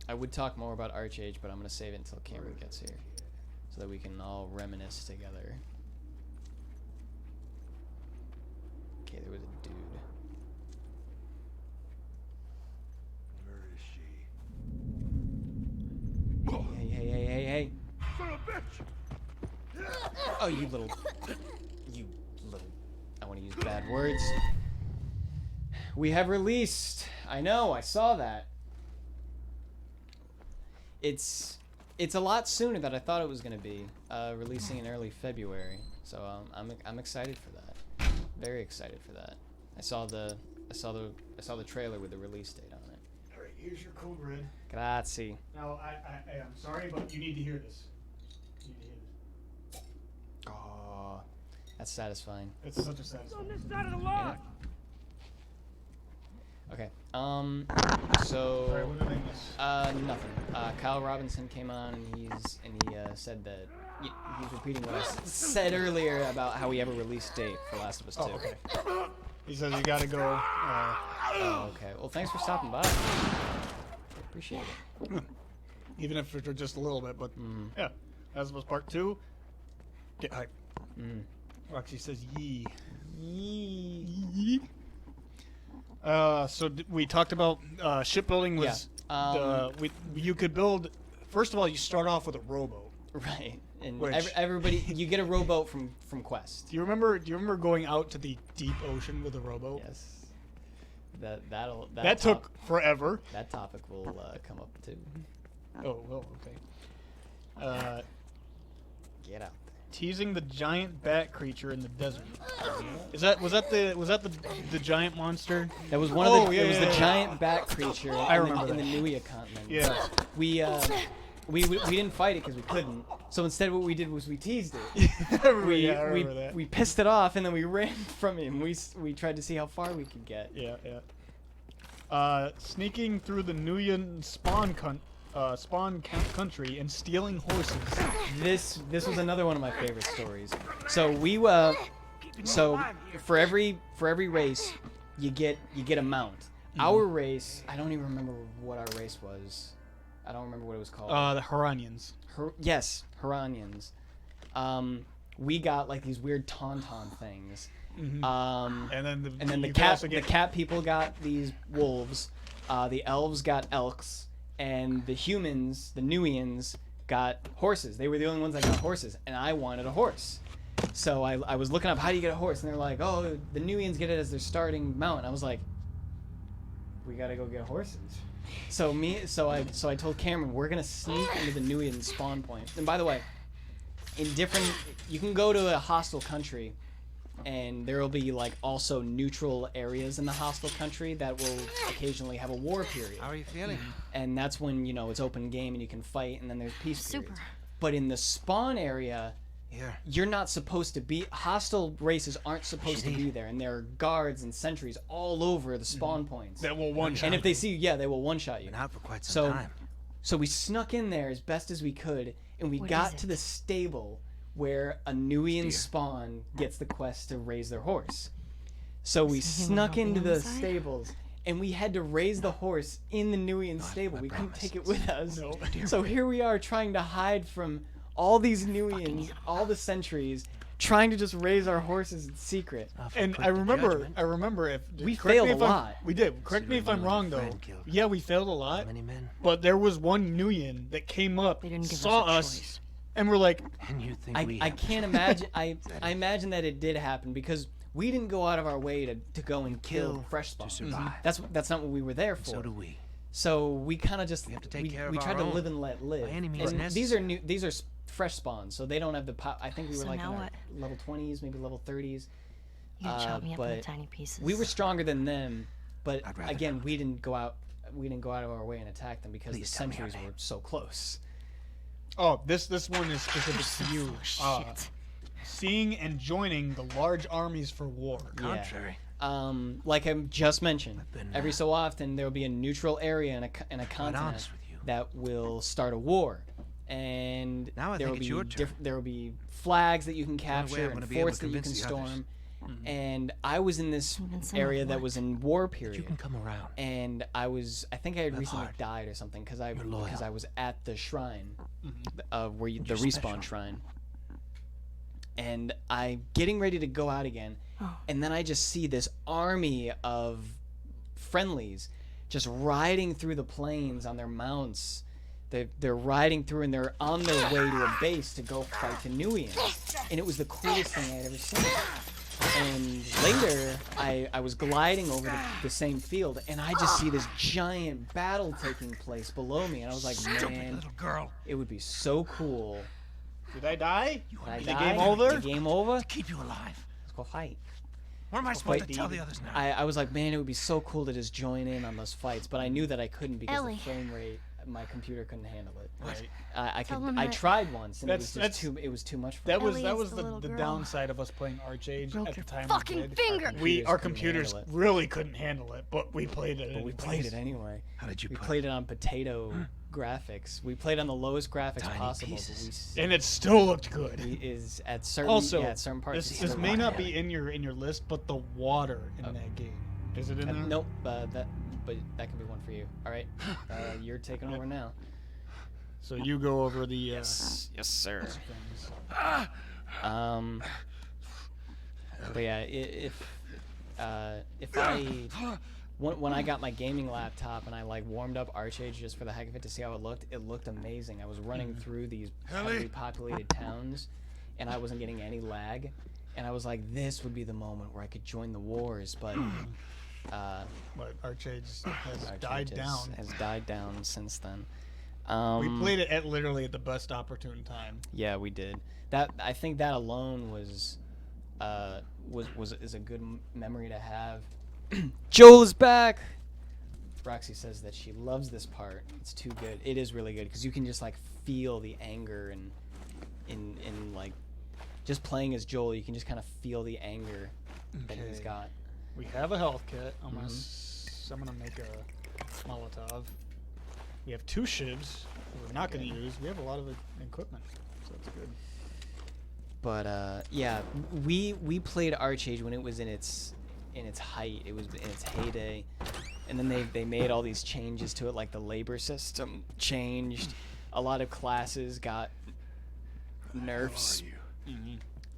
S2: I would talk more about Archage, but I'm gonna save it until Cameron gets here. So that we can all reminisce together. Okay, there was a dude.
S4: Where is she?
S2: Hey.
S4: Son of a bitch!
S2: Oh, you little. I want to use bad words. we have released. I know, I saw that. It's a lot sooner than I thought it was gonna be. Releasing in early February, so I'm excited for that. Very excited for that. I saw the trailer with the release date on it.
S1: All right, here's your code red.
S2: Grazie.
S1: Now, I'm sorry, but you need to hear this. You need to hear this.
S2: Oh, that's satisfying.
S1: It's such a sad song.
S2: Yeah. Okay.
S1: All
S2: So.
S1: right, what did I miss?
S2: Nothing. Kyle Robinson came on and he said that he's repeating what I said earlier about how we have a release date for Last of Us 2.
S1: Oh, okay. He says you gotta go.
S2: Oh, okay. Well, thanks for stopping by. Appreciate it.
S1: Even if it's just a little bit, but yeah. As was part 2. Get hype. Roxy says yee. Yee. So we talked about shipbuilding was you could build. First of all, you start off with a rowboat.
S2: Right. And
S1: Which-
S2: everybody, you get a rowboat from Quest.
S1: Do you remember
S2: Oh,
S1: going out to the deep ocean with a rowboat?
S2: Yes. That
S1: That took forever.
S2: That topic will come up too.
S1: Oh, well, okay.
S2: Get out
S1: Teasing the giant bat creature in the desert. Was that the giant monster?
S2: there. That was one of the. It was the giant bat creature.
S1: I
S2: in
S1: remember
S2: the, in
S1: that.
S2: the Nuia continent.
S1: Yeah.
S2: We didn't fight it because we couldn't. So instead, what we did was we teased it.
S1: I remember that.
S2: We pissed it off and then we ran from him. We tried to see how far we could get.
S1: Yeah. Sneaking through the Nuyan spawn country and stealing horses.
S2: This was another one of my favorite stories. So for every race, you get a mount. Our race, I don't even remember what our race was. I don't remember what it was called.
S1: The Haranians.
S2: Yes, Haranians. We got like these weird tauntaun things.
S1: And then
S2: the
S1: you could also get
S2: cat people got these wolves. The elves got elks, and the humans, the Nuians, got horses. They were the only ones that got horses, and I wanted a horse. So I was looking up how do you get a horse, and they're like, oh, the Nuians get it as their starting mount. And I was like, we gotta go get horses. So I told Cameron we're gonna sneak into the Nuian spawn point. And by the way, you can go to a hostile country, and there will be like also neutral areas in the hostile country that will occasionally have a war period.
S4: How are you feeling?
S2: And that's when it's open game and you can fight, and then there's peace
S3: Super.
S2: periods. But in the spawn area,
S4: Here.
S2: you're not supposed to be. Hostile races aren't supposed to be there, and there are guards and sentries all over the spawn points.
S1: that will one shot.
S2: And if they see you, they will one-shot you.
S4: Been out for quite some time.
S2: So we snuck in there as best as we could, and we
S3: What
S2: got
S3: is
S2: to
S3: it?
S2: the stable where a Nuian
S4: Steer.
S2: spawn gets the quest to raise their horse. So we
S3: Is anyone
S2: snuck
S3: helping
S2: into
S3: on
S2: the
S3: the side?
S2: stables, and we had to raise the horse in the Nuian stable.
S4: I
S2: We couldn't
S4: promise.
S2: take it with us.
S1: No.
S2: So here we are trying to hide from all these Nuians, all the sentries, trying to just raise our horses in secret.
S1: And I remember if
S2: We
S1: correct me
S2: failed
S1: if
S2: a
S1: I'm-
S2: lot.
S1: We did. Correct me if I'm
S4: Considering
S1: wrong
S4: you
S1: though.
S4: and your friend killed
S1: Yeah, we failed a
S4: How
S1: lot.
S4: many men?
S1: But there was one Nuyan that came up,
S3: They didn't give us
S1: saw
S3: a
S1: us,
S3: choice.
S1: and we're like,
S4: And you think we
S2: I
S4: have
S2: can't imagine. I imagine that it did happen because we didn't go out of our way to go and kill
S4: Kill
S2: fresh
S4: to
S2: spawns.
S4: survive.
S2: That's not what we were there for.
S4: So do we.
S2: So we kind of just
S4: We have to take care of
S2: we tried
S4: our
S2: to
S4: own,
S2: live and let live.
S4: by any means
S2: And
S4: necessary.
S2: these are fresh spawns, so they don't have the I think we were
S3: So
S2: like in
S3: now
S2: our
S3: what?
S2: level 20s, maybe level 30s.
S3: You can chop me up into
S2: but
S3: tiny pieces.
S2: We were stronger than them, but
S4: I'd rather
S2: again,
S4: not.
S2: we didn't go out of our way and attack them because
S4: Please
S2: the
S4: tell me your
S2: sentries
S4: name.
S2: were so close.
S1: oh, this one is specific
S3: so
S1: to you.
S3: full of shit.
S1: Seeing and joining the large armies for war.
S4: Contrary.
S2: Like I just mentioned,
S4: I've been,
S2: every so often there will be a neutral area in a
S4: Quite
S2: continent
S4: honest with you.
S2: that will start a war, and
S4: Now I
S2: there
S4: think
S2: will
S4: it's
S2: be
S4: your turn.
S2: there will be flags that you can
S4: way I'm
S2: capture
S4: gonna
S2: and
S4: be able
S2: forts
S4: to
S2: that you can
S4: convince the others.
S2: storm. And I was in this
S3: Convince them
S2: area
S3: of
S2: that
S3: what?
S2: was in war
S4: You
S2: period,
S4: can come around.
S2: and I think I had
S4: Live
S2: recently
S4: hard.
S2: died or something because
S4: You're loyal.
S2: I was at the shrine, where the
S4: You're
S2: respawn
S4: special.
S2: shrine, and I'm getting ready to go out again,
S3: Oh.
S2: and then I just see this army of friendlies just riding through the plains on their mounts. They're riding through and they're on their way to a base to go fight the Nuians, and it was the coolest thing I had ever seen. And later, I was gliding over the same field, and I just see this giant battle taking place below me, and I was like, man,
S4: Little girl.
S2: it would be so cool.
S1: Did I die?
S2: Did I
S1: Is
S2: die?
S1: the game over?
S2: The game over?
S4: To keep you alive.
S2: Let's go fight.
S4: What am I supposed to
S2: fight,
S4: tell the others now?
S2: I was like, man, it would be so cool to just join in on those fights, but I knew that I couldn't because
S3: Ellie.
S2: the frame rate, my computer couldn't handle it.
S1: Right.
S3: Tell him
S2: I
S3: that-
S2: tried once, and
S1: That's-
S2: it was too much for
S1: That
S2: me.
S1: was
S3: Ellie
S1: that
S3: is
S1: was
S3: the
S1: the,
S3: little
S1: the
S3: girl.
S1: downside of us playing Archage
S3: Broke
S1: at the
S3: your
S1: time.
S3: fucking
S1: we did.
S3: finger.
S1: Our
S2: couldn't
S1: computers
S2: handle it.
S1: really couldn't handle it, but we played it.
S2: But we played it anyway.
S4: How did you
S2: We
S4: play?
S2: played it on potato graphics. We played on the lowest graphics
S4: Tiny
S2: possible.
S4: pieces.
S1: and it still looked good.
S2: Is at certain
S1: Also,
S2: at certain parts.
S1: This,
S2: it's
S1: this
S2: still
S1: may
S2: not
S1: not
S2: heavy.
S1: be in your list, but the water in that game, is it in there?
S2: Nope. But that could be one for you. All right. You're taking over now.
S1: So you go over the
S2: Yes, sir.
S1: things.
S2: But yeah, if I when I got my gaming laptop and I like warmed up Archage just for the heck of it to see how it looked amazing. I was running through these heavily populated towns, and I wasn't getting any lag, and I was like, this would be the moment where I could join the wars, but
S1: But Archage has
S2: Archage
S1: died down.
S2: has died down since then.
S1: We played it at literally at the best opportune time.
S2: Yeah, we did. That I think that alone was is a good memory to have. Joel is back. Roxy says that she loves this part. It's too good. It is really good because you can just like feel the anger and in like just playing as Joel, you can just kind of feel the anger that he's
S1: Okay.
S2: got.
S1: We have a health kit. I'm gonna make a Molotov. We have 2 shivs we're not gonna use. We have a lot of equipment, so that's good.
S2: But yeah, we played Archage when it was in its height. It was in its heyday, and then they made all these changes to it, like the labor system changed. A lot of classes got nerfs,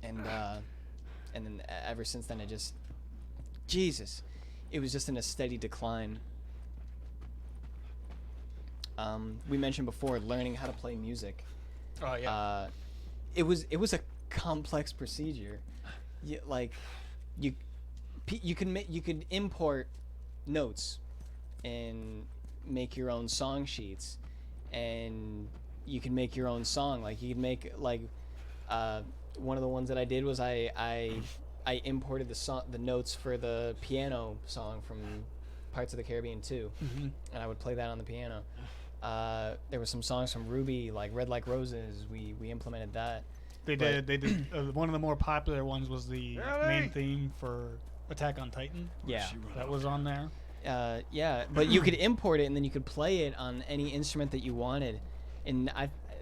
S2: and then ever since then it just it was just in a steady decline. We mentioned before learning how to play music.
S1: Oh yeah.
S2: It was a complex procedure. You could import notes and make your own song sheets, and you can make your own song. Like you could make one of the ones that I did was I imported the notes for the piano song from Pirates of the Caribbean 2, and I would play that on the piano. There were some songs from Ruby, like Red Like Roses. We implemented that.
S1: They did. One of the more popular ones was the main theme for Attack on Titan.
S2: Yeah.
S1: That was on there.
S2: Yeah, but you could import it and then you could play it on any instrument that you wanted, and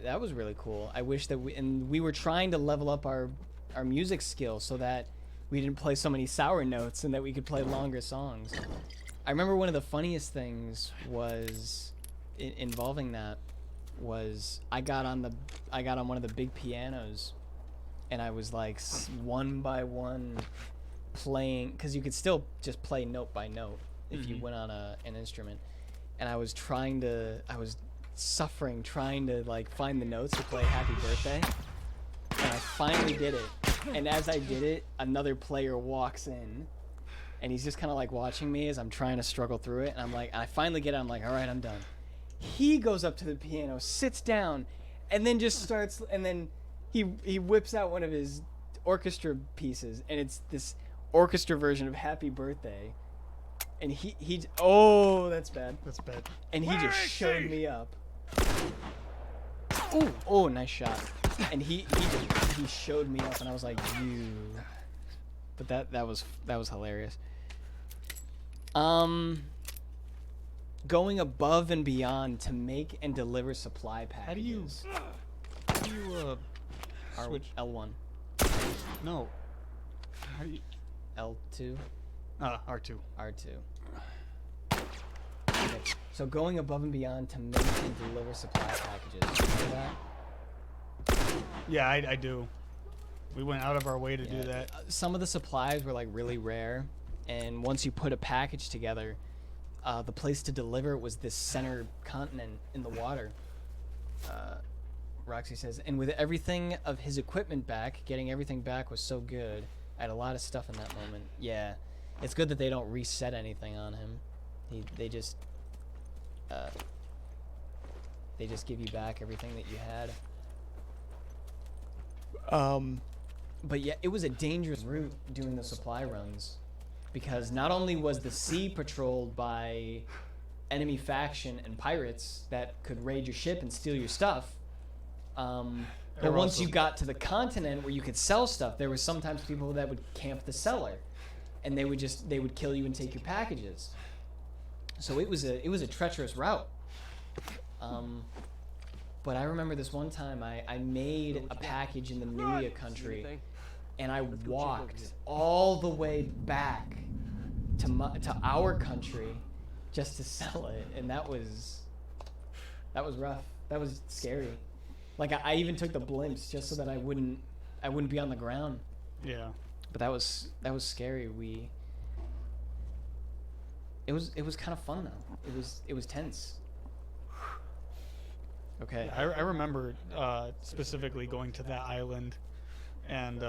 S2: that was really cool. I wish that we were trying to level up our music skills so that we didn't play so many sour notes and that we could play longer songs. I remember one of the funniest things was involving that was I got on one of the big pianos, and I was like one by one playing, because you could still just play note by note if you went on an instrument, and I was suffering trying to like find the notes to play Happy Birthday, and I finally did it. And as I did it, another player walks in, and he's just kind of like watching me as I'm trying to struggle through it, and I'm like, I finally get it. I'm like, all right, I'm done. He goes up to the piano, sits down, and then just starts, and then he whips out one of his orchestra pieces, and it's this orchestra version of Happy Birthday, and he oh, that's bad.
S1: That's bad.
S2: And he just showed me up. Ooh, oh, nice shot. And he showed me up, and I was like, you. But that was hilarious. Going above and beyond to make and deliver supply packages.
S1: How do you switch?
S2: L1,
S1: No. How do you?
S2: L2,
S1: R2.
S2: R2. Okay. So going above and beyond to make and deliver supply packages. You know that?
S1: Yeah, I do. We went out of our way to do that.
S2: Some of the supplies were like really rare, and once you put a package together, the place to deliver it was this center continent in the water. Roxy says, and with everything of his equipment back, getting everything back was so good. I had a lot of stuff in that moment. Yeah, it's good that they don't reset anything on him. They just give you back everything that you had. But yeah, it was a dangerous route doing the supply runs, because not only was the sea patrolled by enemy faction and pirates that could raid your ship and steal your stuff, but once you got to the continent where you could sell stuff, there were sometimes people that would camp the cellar, and they would kill you and take your packages. So it was a treacherous route. But I remember this one time I made a package in the Nuya country, and I walked all the way back to our country just to sell it, and that was rough. That was scary. Like I even took the blimps just so that I wouldn't be on the ground.
S1: Yeah.
S2: But that was scary. It was kind of fun though. It was tense. Okay.
S1: I remember specifically going to that island, and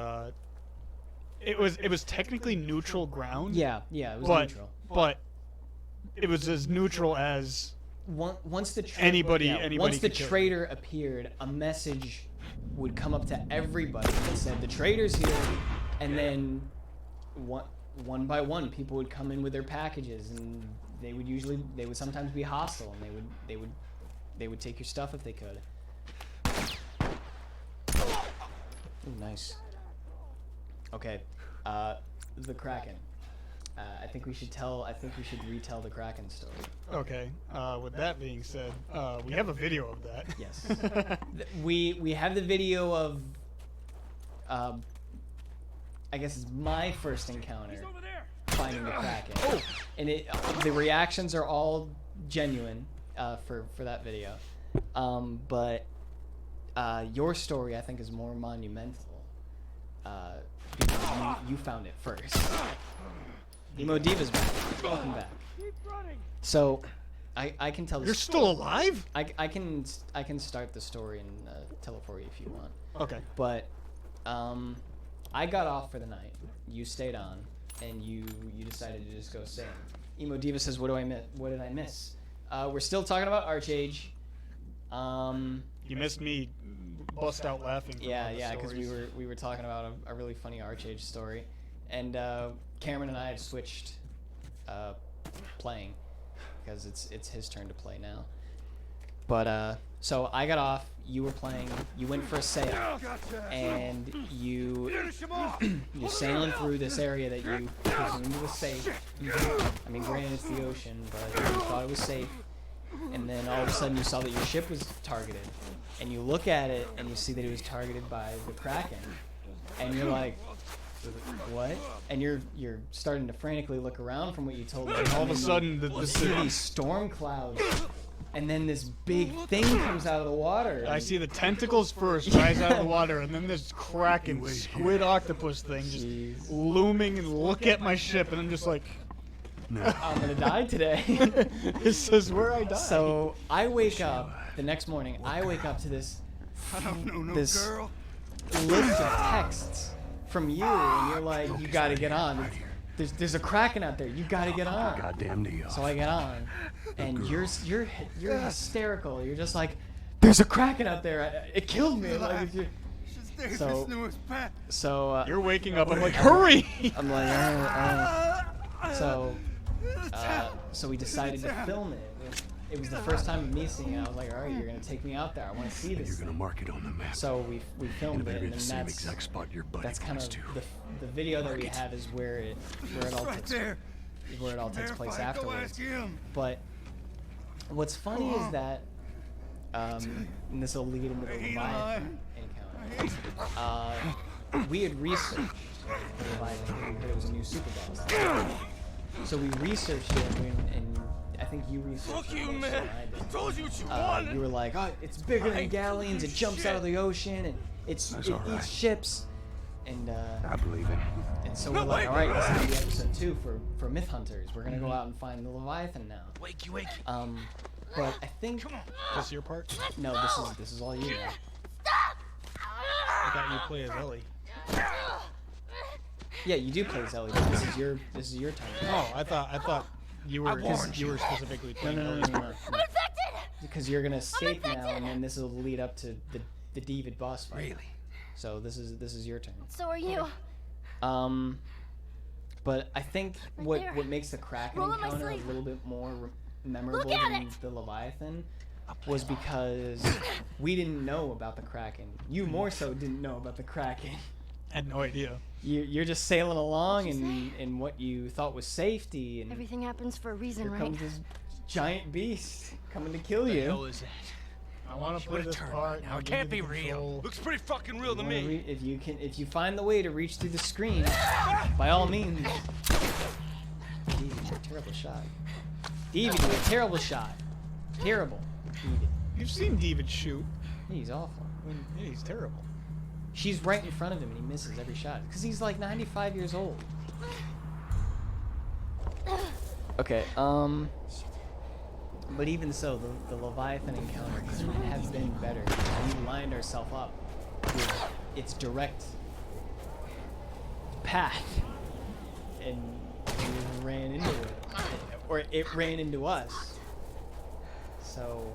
S1: it was technically neutral ground.
S2: Yeah, it was neutral.
S1: But it was as neutral as
S2: once the
S1: anybody
S2: once the
S1: could kill.
S2: traitor appeared, a message would come up to everybody that said the traitor's here, and then one by one people would come in with their packages, and they would sometimes be hostile, and they would take your stuff if they could. Ooh, nice. Okay, the Kraken. I think we should retell the Kraken story.
S1: Okay. With that being said, we have a video of that.
S2: Yes. We have the video of, I guess it's my first encounter finding the Kraken. Oh! And the reactions are all genuine for that video. But your story, I think, is more monumental because you found it first. Emo Diva's back. Welcome back. So, I can tell.
S1: You're still alive?
S2: I can start the story and tell it for you if you want.
S1: Okay.
S2: But I got off for the night. You stayed on, and you decided to just go sing. Emo Diva says, "What do I miss? What did I miss?" We're still talking about Archage.
S1: You missed me bust out laughing.
S2: Yeah, because we were talking about a really funny Archage story, and Cameron and I have switched playing because it's his turn to play now. But so I got off. You were playing. You went for a sail, and you're sailing through this area that you presumed was safe. I mean, granted it's the ocean, but you thought it was safe. And then all of a sudden you saw that your ship was targeted, and you look at it and you see that it was targeted by the Kraken, and you're like, what? And you're starting to frantically look around from what you told me.
S1: And all of a sudden
S2: you see these storm clouds, and then this big thing comes out of the water.
S1: I see the tentacles first rise out of the water, and then this Kraken squid octopus thing just looming, and look at my ship, and I'm just like,
S2: I'm gonna die today.
S1: This is where I die.
S2: So I wake up the next morning. I wake up to this list of texts from you, and you're like, "You gotta get on. There's a Kraken out there. You gotta get on."
S5: Goddamn Neo.
S2: So I get on, and you're hysterical. You're just like, "There's a Kraken out there. It killed me." Like, so
S1: you're waking up. I'm like, hurry!
S2: I'm like, all right. So we decided to film it. It was the first time of me seeing it. I was like, all right, you're gonna take me out there. I want to see this.
S5: You're gonna mark it on the map.
S2: So we filmed it, and
S5: the
S2: then
S5: same exact spot your buddy
S2: that's kind of
S5: to.
S2: the video that we have is where it all takes place afterwards. But what's funny is that, and this will lead into the Leviathan encounter. We had researched the Leviathan. We heard it was a new super boss. So we researched it, and I think you researched it. Man. I told you what you wanted. You were like, oh, it's bigger than galleons. It jumps out of the ocean, and it eats ships. And
S5: I believe it.
S2: And so we're like, all right, this is the episode 2 for Myth Hunters. We're gonna go out and find the Leviathan now.
S4: Wakey.
S2: But I think
S1: This your part?
S2: no, this is all you now.
S1: I got you play as Ellie.
S2: Yeah, you do play as Ellie. But this is your turn.
S1: Oh, I thought you were specifically
S2: No,
S1: playing.
S2: no, no,
S1: Ellie's
S2: no, no,
S1: part.
S2: no. Because you're gonna escape now, and then this will lead up to the David boss fight.
S4: Really?
S2: So this is your turn.
S3: So are you.
S2: But I think
S3: Right there.
S2: what makes the Kraken
S3: Roll up my
S2: encounter a
S3: sleeve.
S2: little bit more memorable
S3: at
S2: than
S3: it.
S2: the Leviathan was because we didn't know about the Kraken. You more so didn't know about the Kraken.
S1: I had no idea.
S2: You're just sailing along
S3: What'd you
S2: in what you thought was safety, and
S3: Everything happens for a reason,
S2: here
S3: right?
S2: comes this giant beast coming to kill
S4: What the
S2: you.
S4: hell is that?
S1: I want to play
S4: What a
S1: this
S4: turn
S1: part.
S4: now.
S1: and
S4: It
S1: give
S4: can't
S1: you
S4: be
S1: the
S4: real.
S1: control.
S4: Looks pretty fucking real to
S2: You wanna
S4: me.
S2: if you find the way to reach through the screen, by all means. Davey, you're a terrible shot. Davey, you're a terrible shot. Terrible. Davey.
S1: You've seen David shoot.
S2: He's awful.
S1: Yeah, he's terrible.
S2: She's right in front of him and he misses every shot because he's like 95 years old. Okay, but even so, the Leviathan encounter couldn't have been better. We lined ourselves up with its direct path, and we ran into it, or it ran into us. So,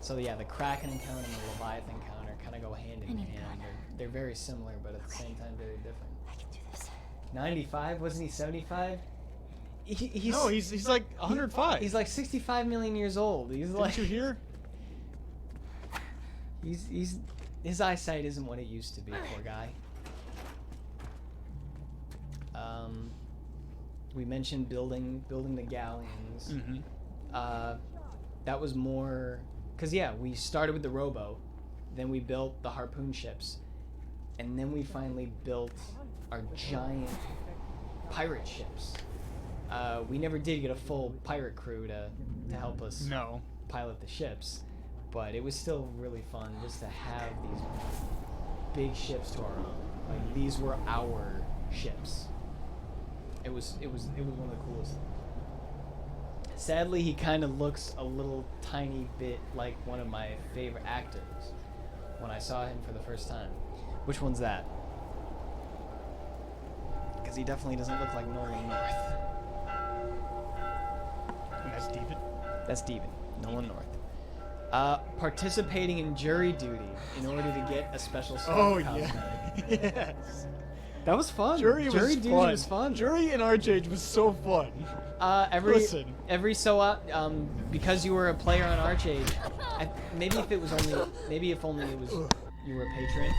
S2: so yeah, the Kraken encounter and the Leviathan encounter kind of go hand in hand. They're very similar, but at the same time very different.
S3: I can do this.
S2: 95? Wasn't he 75? He's
S1: No, he's like 105.
S2: He's like 65 million years old. He's
S1: Didn't
S2: like
S1: you hear?
S2: he's his eyesight isn't what it used to be, poor guy. We mentioned building the galleons.
S1: Mm-hmm.
S2: That was more because yeah, we started with the rowboat, then we built the harpoon ships, and then we finally built our giant pirate ships. We never did get a full pirate crew to help us
S1: No.
S2: pilot the ships, but it was still really fun just to have these big ships to our own. Like these were our ships. It was one of the coolest things. Sadly, he kind of looks a little tiny bit like one of my favorite actors when I saw him for the first time. Which one's that? Because he definitely doesn't look like Nolan North.
S1: And that's David.
S2: That's Steven, Nolan North. Participating in jury duty in order to get a special
S1: Oh
S2: sword
S1: yeah.
S2: cosmetic.
S1: Yes.
S2: That was fun.
S1: Jury
S2: duty was fun.
S1: Jury in Archage was so fun. Listen.
S2: Every so because you were a player on Archage, maybe if only it was you were a patron,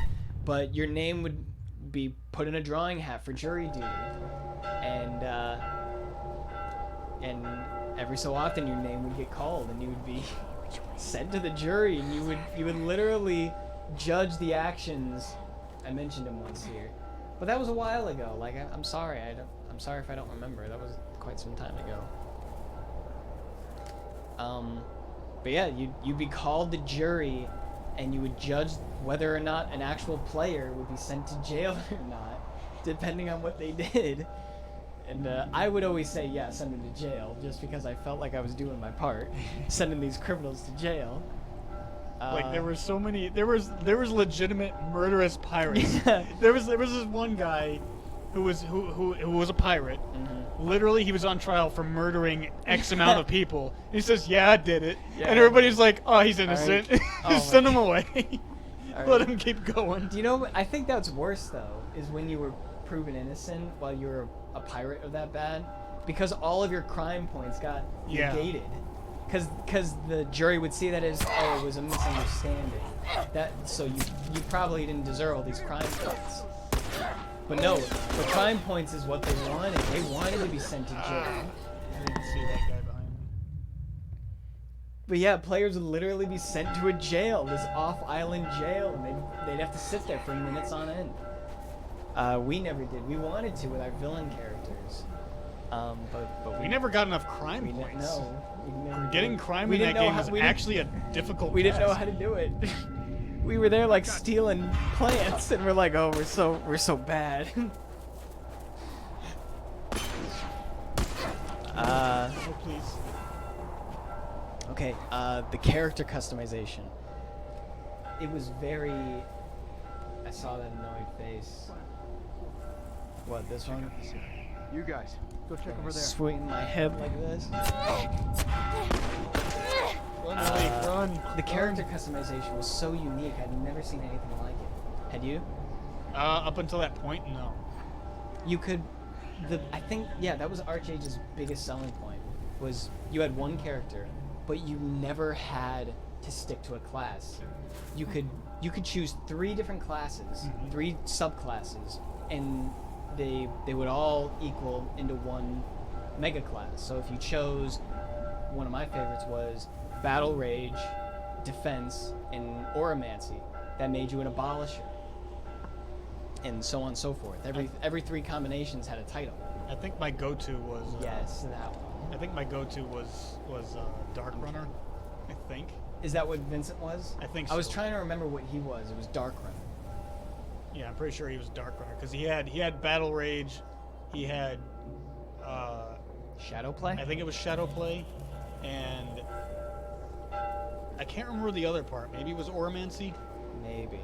S2: but your name would be put in a drawing hat for jury duty, and every so often your name would get called and you would be sent to the jury, and you would literally judge the actions. I mentioned him once here, but that was a while ago. Like I'm sorry, I'm sorry if I don't remember. That was quite some time ago. But yeah, you'd be called to jury, and you would judge whether or not an actual player would be sent to jail or not, depending on what they did. And I would always say, yeah, send them to jail, just because I felt like I was doing my part, sending these criminals to jail.
S1: Like there were so many. There was legitimate murderous pirates.
S2: Yeah.
S1: There was this one guy who was a pirate.
S2: Mm-hmm.
S1: Literally, he was on trial for murdering X amount of people. He says, "Yeah, I did it,"
S2: Yeah.
S1: and everybody's like, "Oh, he's innocent.
S2: Oh,
S1: Just send him away.
S2: All
S1: Let
S2: right.
S1: him keep going."
S2: Do you know? I think that's worse though, is when you were proven innocent while you were a pirate of that bad, because all of your crime points got
S1: Yeah.
S2: negated. Because the jury would see that as, oh, it was a misunderstanding. So you probably didn't deserve all these crime points. But no, the crime points is what they wanted. They wanted to be sent to jail.
S1: I didn't see that guy behind me.
S2: But yeah, players would literally be sent to a jail, this off-island jail, and they'd have to sit there for minutes on end. We never did. We wanted to with our villain characters. But
S1: We never got enough crime
S2: we didn't
S1: points.
S2: know. We never
S1: Getting
S2: did.
S1: crime
S2: We
S1: in that
S2: didn't know
S1: game
S2: how-
S1: was
S2: we didn't-
S1: actually a difficult
S2: We didn't know
S1: task.
S2: how to do it. We were there like stealing plants, and we're like, oh, we're so bad.
S1: Oh, please.
S2: Okay, the character customization. It was very... I saw that annoyed face. What, this one?
S6: You guys, go check over there.
S2: Swing my head like this.
S1: Run, Ellie, run.
S2: The character customization was so unique. I'd never seen anything like it. Had you?
S1: Up until that point, no.
S2: You could, I think, yeah, that was Archage's biggest selling point, was you had one character, but you never had to stick to a class. You could choose 3 different classes, 3 subclasses, and they would all equal into one mega class. So if you chose, one of my favorites was Battle Rage, Defense, and Oromancy, that made you an Abolisher. And so on and so forth. Every 3 combinations had a title.
S1: I think my go-to was.
S2: Yes, that one.
S1: I think my go-to was Dark Runner. I think.
S2: Is that what Vincent was?
S1: I think
S2: I was
S1: so.
S2: trying to remember what he was. It was Dark Runner.
S1: Yeah, I'm pretty sure he was Dark Runner because he had Battle Rage, he had.
S2: Shadow Play?
S1: I think it was Shadow Play, and I can't remember the other part. Maybe it was Oromancy,
S2: Maybe.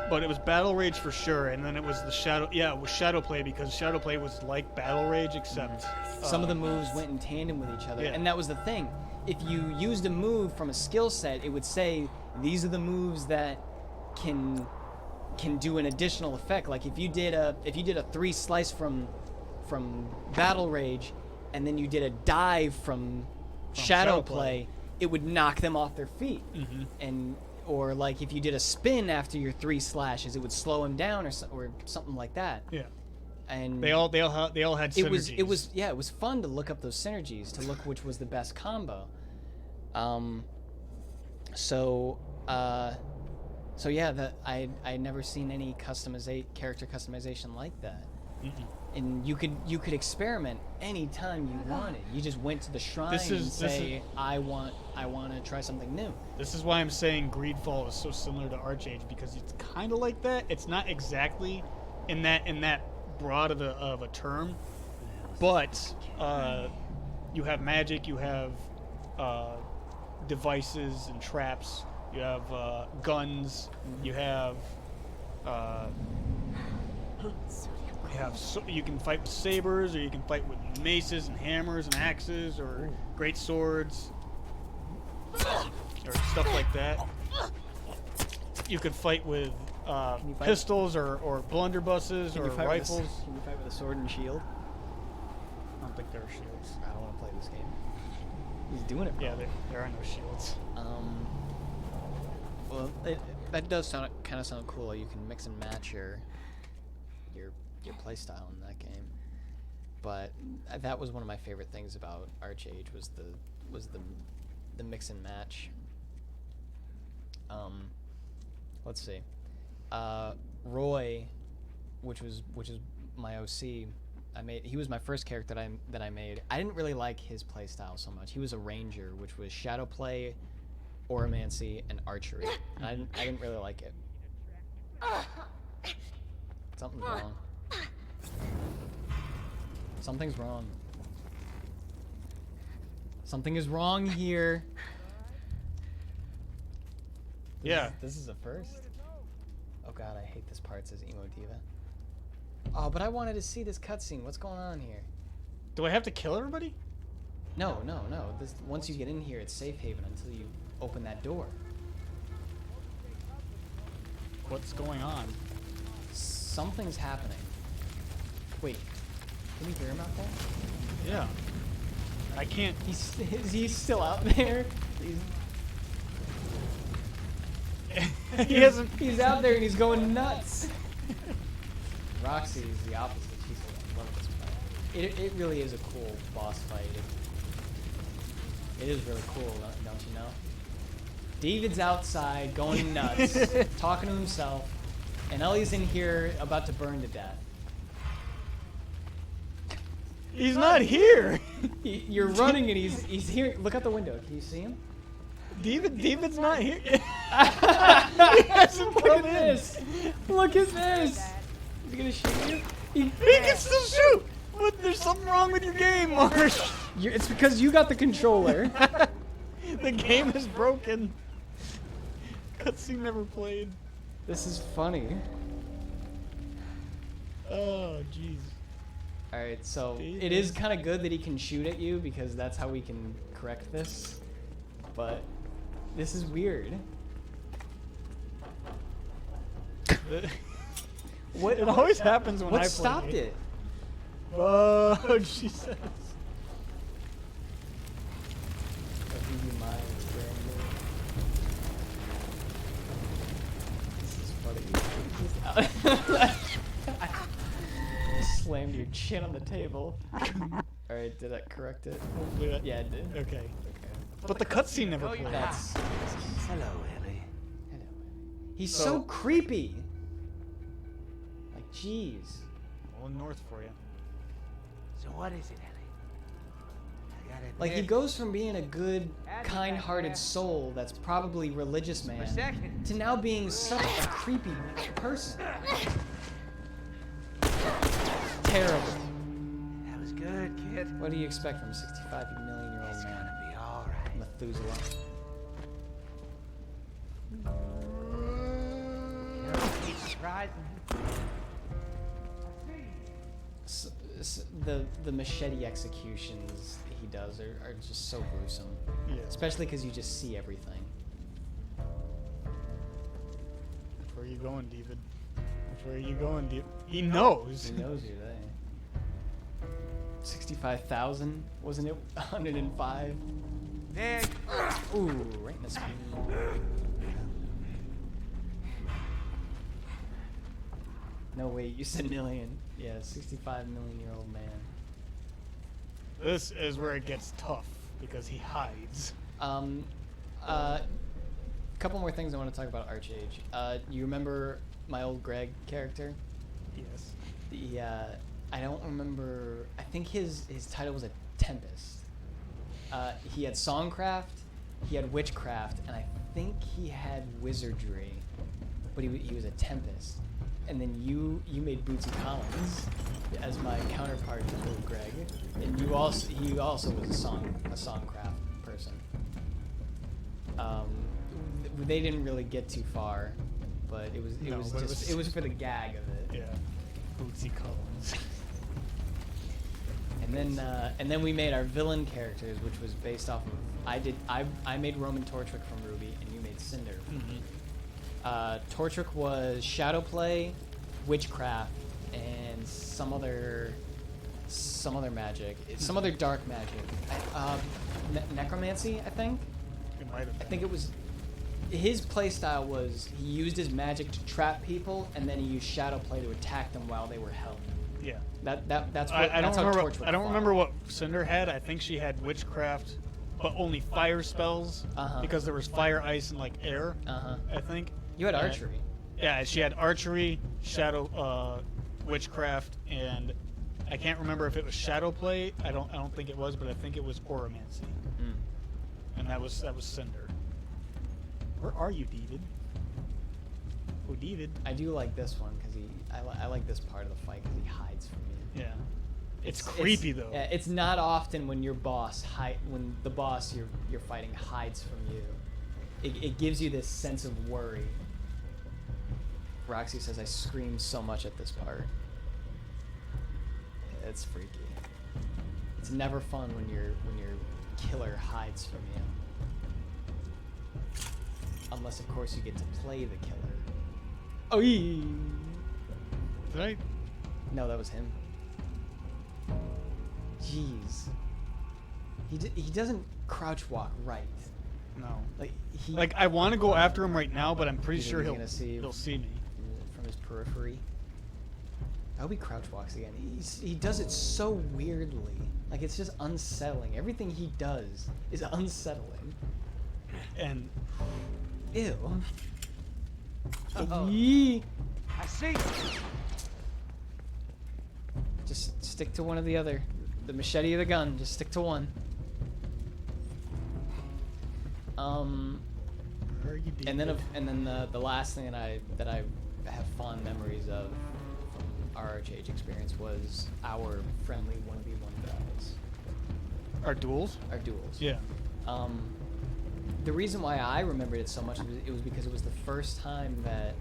S1: but it was Battle Rage for sure. And then it was the Shadow. Yeah, it was Shadow Play because Shadow Play was like Battle Rage except
S2: Some of the moves went in tandem with each other.
S1: Yeah.
S2: And that was the thing. If you used a move from a skill set, it would say, these are the moves that can do an additional effect. Like if you did a 3 slice from Battle Rage, and then you did a dive from Shadow Play, it would knock them off their feet. And or like if you did a spin after your 3 slashes, it would slow him down or something like that.
S1: Yeah.
S2: And
S1: They all had synergies.
S2: it was fun to look up those synergies, to look which was the best combo. So yeah, I had never seen any character customization like that. And you could experiment anytime you wanted. You just went to the shrine and say, I want to try something new.
S1: This is why I'm saying Greedfall is so similar to Archage because it's kind of like that. It's not exactly in that broad of a term, but you have magic, you have devices and traps, you have guns, you have you can fight with sabers, or you can fight with maces and hammers and axes, or great swords, or stuff like that. You could fight with pistols or blunderbusses or rifles.
S2: Can you fight with a sword and shield?
S1: I don't think there are shields.
S2: I don't want to play this game. He's doing it.
S1: Yeah, there are no shields.
S2: Well, that does sound cool. You can mix and match your playstyle in that game. But that was one of my favorite things about Archage was the mix and match. Let's see. Roy, which is my OC, he was my first character that I made. I didn't really like his playstyle so much. He was a ranger, which was shadow play, oromancy, and archery. And I didn't really like it. Something's wrong. Something's wrong. Something is wrong here. This is a first. Oh god, I hate this part. It says Emo Diva. Oh, but I wanted to see this cutscene. What's going on here?
S1: Do I have to kill everybody?
S2: No. Once you get in here, it's safe haven until you open that door.
S1: What's going on?
S2: Something's happening. Wait, can we hear him out there?
S1: Yeah. I can't.
S2: He's still out there.
S1: He hasn't.
S2: He's out there and he's going nuts. Roxy is the opposite. She's I love this fight. It really is a cool boss fight. It is really cool, don't you know? David's outside going nuts, talking to himself, and Ellie's in here about to burn to death.
S1: He's not here.
S2: You're running and he's here. Look out the window. Can you see him?
S1: David's not here. He hasn't
S2: Look
S1: come
S2: at
S1: in.
S2: this. Look at this. Is he gonna shoot you?
S1: He can still shoot. But there's something wrong with your game, Marsh.
S2: It's because you got the controller.
S1: The game is broken. Cutscene never played.
S2: This is funny.
S1: Oh, jeez.
S2: All right, so
S1: David.
S2: it is kind of good that he can shoot at you because that's how we can correct this. But this is weird. What?
S1: It always happens when I
S2: What
S1: play.
S2: stopped it?
S1: Oh, Jesus.
S2: I'll give you mine, Brandon. This is funny. You slammed your chin on the table. Alright, did that correct it?
S1: Hopefully that-
S2: Yeah, it did.
S1: Okay.
S2: Okay.
S1: But the cutscene never
S4: Oh, you
S1: played.
S2: That's.
S4: Hello, Ellie.
S2: Hello. He's
S1: So-
S2: so creepy. Like, jeez.
S1: Rolling north for you.
S4: So what is it, Ellie? I gotta
S2: Like, he
S4: admit,
S2: goes from being a good,
S4: That's
S2: kind-hearted
S4: back there.
S2: soul that's probably religious
S4: for a
S2: man
S4: second.
S2: to now being such a creepy person. Terrible.
S4: That was good, kid.
S2: What do you expect from a 65-million-year-old
S4: It's
S2: man?
S4: gonna be all right.
S2: Methuselah.
S4: Keep surprising.
S2: The machete executions that he does are just so gruesome.
S1: Yeah.
S2: Especially because you just see everything.
S1: Where are you going, David? Where are you going, David? He knows.
S2: He knows you're there. 65,000, wasn't it? 105.
S4: Nick!
S2: Ooh, right in the spine. No, wait, you said million. Yeah, 65-million-year-old man.
S1: This is where it gets tough because he hides.
S2: Couple more things I want to talk about Archage. You remember my old Greg character?
S1: Yes.
S2: The I don't remember. I think his title was a Tempest. He had Songcraft, he had Witchcraft, and I think he had Wizardry. But he was a Tempest. And then you made Bootsy Collins as my counterpart to old Greg, and he also was a Songcraft person. They didn't really get too far, but it was
S1: No, but
S2: it was for the gag of it.
S1: Yeah. Bootsy Collins.
S2: And then we made our villain characters, which was based off of I made Roman Torchwick from Ruby, and you made Cinder. Torchwick was Shadowplay, Witchcraft, and some other magic, some other dark magic. Necromancy, I think.
S1: It might have
S2: I
S1: been.
S2: think it was. His playstyle was he used his magic to trap people, and then he used Shadowplay to attack them while they were held.
S1: Yeah.
S2: That's what.
S1: I don't
S2: that's how
S1: remember.
S2: Torchwick
S1: I don't
S2: fought.
S1: remember what Cinder had. I think she had witchcraft, but only fire spells because there was fire, ice, and like air. I think.
S2: You had
S1: Uh,
S2: archery.
S1: Yeah, she had archery, witchcraft, and I can't remember if it was Shadowplay. I don't think it was, but I think it was Oromancy, and that was Cinder. Where are you, David? Oh, David.
S2: I do like this one because I like this part of the fight because he hides from you.
S1: Yeah. It's creepy though.
S2: Yeah, it's not often when your boss when the boss you're fighting hides from you. It gives you this sense of worry. Roxy says I screamed so much at this part. It's freaky. It's never fun when your killer hides from you. Unless of course you get to play the killer. Oh,
S1: Did I?
S2: no, that was him. Jeez. He doesn't crouch walk right.
S1: No.
S2: Like
S1: I want to go after him right now, but I'm pretty
S2: You think
S1: sure
S2: he's
S1: he'll
S2: gonna see you?
S1: he'll see me.
S2: from his periphery. I hope he crouch walks again. He does it so weirdly. Like it's just unsettling. Everything he does is unsettling.
S1: And
S2: Ew.
S4: Uh-oh.
S2: Yee.
S4: I see.
S2: Just stick to one or the other. The machete or the gun. Just stick to one.
S1: where are you, David?
S2: And then the last thing that I have fond memories of from our RHH experience was our friendly 1v1 battles.
S1: Our duels.
S2: Our duels.
S1: Yeah.
S2: The reason why I remembered it so much was because it was the first time that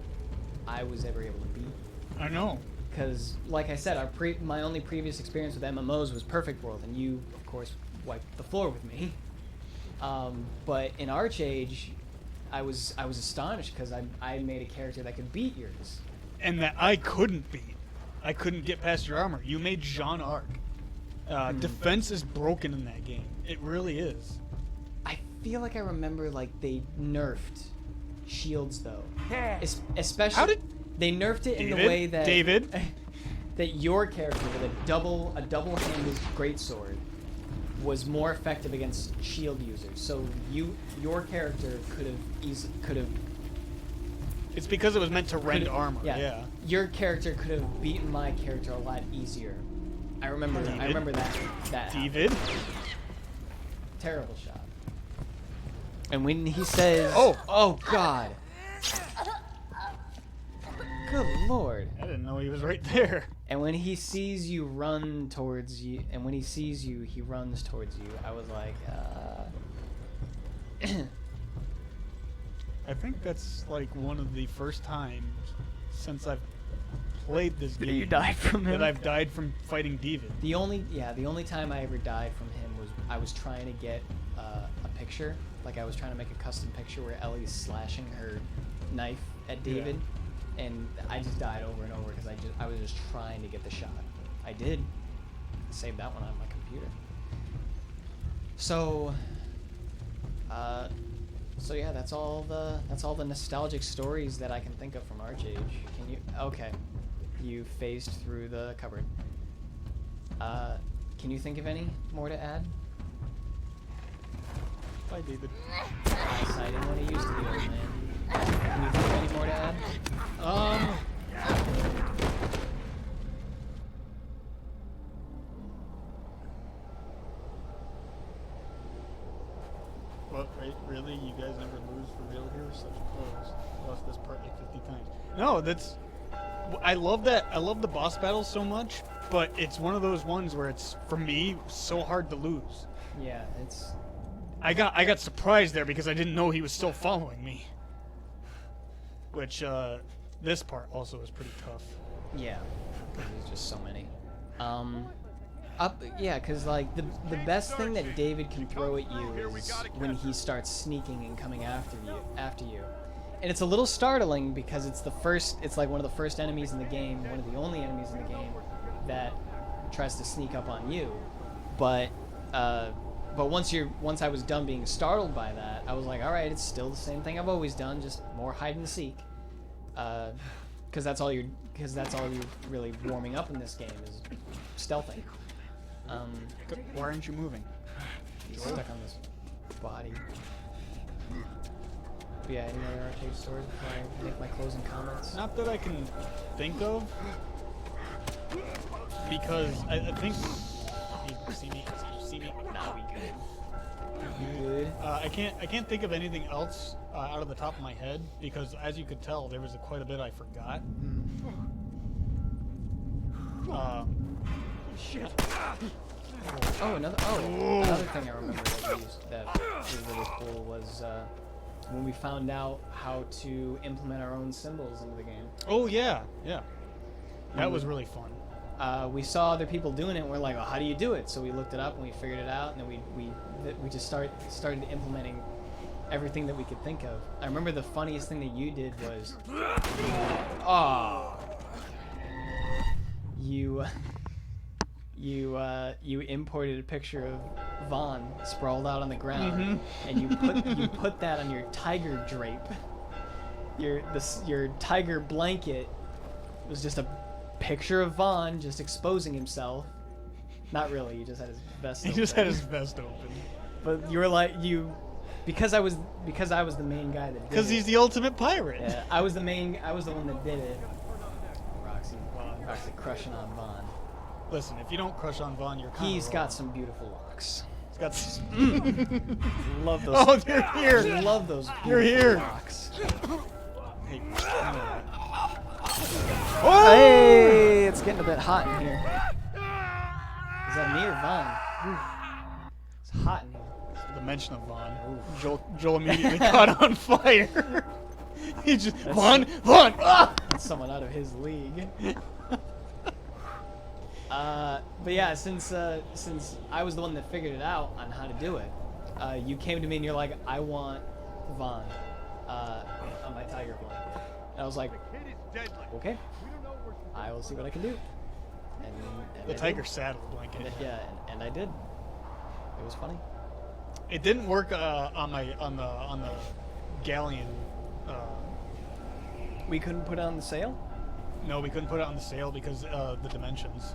S2: I was ever able to beat you.
S1: I know.
S2: because, like I said, my only previous experience with MMOs was Perfect World, and you, of course, wiped the floor with me. But in Archage, I was astonished because I made a character that could beat yours.
S1: And that I couldn't beat. I couldn't get past your armor. You made Jean Arc. Defense is broken in that game. It really is.
S2: I feel like I remember like they nerfed shields though. Especially
S1: How did
S2: they nerfed it in the
S1: David?
S2: way that
S1: David?
S2: that your character with a double-handed greatsword was more effective against shield users. So your character could have
S1: It's because it was meant to rend armor.
S2: Yeah.
S1: Yeah.
S2: Your character could have beaten my character a lot easier. I remember that.
S1: David?
S2: Terrible shot. And when he says, "Oh God." Good Lord.
S1: I didn't know he was right there.
S2: And when he sees you run towards you, and when he sees you, he runs towards you. I was like,
S1: I think that's like one of the first times since I've played this game
S2: you died from him.
S1: that I've died from fighting David.
S2: The only time I ever died from him was I was trying to get a picture, like I was trying to make a custom picture where Ellie's slashing her knife at David, and I just died over and over because I was just trying to get the shot. I did save that one on my computer. So, so yeah, that's all the nostalgic stories that I can think of from Archage. Can you? Okay, you phased through the cupboard. Can you think of any more to add?
S1: Bye, David.
S2: I didn't want to use the old man. Can you think of any more to add?
S1: What, right? Really? You guys never lose for real here? Such pros. Lost this part like 50 times. No, that's... I love that. I love the boss battles so much, but it's one of those ones where it's, for me, so hard to lose.
S2: Yeah, it's...
S1: I got surprised there because I didn't know he was still following me. Which, this part also is pretty tough.
S2: Yeah, there's just so many. Yeah, because like the best thing that David can throw at you is when he starts sneaking and coming after you. And it's a little startling because it's like one of the first enemies in the game, one of the only enemies in the game that tries to sneak up on you. But once I was done being startled by that, I was like, all right, it's still the same thing I've always done, just more hide and seek. Because that's all you're really warming up in this game is stealthing.
S1: Why aren't you moving?
S2: He's stuck on this body. But yeah, any other arcade stories before I make my closing comments?
S1: Not that I can think of, because I think... You see me? You see me? Nah, we good.
S2: Good.
S1: I can't think of anything else out of the top of my head, because as you could tell, there was quite a bit I forgot. Shit.
S2: Another thing I remember that was really cool was when we found out how to implement our own symbols into the game.
S1: Oh yeah, yeah. That was really fun.
S2: We saw other people doing it, and we're like, "Oh, how do you do it?" So we looked it up and we figured it out, and then we just started implementing everything that we could think of. I remember the funniest thing that you did was, you imported a picture of Vaughn sprawled out on the ground, and you put that on your tiger drape. Your tiger blanket was just a picture of Vaughn just exposing himself. Not really, he just had his vest open.
S1: He just had his vest open.
S2: But you were like, because I was the main guy that did it.
S1: Because he's the ultimate pirate.
S2: Yeah, I was the one that did it. Roxy crushing on Vaughn.
S1: Listen, if you don't crush on Vaughn, you're kind of
S2: He's got some beautiful locks.
S1: He's got some...
S2: Love those.
S1: Oh, they're here!
S2: Love those
S1: You're
S2: beautiful
S1: here.
S2: locks.
S1: Hey,
S2: Hey, it's getting a bit hot in here. Is that me or Vaughn? It's hot in here.
S1: the mention of Vaughn, Joel immediately caught on fire. He just... Vaughn! Ah!
S2: That's someone out of his league. But yeah, since I was the one that figured it out on how to do it, you came to me and you're like, I want Vaughn on my Tiger Blink. And I was like, okay, I will see what I can do. And
S1: The
S2: I
S1: tiger
S2: did.
S1: saddle blanket.
S2: Yeah, and I did. It was funny.
S1: It didn't work on the galleon.
S2: We couldn't put it on the sale.
S1: No, we couldn't put it on the sail because the dimensions.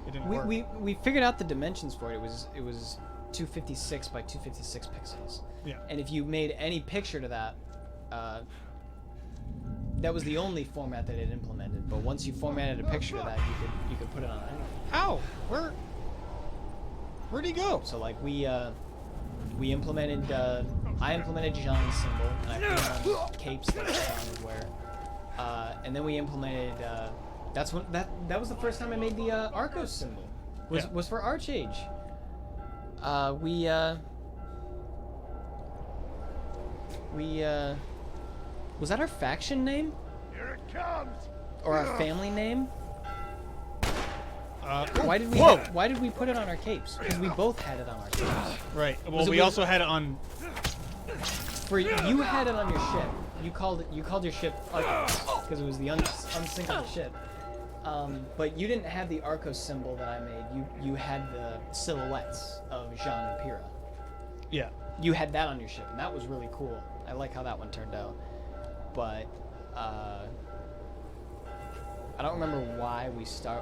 S1: It didn't work.
S2: We figured out the dimensions for it. It was 256 by 256 pixels.
S1: Yeah.
S2: And if you made any picture to that, that was the only format that it implemented. But once you formatted a picture to that, you could put it on anything.
S1: How? Where'd he go?
S2: So like we implemented I implemented Jean's symbol and I put it on capes that Jean would wear. And then we implemented that was the first time I made the Arcos symbol. Was for Archage. Was that our faction name?
S6: Here it comes.
S2: Or our family name? Why did we put it on our capes? Because we both had it on our capes.
S1: Right. Well,
S2: Was it-
S1: we
S2: was-
S1: also had it on.
S2: You had it on your ship. You called your ship Arcos because it was the unsinkable ship. But you didn't have the Arcos symbol that I made. You had the silhouettes of Jean and Pyrrha.
S1: Yeah.
S2: You had that on your ship, and that was really cool. I like how that one turned out. But I don't remember why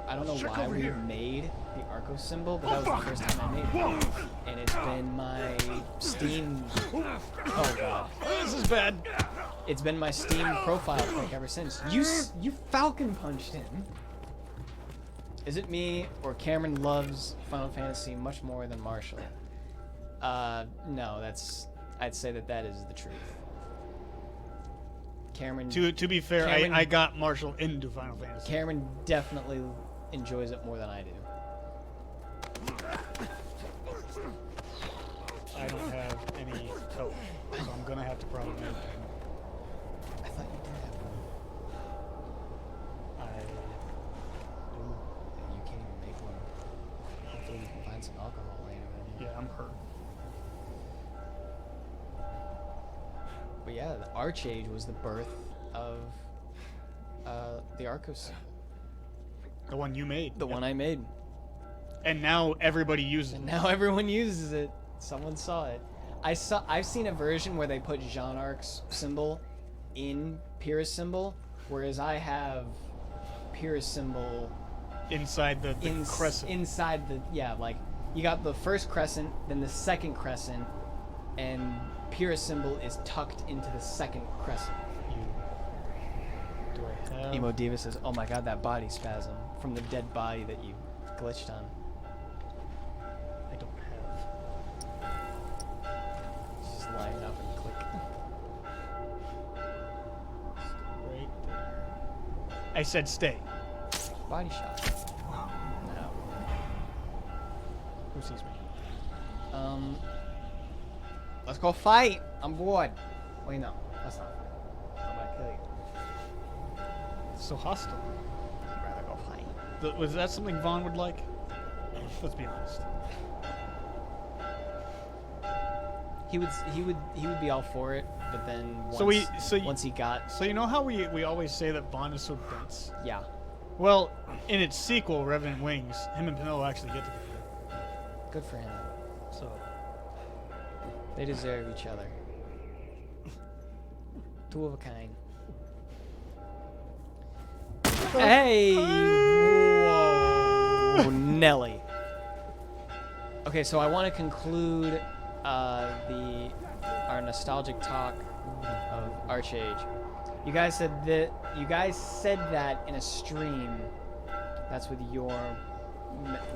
S2: I don't know why we made the Arcos symbol, but that was the first time I made it. And it's been my Steam. Oh god.
S1: This is bad.
S2: It's been my Steam profile pic ever since. You Falcon punched him. Is it me or Cameron loves Final Fantasy much more than Marshall? No, I'd say that is the truth. Cameron.
S1: To be fair,
S2: Cameron-
S1: I got Marshall into Final Fantasy.
S2: Cameron definitely enjoys it more than I do.
S1: I don't have any help, so I'm gonna have to probably make one.
S2: I thought you did have one.
S1: I do.
S2: You can't even make one. Hopefully you can find some alcohol later.
S1: Yeah, I'm hurt.
S2: But yeah, the Archage was the birth of the Arcos symbol.
S1: The one you made.
S2: The one I made.
S1: And now everybody uses
S2: And
S1: it.
S2: now everyone uses it. Someone saw it. I've seen a version where they put Jean Arc's symbol in Pyrrha's symbol, whereas I have Pyrrha's symbol
S1: Inside the crescent.
S2: inside the like you got the first crescent, then the second crescent, and Pyrrha's symbol is tucked into the second crescent.
S1: Do I have...
S2: Emo Diva says, "Oh my god, that body spasm from the dead body that you glitched on."
S1: I don't have.
S2: Just line it up and click.
S1: Right there. I said stay.
S2: Body shot. No.
S1: Who sees me?
S2: Let's go fight. I'm bored. Wait, no, that's not fight. I'm gonna kill you.
S1: It's so hostile.
S2: I'd rather go fight.
S1: Was that something Vaughn would like? Let's be honest.
S2: He would be all for it, but then once he got
S1: So you know how we always say that Vaughn is so dense?
S2: yeah.
S1: Well, in its sequel, Revenant Wings, him and Pinot actually get together.
S2: Good for him.
S1: So
S2: They deserve each other. Two of a kind. Hey! Whoa! Nelly. Okay, so I want to conclude our nostalgic talk of Archage. You guys said that in a stream. That's with your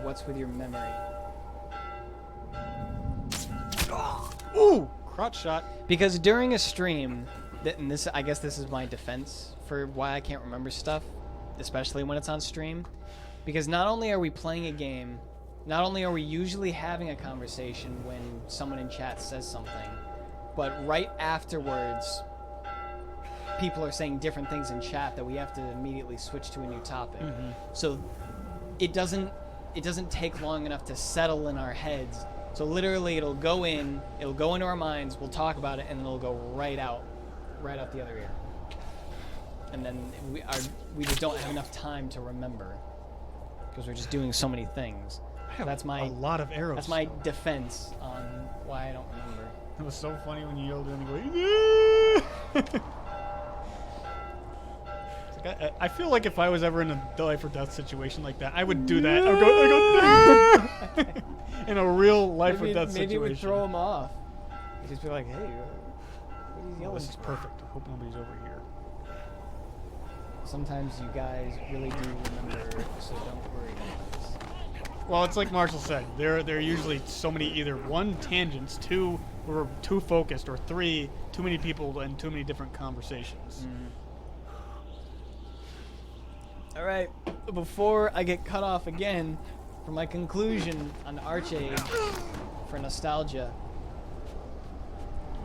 S2: what's with your memory?
S1: ooh, crotch shot.
S2: Because during a stream, and this I guess this is my defense for why I can't remember stuff, especially when it's on stream. Because not only are we playing a game, not only are we usually having a conversation when someone in chat says something, but right afterwards, people are saying different things in chat that we have to immediately switch to a new topic. So it doesn't it doesn't take long enough to settle in our heads. So literally, it'll go into our minds. We'll talk about it, and then it'll go right out the other ear. And then we just don't have enough time to remember because we're just doing so many things. That's my
S1: a lot of arrows.
S2: That's my defense on why I don't remember.
S1: It was so funny when you yelled in and go. It's like, I feel like if I was ever in a life or death situation like that, I would do that. I would go in a real life or death situation.
S2: Maybe it would throw him off. He'd just be like, "Hey, what are you yelling?"
S1: This is perfect. I hope nobody's over here.
S2: Sometimes you guys really do remember, so don't worry about this.
S1: Well, it's like Marshall said. There are usually so many either one tangents, two we're too focused, or three too many people and too many different conversations.
S2: All right, before I get cut off again for my conclusion on Archage for nostalgia,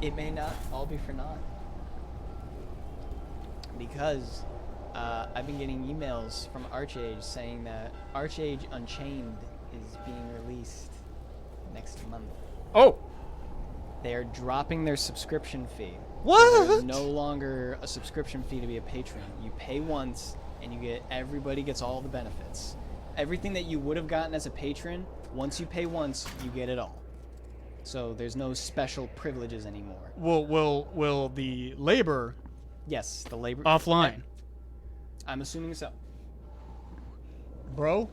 S2: it may not all be for naught. Because I've been getting emails from Archage saying that Archage Unchained is being released next month.
S1: Oh!
S2: They are dropping their subscription fee.
S1: What?
S2: There's no longer a subscription fee to be a patron. You pay once, and everybody gets all the benefits. Everything that you would have gotten as a patron, once you pay once, you get it all. So there's no special privileges anymore.
S1: Will the labor
S2: Yes, the labor
S1: offline?
S2: I'm assuming so.
S1: Bro?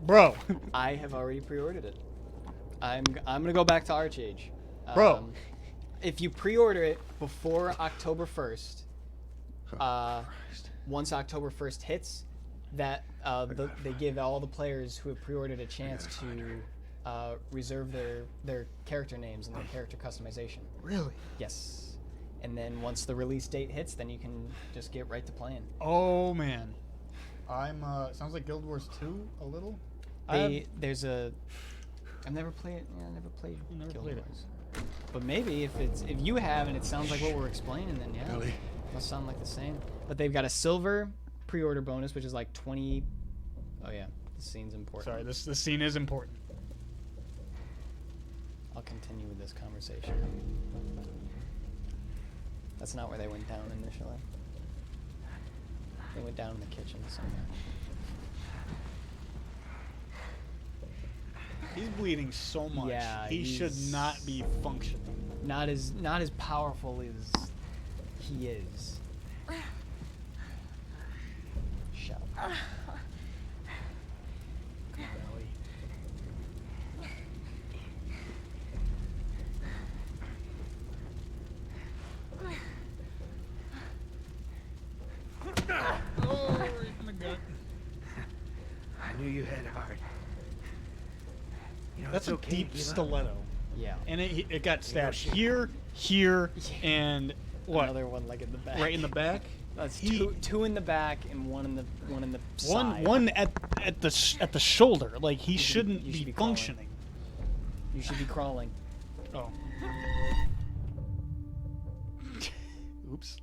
S2: Bro. I have already pre-ordered it. I'm gonna go back to Archage.
S1: Bro.
S2: If you pre-order it before October 1st, once October 1st hits, they give all the players who have pre-ordered a chance to reserve their character names and their character customization.
S1: Really?
S2: Yes. And then once the release date hits, then you can just get right to playing.
S1: Oh man, sounds like Guild Wars 2 a little.
S2: I've never played. Yeah, I never played Guild Wars. But maybe if you have and it sounds like what we're explaining, then yeah,
S5: Billy.
S2: it must sound like the same. But they've got a silver pre-order bonus, which is like 20. Oh yeah, the scene's important.
S1: Sorry, this scene is important.
S2: I'll continue with this conversation. That's not where they went down initially. They went down in the kitchen somewhere.
S1: He's bleeding so much.
S2: Yeah,
S1: he should not be functioning.
S2: Not as powerful as he is. Shut up.
S1: Oh, right in the gut.
S4: I knew you had heart. You know,
S1: That's
S4: it's
S1: a
S4: okay,
S1: deep
S4: give up.
S1: stiletto.
S2: Yeah.
S1: And it got stabbed here, and what?
S2: Another one like in the back.
S1: Right in the back.
S2: That's two in the back and one in the side.
S1: One at the shoulder. Like he shouldn't
S2: you
S1: be
S2: should be crawling.
S1: functioning.
S2: You should be crawling.
S1: Oh. Oops.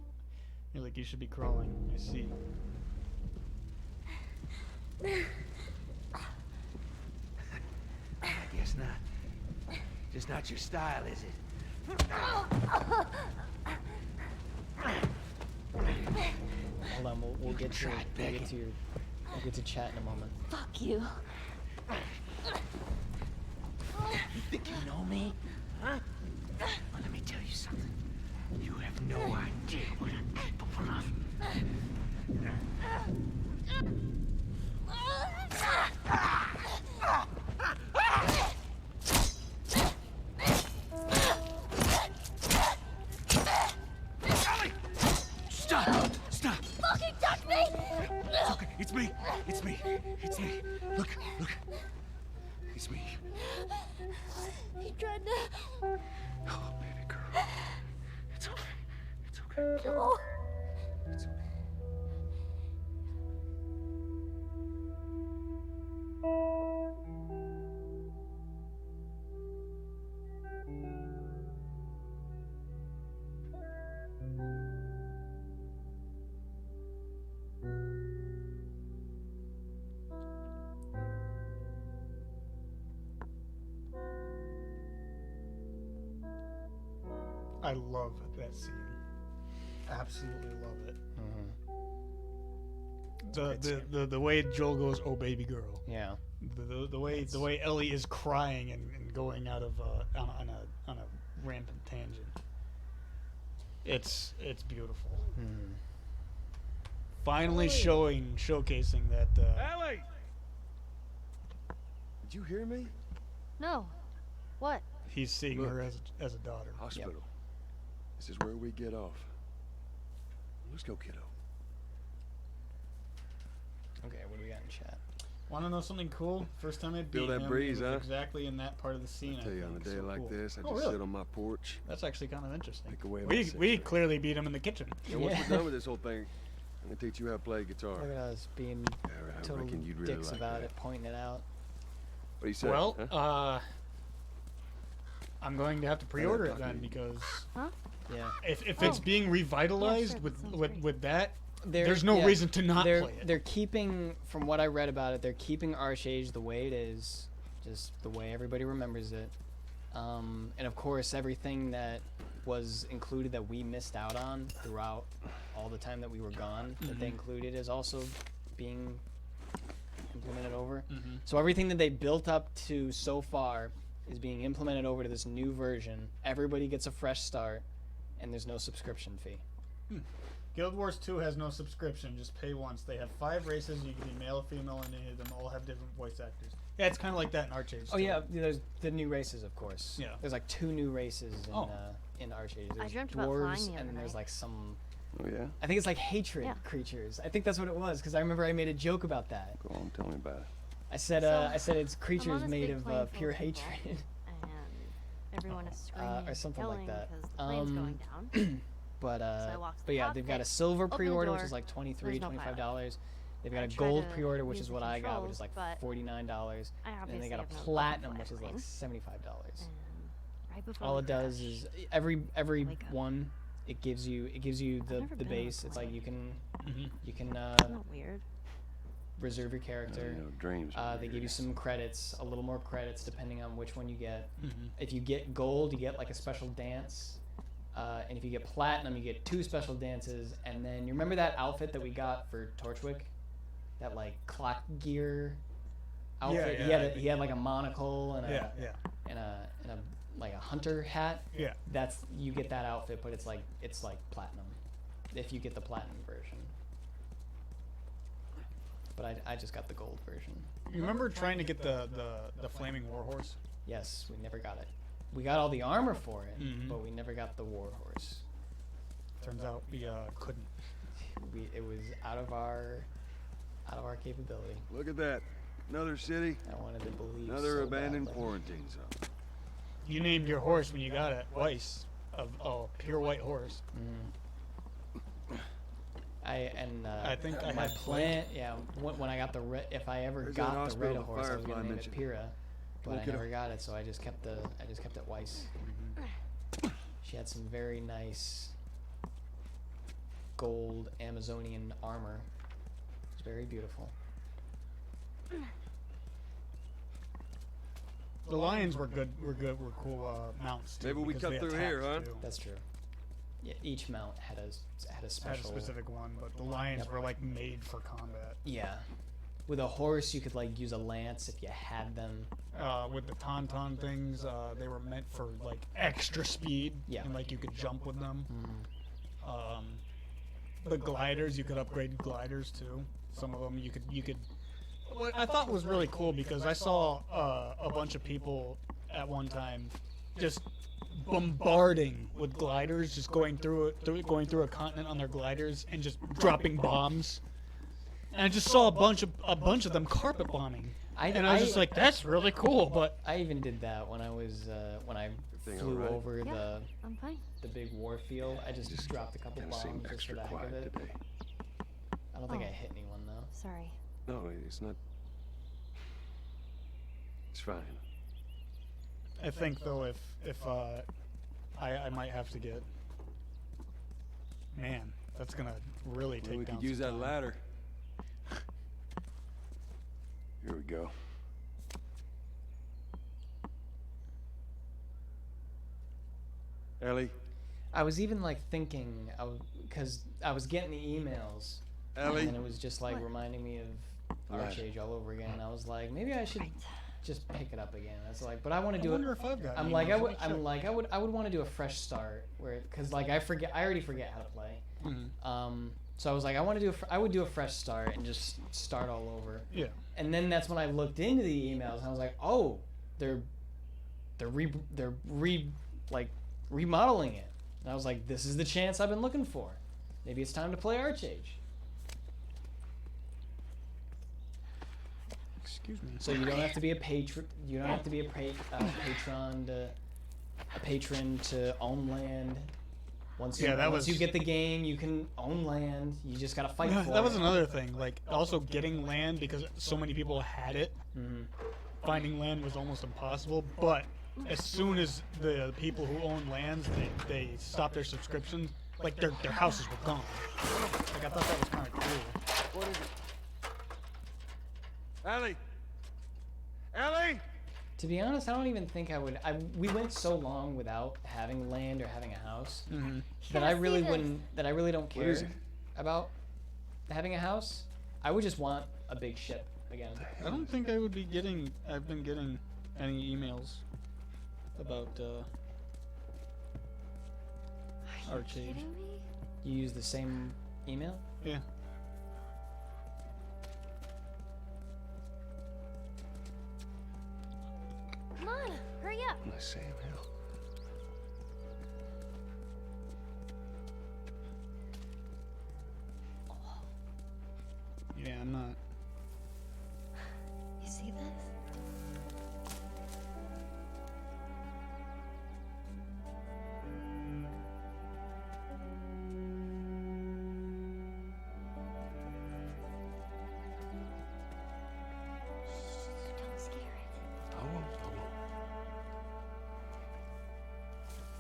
S1: You're like, you should be crawling. I see.
S4: I guess not. Just not your style, is it?
S2: Hold on, we'll get to
S4: try it, Becky.
S2: we'll get to chat in a moment.
S3: Fuck you.
S4: You think you know me? Huh? Well, let me tell you something. You have no idea what I'm capable of. Stop! Stop!
S3: Fucking touch me!
S4: It's okay. It's me. It's me. It's me. Look. It's me.
S3: He tried to...
S4: Oh, baby girl. It's okay. It's okay.
S3: Oh.
S4: It's okay.
S1: I love that scene. Absolutely love it. The way Joel goes, "Oh baby girl."
S2: Yeah.
S1: The way Ellie is crying and going out of on a rampant tangent. It's beautiful. Finally showcasing that.
S7: Ellie! Did you hear me?
S3: No. What?
S1: He's seeing
S7: Look.
S1: her as a daughter.
S7: Hospital. This is where we get off. Let's go, kiddo.
S2: Okay, what do we got in chat?
S1: Want to know something cool? First time I beat
S7: Feel that
S1: him,
S7: breeze,
S1: it was
S7: huh?
S1: exactly in that part of the scene.
S7: I tell you, on a
S1: think.
S7: day
S1: So
S7: like
S1: cool.
S7: this, I
S1: Oh,
S7: just
S1: really?
S7: sit on my porch.
S1: That's actually kind of interesting.
S7: Pick away my
S1: We
S7: cigarette.
S1: clearly beat him in the kitchen.
S7: And once
S2: Yeah.
S7: we're done with this whole thing, I'm gonna teach you how to play guitar.
S2: Look at us being
S7: I
S2: total
S7: reckon you'd really
S2: dicks
S7: like
S2: about
S7: that.
S2: it, pointing it out.
S7: What do you say?
S1: Well,
S7: huh?
S1: I'm going to have to pre-order it then because
S2: Yeah.
S1: if it's being revitalized
S3: that
S1: with
S3: sounds
S1: with
S3: great.
S1: with that,
S2: They're-
S1: there's no
S2: yeah,
S1: reason to not
S2: they're,
S1: play it.
S2: They're keeping, from what I read about it, they're keeping Archage the way it is, just the way everybody remembers it. And of course, everything that was included that we missed out on throughout all the time that we were gone, that they included, is also being implemented over. So everything that they built up to so far is being implemented over to this new version. Everybody gets a fresh start, and there's no subscription fee.
S1: Guild Wars 2 has no subscription, just pay once. They have 5 races, you can be male or female, and any of them all have different voice actors. Yeah, it's kind of like that in Archage.
S2: Oh yeah, there's the new races, of course.
S1: Yeah.
S2: There's like 2 new races in Archage.
S3: I
S2: There's
S3: dreamt about flying
S2: dwarves,
S3: the other
S2: and then there's
S3: night.
S2: like some.
S7: Oh yeah.
S2: I think it's like hatred
S3: Yeah.
S2: creatures. I think that's what it was, because I remember I made a joke about that.
S7: Go on, tell me about it.
S2: I said it's
S3: I'm
S2: creatures
S3: on this
S2: made
S3: big
S2: of
S3: plane full
S2: pure
S3: of people,
S2: hatred.
S3: And everyone is screaming
S2: or something like
S3: yelling
S2: that.
S3: because the plane's going down.
S2: But
S3: I walked to
S2: but
S3: the
S2: yeah, they've got a
S3: cockpit,
S2: silver
S3: opened the
S2: pre-order, which
S3: door,
S2: is like $23,
S3: there's no pilot.
S2: $25. They've got
S3: I
S2: a
S3: tried
S2: gold
S3: to
S2: pre-order, which
S3: use
S2: is
S3: the
S2: what I got, which
S3: controls,
S2: is like
S3: but
S2: $49.
S3: I
S2: And then they
S3: obviously
S2: got a
S3: have no
S2: platinum,
S3: button
S2: which
S3: for
S2: is
S3: that
S2: like
S3: plane.
S2: $75.
S3: And right before
S2: All
S3: we
S2: it does
S3: crashed,
S2: is every
S3: Wake up.
S2: one, it gives you the
S3: never
S2: the
S3: been on a
S2: base. It's like
S3: plane.
S2: you can
S3: isn't that weird?
S2: reserve your character.
S7: You know, dreams. are
S2: They give
S7: weird.
S2: you some credits, a little more credits depending on which one you get. If you get gold, you get like a special dance. And if you get platinum, you get 2 special dances. And then you remember that outfit that we got for Torchwick, that like clock gear outfit.
S1: yeah,
S2: He had like a monocle and
S1: Yeah,
S2: and a like a hunter hat.
S1: yeah.
S2: That's, you get that outfit, but it's like platinum if you get the platinum version. But I just got the gold version.
S1: You remember trying to get the flaming warhorse?
S2: Yes, we never got it. We got all the armor for it,
S1: Mhm.
S2: but we never got the warhorse.
S1: Turns out we couldn't.
S2: It was out of our capability.
S7: Look at that. Another city.
S2: I wanted to believe.
S7: Another
S2: so
S7: abandoned
S2: badly.
S7: quarantine zone.
S1: You named your horse when you got it Weiss, a pure white horse. I think I
S2: my
S1: had
S2: plan. Yeah, when I got the if I ever
S7: Where's that
S2: got the
S7: hospital
S2: red
S7: the
S2: horse, I was
S7: Firefly
S2: gonna name it
S7: mentioned?
S2: Pyrrha, but
S7: on,
S2: I
S7: kiddo.
S2: never got it, so I just kept it Weiss. She had some very nice gold Amazonian armor. It's very beautiful.
S1: The lions were good. Were cool mounts. Too,
S7: Maybe we
S1: because
S7: cut
S1: they
S7: through here,
S1: attacked,
S7: huh?
S1: too.
S2: That's true. Yeah, each mount had a
S1: Had a
S2: special.
S1: specific one, but the lions were like made for combat.
S2: Yeah. With a horse, you could like use a lance if you had them.
S1: With the tauntaun things, they were meant for like extra speed.
S2: Yeah.
S1: And like you could jump with them. The gliders, you could upgrade gliders too. Some of them you could. What I thought was really cool because I saw a bunch of people at one time just bombarding with gliders, just going through a continent on their gliders and just dropping bombs. And I just saw a bunch of them carpet bombing. And I was just like, that's really cool, but
S2: I even did that when I was when I
S7: Everything
S2: flew
S7: all right?
S2: over
S3: Yeah, I'm fine.
S2: the big war field. I just dropped a couple
S7: Kinda
S2: bombs
S7: seemed
S2: just for
S7: extra
S2: the heck of
S7: quiet
S2: it.
S7: today.
S2: I don't think I
S3: Oh.
S2: hit anyone though.
S3: Sorry.
S7: No, it's not. It's fine.
S1: I think though if I might have to get, man, that's gonna really
S7: Well,
S1: take
S7: we
S1: down
S7: could use
S1: some
S7: that
S1: time.
S7: ladder. Here we go. Ellie,
S2: I was even like thinking, because I was getting the emails,
S7: Ellie?
S2: and it was just like
S3: What?
S2: reminding me of
S7: Right.
S2: Archage all over again. And I was like, maybe I should
S3: Right.
S2: just pick it up again. That's like, but I want to
S1: I
S2: do
S1: wonder
S2: it.
S1: if I've got.
S2: I'm
S1: emails.
S2: like,
S1: Let me check.
S2: I would want to do a fresh start where, cause like I already forget how to play.
S1: Mhm.
S2: So I was like, I would do a fresh start and just start all over.
S1: Yeah.
S2: And then that's when I looked into the emails and I was like, oh, they're remodeling it. And I was like, this is the chance I've been looking for. Maybe it's time to play Archage.
S1: Excuse me.
S2: So you don't have to be a patron. You don't have to be a patron to own land. Once you,
S1: Yeah, that
S2: once you
S1: was-
S2: get the game, you can own land. You just gotta fight
S1: Yeah,
S2: for
S1: that
S2: it.
S1: was another thing. Like, also getting land because so many people had it.
S2: Mhm.
S1: Finding land was almost impossible. But as soon as the people who own lands they stopped their subscriptions, like their houses were gone. Like I thought that was kind of cool.
S7: What is it? Ellie! Ellie!
S2: To be honest, I don't even think I would. We went so long without having land or having a house
S1: Mm-hmm.
S2: that I
S3: Gotta
S2: really
S3: see this.
S2: wouldn't. That I really don't
S7: What is
S2: care
S7: it?
S2: about having a house. I would just want a big ship again.
S1: I don't think I would be getting. I've been getting any emails about
S3: Are you
S1: Archage.
S3: kidding me?
S2: You use the same email?
S1: Yeah.
S3: Come on, hurry up.
S5: I'm not saying hell.
S1: Yeah, I'm not.
S3: You see this? Don't scare it.
S5: I won't.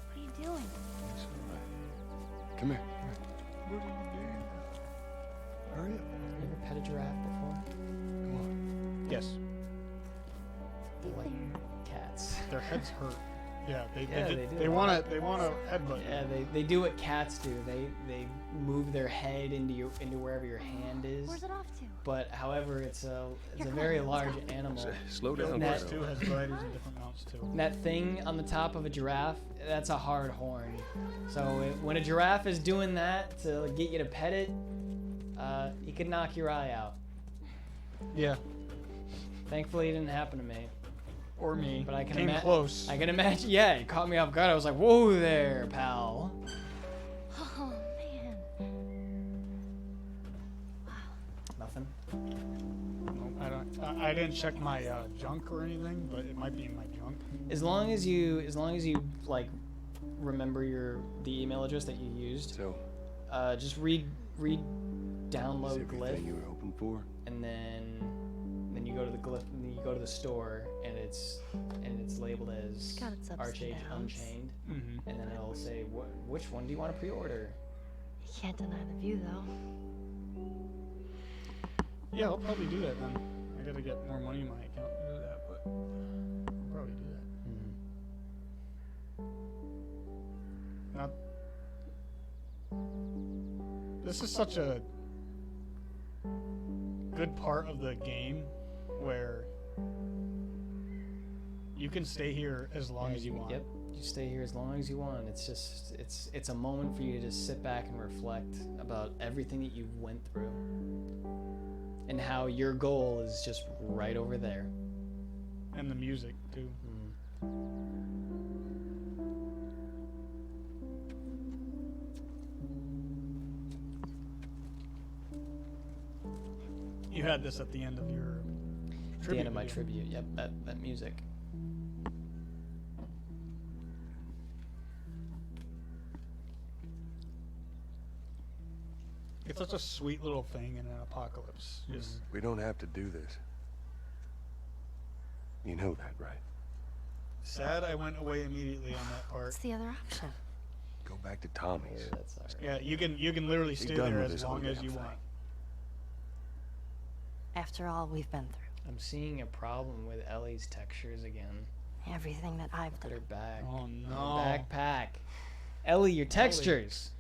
S3: What are you doing?
S5: It's all right. Come here.
S7: What are you doing?
S5: Hurry up.
S2: You ever pet a giraffe before?
S5: Come on.
S1: Yes.
S2: They're like cats.
S1: Their heads hurt. Yeah,
S2: Yeah,
S1: they
S2: they do.
S1: they want to headbutt.
S2: Yeah, they do what cats do. They move their head into wherever your hand is.
S3: Where's it off to?
S2: But however, it's a
S3: Here, come
S2: very
S3: on,
S2: large
S3: let's go.
S2: animal.
S5: Slow
S1: The
S5: down.
S1: mouse
S5: Carol.
S1: too has varieties of different mounts too.
S2: That thing on the top of a giraffe, that's a hard horn. So when a giraffe is doing that to get you to pet it, he could knock your eye out.
S1: Yeah.
S2: Thankfully, it didn't happen to me.
S1: Or me.
S2: But I can
S1: came
S2: ima-
S1: close.
S2: I can imagine. Yeah, it caught me off guard. I was like, "Whoa there, pal."
S3: Oh, man.
S2: Nothing.
S1: No, I don't. I didn't check my junk or anything, but it might be in my junk.
S2: As long as you like remember the email address that you used,
S5: So,
S2: just read
S5: is
S2: download
S5: everything
S2: glyph,
S5: you were hoping for?
S2: and then you go to the glyph, and then you go to the store, and it's labeled as
S3: Got its ups and
S2: Archage
S3: downs.
S2: Unchained,
S1: Mm-hmm.
S2: and then it'll say which one do you want to pre-order.
S3: You can't deny the view, though.
S1: Yeah, I'll probably do that then. I gotta get more money in my account to do that, but I'll probably do that. Now, this is such a good part of the game where you can stay here as long
S2: Yeah,
S1: as you want.
S2: Yep, you stay here as long as you want. It's just it's a moment for you to just sit back and reflect about everything that you went through, and how your goal is just right over there.
S1: And the music too. You had this at the end of your
S2: At the
S1: tribute
S2: end of my
S1: video.
S2: tribute, yep, that music.
S1: It's such a sweet little thing in an apocalypse. Just
S7: We don't have to do this.
S5: You know that, right?
S1: sad I went away immediately on that part.
S3: What's the other option?
S5: Go back to
S2: Oh,
S5: Tommy's.
S2: that's alright.
S1: Yeah, you can literally stay
S5: done
S1: there
S5: with
S1: as
S5: this
S1: long
S5: whole
S1: as
S5: damn
S1: you
S5: thing.
S1: want.
S3: After all we've been through.
S2: I'm seeing a problem with Ellie's textures again.
S3: Everything that I've
S2: Look at her
S3: done.
S2: back.
S1: Oh
S2: Her
S1: no.
S2: backpack. Ellie, your textures.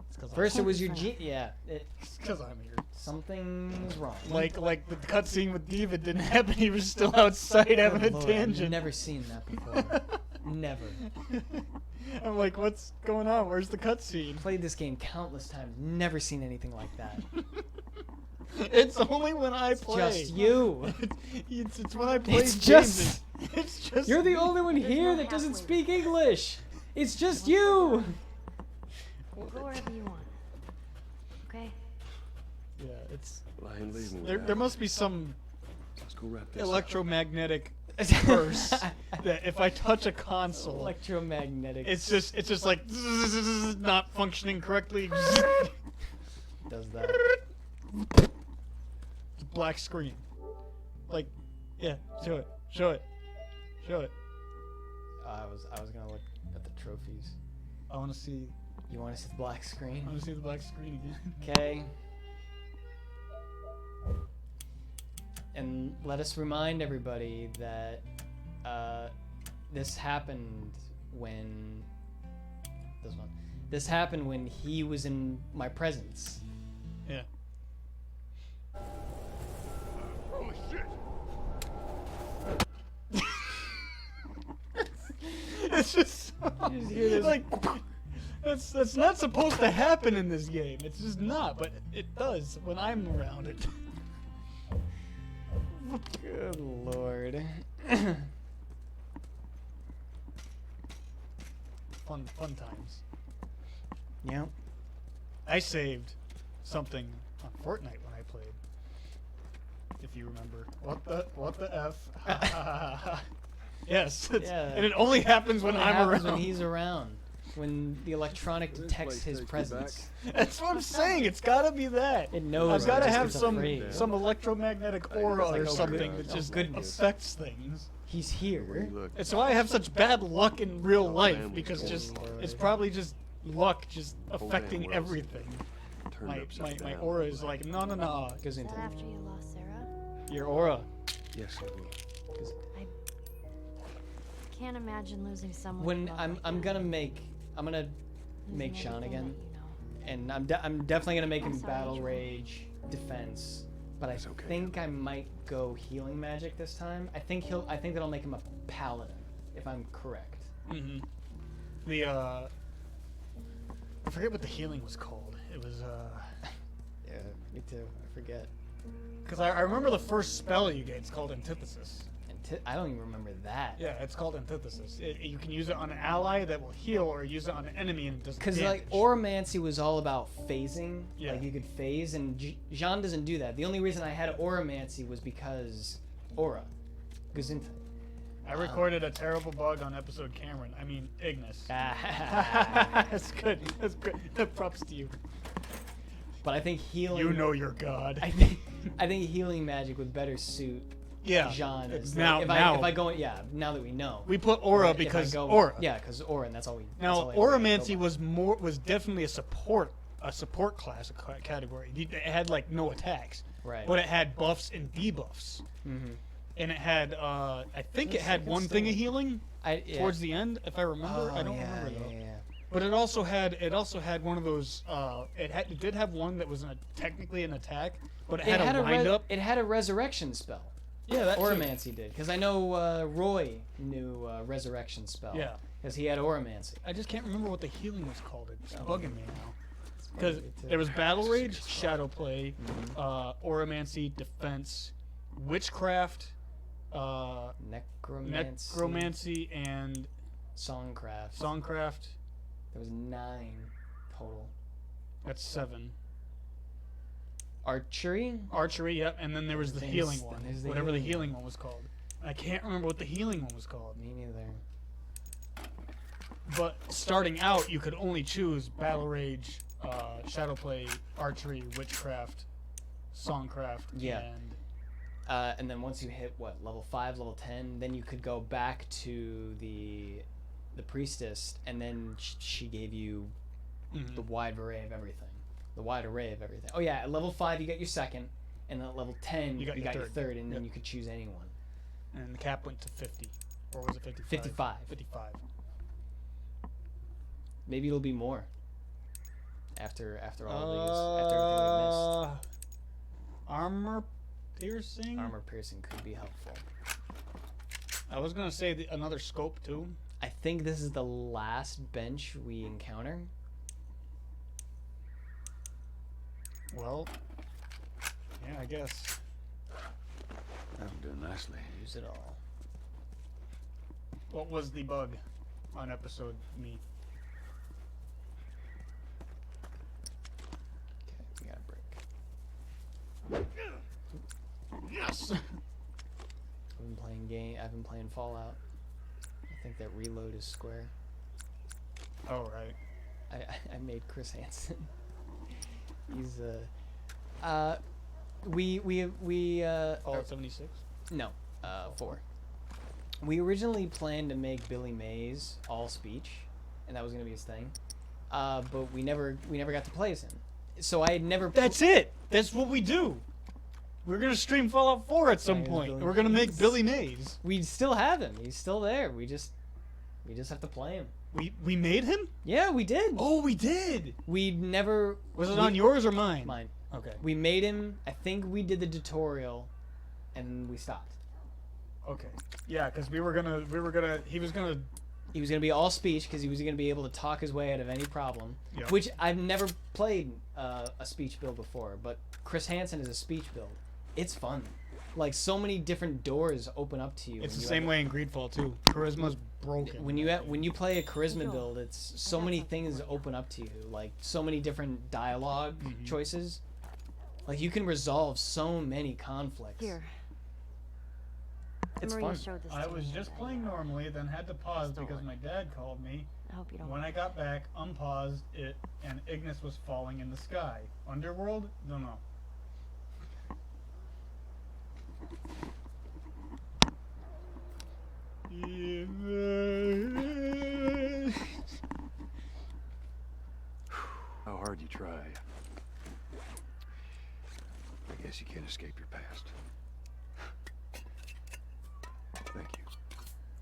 S1: It's 'cause
S2: First it
S1: I'm,
S2: was your yeah.
S1: it's 'cause I'm here.
S2: Something's wrong.
S1: Like the cutscene with Diva didn't happen. He was still outside having a
S2: Lord,
S1: tangent.
S2: I've never seen that before. Never.
S1: I'm like, what's going on? Where's the cutscene?
S2: Played this game countless times. Never seen anything like that.
S1: It's only when I play.
S2: Just you.
S1: It's when I play
S2: It's
S1: games.
S2: just-
S1: It's just.
S2: You're the only one here that doesn't speak English. It's just you.
S3: We'll go wherever you want. Okay?
S1: Yeah, it's.
S7: Well, I ain't leaving
S1: There
S7: without
S1: must be some
S7: Let's go wrap this up.
S1: electromagnetic curse that if I touch a console,
S2: Electromagnetic.
S1: it's just like not functioning correctly.
S2: does that.
S1: It's a black screen. Like, yeah, show it.
S2: I was gonna look at the trophies.
S1: I want to see.
S2: You want to see the black
S1: I
S2: screen?
S1: want to see the black screen again.
S2: Okay. And let us remind everybody that this happened when this happened when he was in my presence.
S1: Yeah.
S7: Oh, shit.
S1: It's just like that's not supposed to happen in this game. It's just not, but it does when I'm around it.
S2: Good lord.
S1: Fun times.
S2: Yep.
S1: I saved something on Fortnite when I played. If you remember. What the F? Yes.
S2: Yeah.
S1: And it only happens when
S2: It
S1: I'm
S2: happens
S1: around.
S2: when he's around. When the electronic
S7: This
S2: detects
S7: place
S2: his
S7: takes me
S2: presence.
S1: That's what I'm saying. It's gotta be that.
S2: It knows.
S1: I've
S2: it
S1: gotta
S2: just
S1: have
S2: gets
S1: some
S2: afraid.
S1: electromagnetic aura
S7: Like,
S1: or
S7: oh,
S1: something
S7: goodness.
S1: that just
S2: Oh, goodness.
S1: affects things.
S2: He's
S7: Where
S2: here.
S7: you look.
S1: And so I have such bad luck in real
S7: Oh,
S1: life
S7: family's
S1: because
S7: going
S1: just
S2: Lord.
S1: it's probably just luck just
S7: damn
S1: affecting
S7: world's
S1: everything.
S7: Turned
S1: My
S7: upside
S1: my
S7: down.
S1: aura is like no.
S2: Goes
S3: Is
S2: into
S3: that after you lost Sarah?
S1: Your aura.
S7: Yes, it will.
S3: Can't imagine losing someone.
S2: when
S3: you love like
S2: I'm
S3: that.
S2: gonna make
S3: Losing
S2: Sean
S3: everything
S2: again,
S3: that you know.
S2: and I'm definitely gonna make
S3: I'm
S2: him
S3: sorry,
S2: battle
S3: Adrian.
S2: rage defense, but I
S7: It's okay.
S2: think I might go healing magic this time. I think that'll make him a paladin, if I'm correct.
S1: Mm-hmm. The I forget what the healing was called. It was
S2: Yeah, me too. I forget.
S1: because I remember the first spell you get. It's called Antithesis.
S2: And I don't even remember that.
S1: Yeah, it's called Antithesis. You can use it on an ally that will heal, or use it on an enemy and it does
S2: Because
S1: damage.
S2: like Auramancy was all about phasing,
S1: Yeah.
S2: like you could phase, and Jean doesn't do that. The only reason I had Auramancy was because Aura goes into.
S1: I recorded a terrible bug on episode Cameron. I mean Ignis.
S2: Ah.
S1: That's good. That's good. Props to you.
S2: But I think healing.
S1: You know your god.
S2: I think healing magic would better suit
S1: Yeah.
S2: Jean. As
S1: Now,
S2: if
S1: now
S2: I go, yeah. Now that we know.
S1: we put aura
S2: If I
S1: because
S2: go-
S1: aura.
S2: Yeah, because aura, and that's all we. that's
S1: Now,
S2: all I really go
S1: Auramancy
S2: by.
S1: was definitely a support class category. It had like no attacks,
S2: Right.
S1: but it had buffs and debuffs,
S2: Mm-hmm.
S1: and it had I think it
S2: Yes, I
S1: had
S2: can
S1: one
S2: still-
S1: thing of healing
S2: Yeah.
S1: towards the end, if I remember. I don't
S2: yeah,
S1: remember though.
S2: yeah.
S1: But it also had one of those. It did have one that was technically an attack, but it had a wind up.
S2: It had a resurrection spell.
S1: Yeah, that too.
S2: Auramancy did, because I know Roy knew resurrection spell.
S1: Yeah.
S2: Because he had Auramancy.
S1: I just can't remember what the healing was called. It's
S2: Oh.
S1: bugging me now. Because
S2: Me too.
S1: there was Battle Rage, Shadow Play, Auramancy, Defense, Witchcraft, Necromancy, and
S2: Songcraft.
S1: Songcraft.
S2: There was 9 total.
S1: That's 7.
S2: Archery.
S1: Archery, yep. And then there was the
S2: There's-
S1: healing one,
S2: there's the
S1: whatever the
S2: healing
S1: healing one was called. I can't remember what the healing one was called.
S2: Me neither.
S1: But starting out, you could only choose Battle Rage, Shadow Play, Archery, Witchcraft, Songcraft,
S2: Yeah.
S1: and
S2: And then once you hit level 5, level 10, then you could go back to the priestess, and then she gave you the wide array of everything. The wide array of everything. Oh yeah, at level 5 you got your second, and then at level 10
S1: You got your
S2: your
S1: third.
S2: third, and
S1: Yep.
S2: then you could choose anyone.
S1: and the cap went to 50. Or was it 55?
S2: 55.
S1: 55.
S2: Maybe it'll be more. After all these, after everything
S1: Armor
S2: we've
S1: piercing.
S2: missed, armor piercing could be helpful.
S1: I was gonna say another scope too.
S2: I think this is the last bench we encounter.
S1: Well, yeah, I guess.
S5: That'll do nicely.
S2: Use it all.
S1: What was the bug on episode me?
S2: Okay, we got a break.
S1: Yes.
S2: I've been playing Fallout. I think that reload is square.
S1: Oh right.
S2: I made Chris Hansen. He's
S1: Fallout 76.
S2: no, 4. We originally planned to make Billy Mays all speech, and that was gonna be his thing. But we never got to play as him. So I had never.
S1: That's it. That's what we do. We're gonna stream Fallout 4 at some
S2: Playing as
S1: point.
S2: Billy
S1: We're gonna make
S2: Mays.
S1: Billy Mays.
S2: We still have him. He's still there. We just have to play him.
S1: We made him?
S2: Yeah, we did.
S1: Oh, we did.
S2: We never.
S1: Was it
S2: we-
S1: on yours or mine?
S2: Mine.
S1: Okay.
S2: We made him. I think we did the tutorial, and we stopped.
S1: Okay. Yeah, because he was gonna
S2: He was gonna be all speech because he was gonna be able to talk his way out of any problem.
S1: Yep.
S2: Which I've never played a speech build before, but Chris Hansen is a speech build. It's fun. Like so many different doors open up to you.
S1: It's
S2: when
S1: the
S2: you
S1: same
S2: have-
S1: way in Greedfall too. Charisma's broken.
S2: when you play a charisma build, it's so many things open up to you, like so many different dialogue choices. Like you can resolve so many conflicts.
S3: Here.
S2: It's
S3: Maria
S2: fun.
S3: showed this
S1: I
S3: to
S1: was
S3: me.
S1: just playing normally, then had to pause
S3: Stole
S1: because
S3: it.
S1: my dad called me.
S3: I hope you don't.
S1: When I got back, unpaused it, and Ignis was falling in the sky. Underworld? Don't know.
S5: How hard you try. I guess you can't escape your past. Thank you.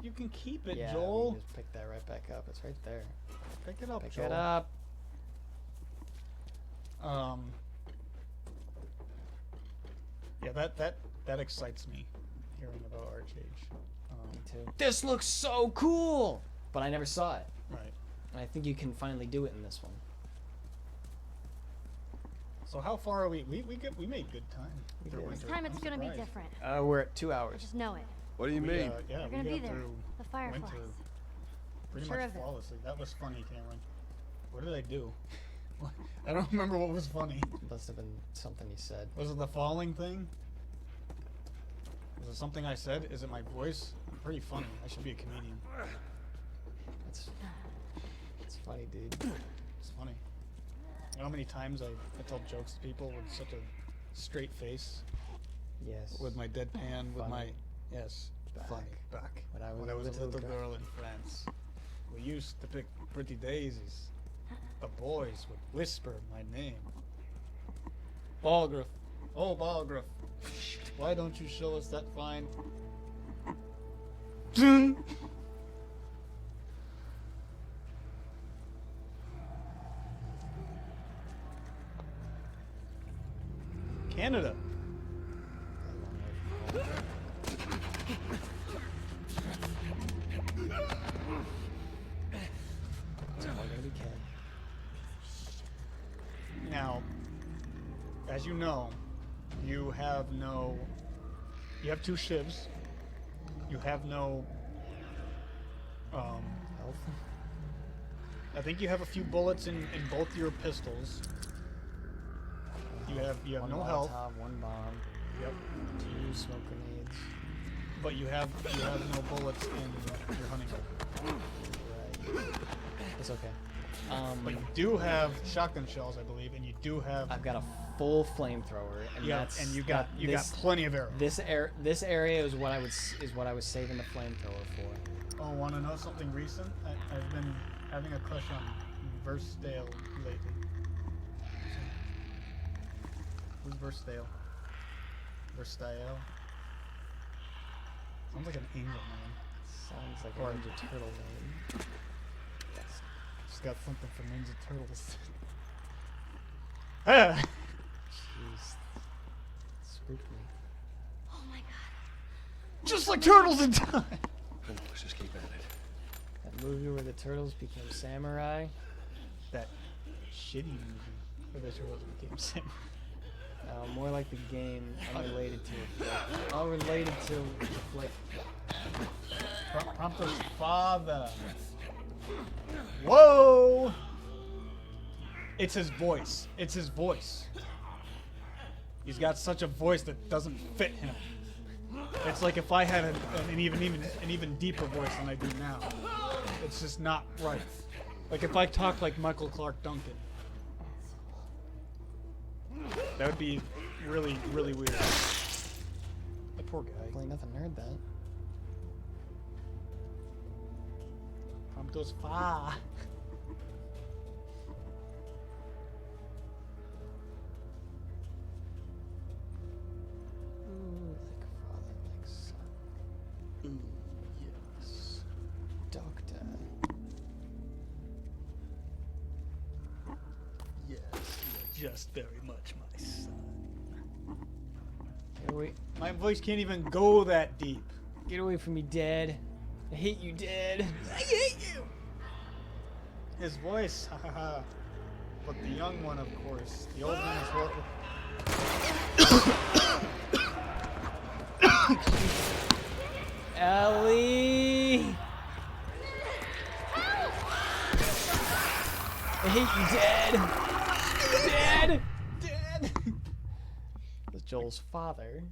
S1: You can keep it,
S2: Yeah,
S1: Joel.
S2: we just pick that right back up. It's right there.
S1: Pick it up,
S2: Pick
S1: Joel.
S2: it up.
S1: Yeah, that excites me, hearing about Archage.
S2: Me too. This looks so cool, but I never saw it,
S1: Right.
S2: and I think you can finally do it in this one.
S1: So how far are we? We made good time.
S2: We
S1: through
S2: did.
S3: This
S1: winter.
S3: time it's
S1: I'm
S3: gonna be
S1: surprised.
S3: different.
S2: We're at 2 hours.
S3: Just know it.
S5: What do you
S1: We,
S5: mean?
S1: yeah,
S3: We're
S1: we
S3: gonna be
S1: got
S3: there.
S1: through
S3: The fireflies.
S1: winter pretty
S3: Sure
S1: much
S3: of it.
S1: flawlessly. That was funny, Cameron. What did I do? I don't remember what was funny.
S2: Must have been something you said.
S1: Was it the falling thing? Was it something I said? Is it my voice? I'm pretty funny. I should be a comedian.
S2: It's funny, dude.
S1: It's funny. You know how many times I tell jokes to people with such a straight face?
S2: Yes.
S1: With my deadpan, with my...
S2: Funny.
S1: Yes.
S2: Back.
S1: Funny. Back.
S2: When I
S1: When I was a little
S2: girl.
S1: girl in France, we used to pick pretty daisies. The boys would whisper my name. Balgruff. Oh, Balgruff. Why don't you show us that fine... Ding! Canada.
S2: It's all gonna be Ken.
S1: Now, as you know, you have no... You have 2 shivs. You have no...
S2: Health.
S1: I think you have a few bullets in both your pistols. You have
S2: One
S1: no health.
S2: Molotov, 1 bomb,
S1: Yep.
S2: 2 smoke grenades.
S1: But you have no bullets in your hunting rifle.
S2: Right. It's okay.
S1: But you do have shotgun shells, I believe, and you do have
S2: I've got a full flamethrower, and
S1: yeah,
S2: that's
S1: and you got
S2: this,
S1: plenty of arrows.
S2: This area is what I was saving the flamethrower for.
S1: Oh, want to know something recent? I've been having a crush on Verstale lately. Who's Verstale? Verstale? Sounds like an angel name.
S2: Sounds like
S1: Or-
S2: a Ninja Turtle name.
S1: got something for Ninja Turtles. Ah!
S2: Jeez. Spooked me.
S3: Oh my god.
S1: Just like Turtles in Time!
S5: Come on, let's just keep at it.
S2: That movie where the turtles became samurai.
S1: That shitty movie where the Turtles became samurai.
S2: More like the game, unrelated to it. Unrelated to the flick.
S1: Prompto's father. Whoa! It's his voice. It's his voice. He's got such a voice that doesn't fit him. It's like if I had an even deeper voice than I do now. It's just not right. Like if I talked like Michael Clark Duncan. That would be really, really weird. The poor guy.
S2: Like nothing heard that.
S1: Prompto's fa.
S2: Ooh, like father, like son.
S1: Ooh, yes.
S2: Doctor.
S1: Yes, you're just very much my son.
S2: Get away,
S1: My voice can't even go that deep.
S2: get away from me, Dad. I hate you, Dad.
S1: I hate you! His voice, hahaha. But the young one, of course. The old one is what.
S2: Ellie! I hate you, Dad! Dad!
S1: Dad!
S2: That's Joel's father.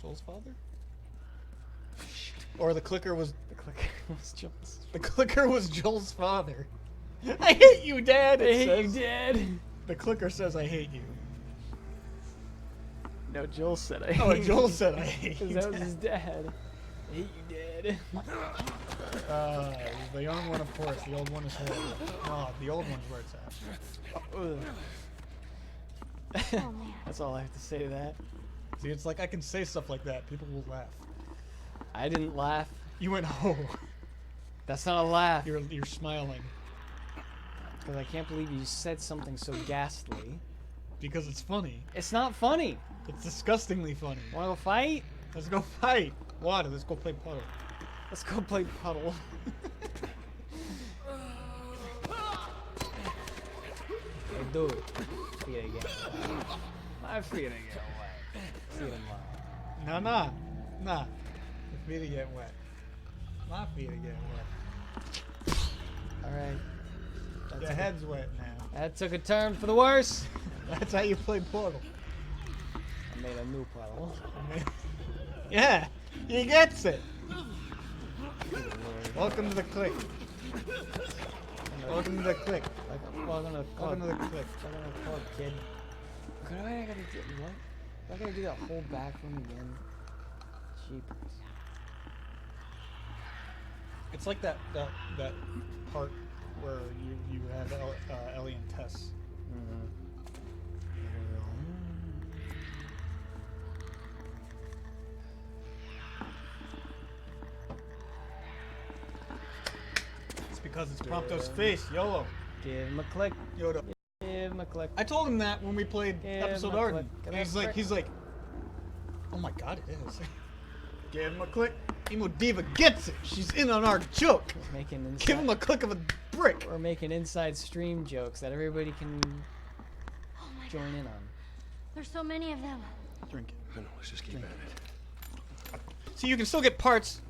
S1: Joel's father? Or the clicker was.
S2: The clicker was Joel's.
S1: The clicker was Joel's father. I hate you, Dad!
S2: I
S1: It
S2: hate you,
S1: says.
S2: Dad!
S1: The clicker says, I hate you.
S2: No, Joel said I hate
S1: Oh,
S2: you.
S1: Joel said, I hate you.
S2: Because that was
S1: Dad."
S2: his dad. I hate you, Dad.
S1: The young one, of course. The old one is horrible. No, the old one's where it's at.
S2: Oh, man. That's all I have to say to that.
S1: See, it's like I can say stuff like that. People will laugh.
S2: I didn't laugh.
S1: You went, oh.
S2: That's not a laugh.
S1: You're smiling.
S2: Because I can't believe you said something so ghastly.
S1: Because it's funny.
S2: It's not funny.
S1: It's disgustingly funny.
S2: Wanna go fight?
S1: Let's go fight. Water, let's go play puddle.
S2: Let's go play puddle. Hey, dude. Feet again. My feet again wet. Feet again
S1: Nah. Your feet are getting wet. My feet are getting wet.
S2: Alright.
S1: Your head's wet now.
S2: That took a turn for the worse.
S1: That's how you play puddle.
S2: I made a new puddle.
S1: Yeah, he gets it. Welcome to the click. Welcome to the click.
S2: Welcome to the club.
S1: Welcome to the click.
S2: Welcome to the club, kid. Could I gotta do what? I gotta do that whole back room again. Jeepers.
S1: It's like that part where you have Ellie and Tess. It's because it's Prompto's face, YOLO.
S2: Give him a click.
S1: Yoda.
S2: Give him a click.
S1: I told him that when we played
S2: Give
S1: episode
S2: him a
S1: Arden.
S2: click.
S1: And he's like, oh my god, it is. Give him a click. Emo Diva gets it. She's in on our joke.
S2: Making inside,
S1: Give him a click of a brick.
S2: We're making inside stream jokes that everybody can
S3: Oh my
S2: join
S3: god.
S2: in on.
S3: There's so many of them.
S1: Drink it.
S5: I know, let's just keep at it.
S1: See, you can still get parts.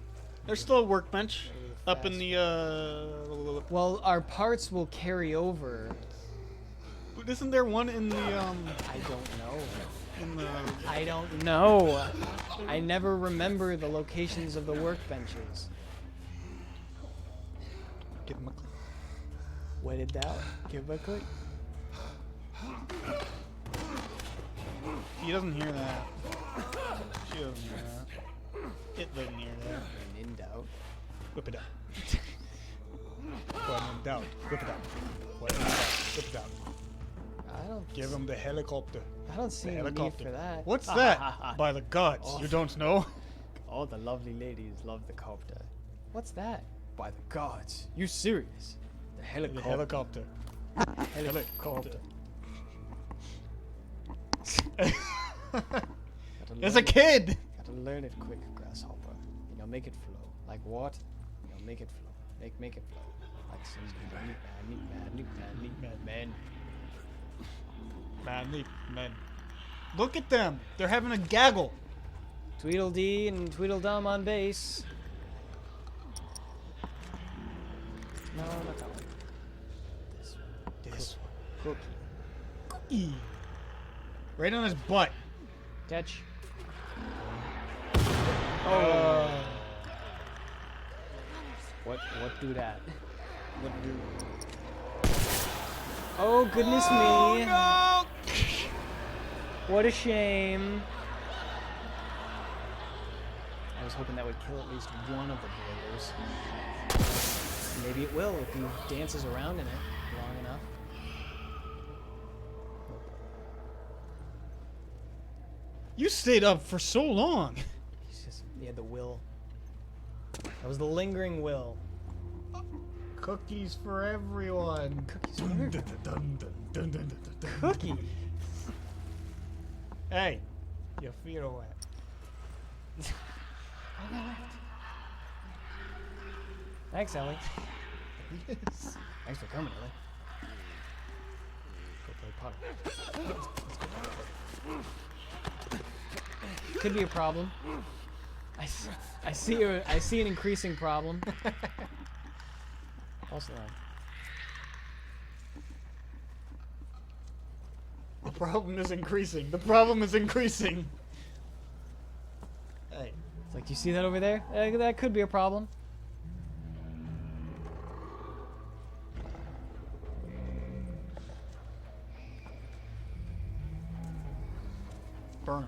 S1: There's still a workbench up in the.
S2: Well, our parts will carry over.
S1: Isn't there one in the
S2: I don't know.
S1: in the?
S2: I don't know. I never remember the locations of the workbenches.
S1: Give him a click.
S2: Wait it out. Give it a click.
S1: He doesn't hear that. She doesn't hear that. It doesn't hear that.
S2: And in doubt.
S1: Whip it out. When in doubt, whip it out. When in doubt, whip it out.
S2: I don't.
S1: Give him the helicopter.
S2: I don't see
S1: The
S2: any need
S1: helicopter.
S2: for that.
S1: What's that? By the gods, you don't know?
S2: All the lovely ladies love the copter. What's that? By the gods. You serious? The
S1: The
S2: helicopter.
S1: helicopter.
S2: Gotta
S1: It's a
S2: learn it-
S1: kid.
S2: Gotta learn it quick, grasshopper. You know, make it flow. Like what? You know, make it flow. Make it flow. Like some neat man.
S1: Man, men. Look at them. They're having a gaggle.
S2: Tweedledee and Tweedledum on base. No, not that one.
S1: This
S2: Cookie.
S1: E. Right on his butt.
S2: Catch.
S1: Oh.
S2: What do that? What do? Oh goodness me!
S1: No.
S2: What a shame. I was hoping that would kill at least one of the boilers. Maybe it will if he dances around in it long enough.
S1: You stayed up for so long.
S2: He had the will. That was the lingering will.
S1: Cookies for everyone.
S2: Cookies
S1: Dun,
S2: for
S1: dun,
S2: everyone.
S1: dun, dun, dun, dun, dun, dun, dun.
S2: Cookie.
S1: Hey, your feet are wet.
S2: Thanks, Ellie.
S1: Yes.
S2: Thanks for coming, Ellie. Go play puddle. Could be a problem. I see an increasing problem. Also,
S1: The problem is increasing. The problem is increasing. Hey.
S2: it's like, do you see that over there? That could be a problem.
S1: Burn.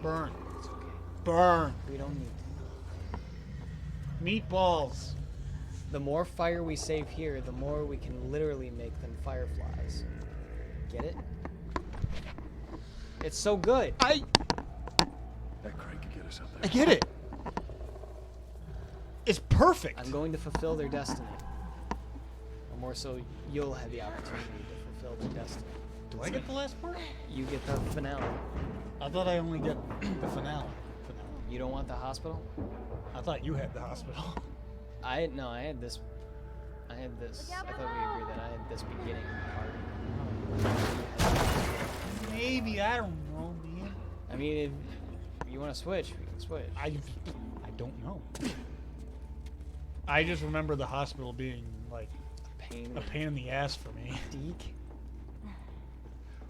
S1: Burn.
S2: It's okay.
S1: Burn.
S2: We don't need it.
S1: Meatballs.
S2: The more fire we save here, the more we can literally make them fireflies. Get it? It's so good.
S7: That crank could get us up
S1: I
S7: there.
S1: get it. It's perfect.
S2: I'm going to fulfill their destiny. Or more so, you'll have the opportunity to fulfill their destiny.
S1: Do I get the last part?
S2: You get the finale.
S1: I thought I only get the finale.
S2: You don't want the hospital?
S1: I thought you had the hospital.
S2: I had this. I thought we agreed that I had this beginning part.
S1: Maybe, I don't know, man.
S2: I mean, if you want to switch, we can switch.
S1: I don't know. I just remember the hospital being like
S2: Pain.
S1: a pain in the ass for me.
S2: Deek.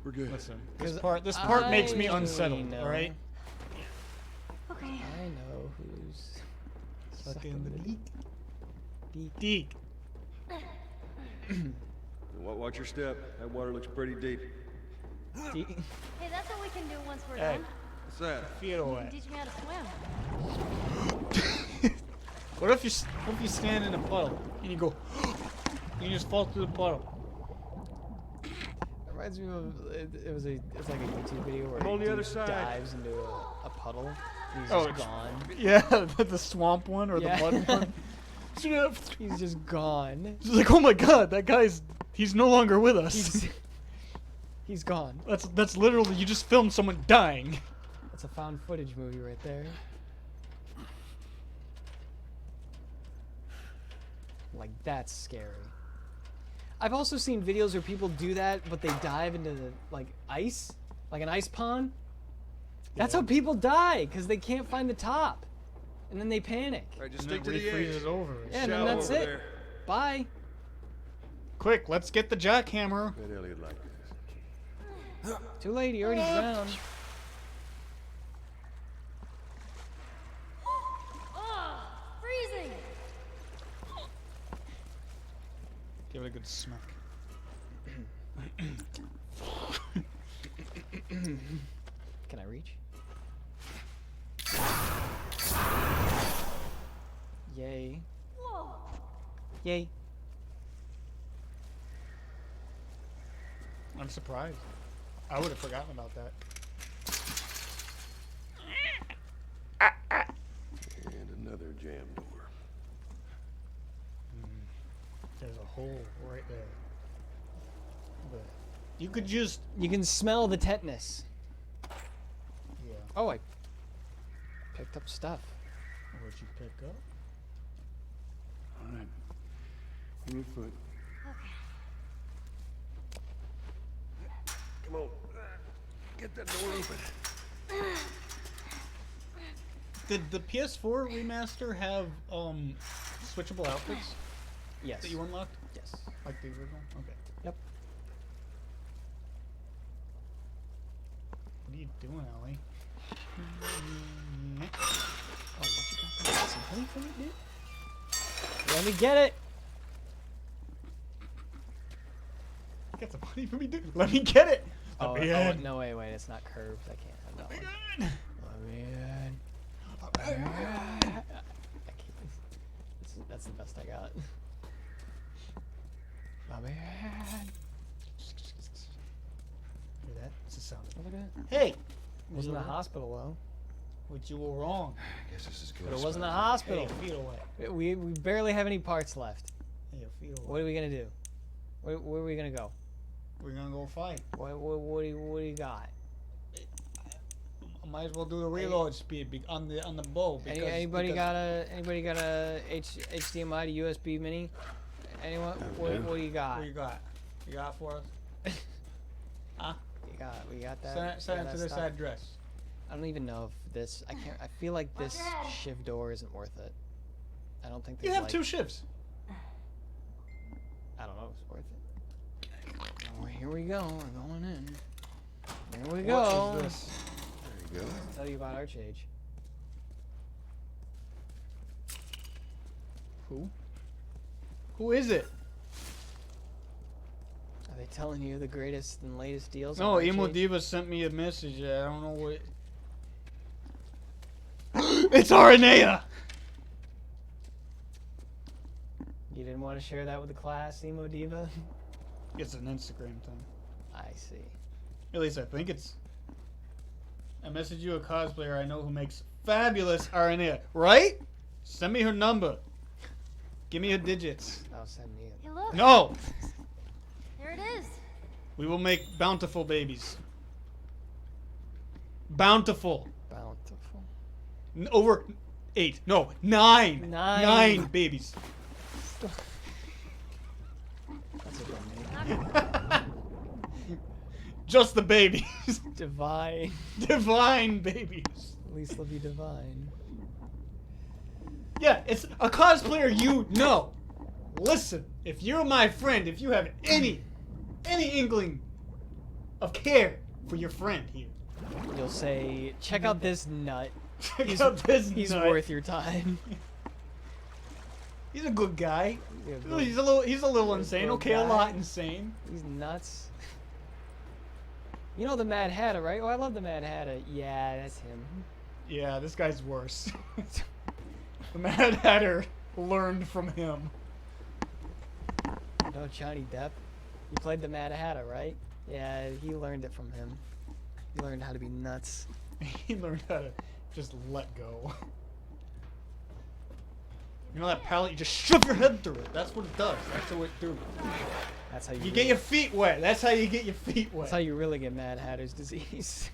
S7: We're good.
S1: Listen,
S2: 'Cause
S1: this part makes me
S2: I
S1: unsettled.
S2: know.
S1: All right.
S3: Okay.
S2: I know who's
S1: Sucking the
S2: deek.
S1: Deek.
S5: Watch your step. That water looks pretty deep.
S2: Deek.
S3: Hey, that's what we can do once we're
S1: Hey,
S3: done.
S5: What's that?
S1: feet away.
S3: Teach me how to swim.
S1: What if you stand in a puddle and you go, and you just fall through the puddle?
S2: Reminds me of it's like a YouTube video where
S5: I'm on
S2: a
S5: the
S2: dude
S5: other side.
S2: dives into a puddle. And he's
S1: Oh,
S2: just
S1: it's-
S2: gone.
S1: Yeah, the swamp one or
S2: Yeah.
S1: the mud one.
S2: He's just gone.
S1: It's like, oh my god, he's no longer with us.
S2: He's gone.
S1: That's literally, you just filmed someone dying.
S2: That's a found footage movie right there. Like, that's scary. I've also seen videos where people do that, but they dive into the, like, ice, like an ice pond. That's how people die, because they can't find the top. And then they panic.
S5: All right, just
S1: And
S5: stick to
S1: then
S5: the
S1: refreezes
S5: edge.
S1: over.
S2: Yeah, and then
S5: Shallow
S2: that's
S5: over
S2: it.
S5: there.
S2: Bye.
S1: Quick, let's get the jackhammer.
S7: Bet Elliot like this.
S2: Too late, he already drowned.
S3: Freezing.
S1: Give it a good smack.
S2: Can I reach? Yay.
S3: Whoa.
S2: Yay.
S1: I'm surprised. I would have forgotten about that.
S7: And another jam door.
S1: There's hole right there. But you could just
S2: You can smell the tetanus.
S1: yeah.
S2: Oh, I picked up stuff.
S1: What'd you pick up?
S7: All right. Give me a foot. Come on. Get that door open.
S1: Did the PS4 remaster have switchable outfits
S2: Yes.
S1: that you unlocked?
S2: Yes.
S1: Like the original? Okay.
S2: Yep.
S1: What are you doing, Ellie?
S2: Oh, what you got? Some honey for me, dude? Let me get it.
S1: Get some money for me, dude. Let me get it.
S2: Oh,
S1: Let me
S2: oh,
S1: in.
S2: no, wait, it's not curved. I can't have that one.
S1: in.
S2: Let me in. I can't. That's the best I got. Let me in.
S1: Hear that? It's a sound.
S2: Oh, look at that.
S1: Hey!
S2: Wasn't a hospital though.
S1: But you were wrong.
S7: Guess this is good.
S2: But it wasn't a
S1: Hey,
S2: hospital.
S1: feet away.
S2: We barely have any parts left.
S1: Hey, feet away.
S2: What are we gonna do? Where are we gonna go?
S1: We're gonna go fight.
S2: What do you got?
S1: I might as well do the reload speed on the bow. Because,
S2: Anybody got a HDMI to USB mini? Anyone? What do you got?
S1: What you got? You got for us? Huh?
S2: We got that.
S1: Send
S2: we
S1: it
S2: got
S1: to
S2: that
S1: this
S2: stuff?
S1: address.
S2: I don't even know if this. I can't. I feel like this shiv door isn't worth it. I don't think.
S1: You
S2: there's,
S1: have
S2: like,
S1: 2 shifts.
S2: I don't know if it's worth it. Oh, here we go. We're going in. Here we go.
S1: What is this?
S7: There you go.
S2: I'll tell you about Archage.
S1: Who? Who is it?
S2: Are they telling you the greatest and latest deals?
S1: No,
S2: on
S1: Emo
S2: Archage?
S1: Diva sent me a message. I don't know what. It's Aranea!
S2: You didn't want to share that with the class, Emo Diva?
S1: It's an Instagram thing.
S2: I see.
S1: At least I think it's. I messaged you a cosplayer I know who makes fabulous Aranea. Right? Send me her number. Give me her digits.
S2: I'll send you.
S3: Hey, look.
S1: No!
S3: There it is.
S1: We will make bountiful babies. Bountiful.
S2: Bountiful.
S1: Over 8. No, 9.
S2: 9.
S1: 9 babies.
S2: That's a good name.
S1: Just the babies.
S2: Divine.
S1: Divine babies.
S2: At least they'll be divine.
S1: Yeah, it's a cosplayer you know. Listen, if you're my friend, if you have any inkling of care for your friend here,
S2: You'll say, check out this nut.
S1: check out this
S2: He's
S1: nut.
S2: worth your time.
S1: He's a good guy.
S2: Yeah, good.
S1: He's a little insane.
S2: good
S1: Okay, a
S2: guy.
S1: lot insane.
S2: He's nuts. You know the Mad Hatter, right? Oh, I love the Mad Hatter. Yeah, that's him.
S1: Yeah, this guy's worse. The Mad Hatter learned from him.
S2: No, Johnny Depp. You played the Mad Hatter, right? Yeah, he learned it from him. He learned how to be nuts.
S1: He learned how to just let go. You know that pallet? You just shove your head through it. That's what it does. That's what it do.
S2: That's how
S1: You get your feet wet. That's how you get your feet wet.
S2: That's how you really get Mad Hatter's disease.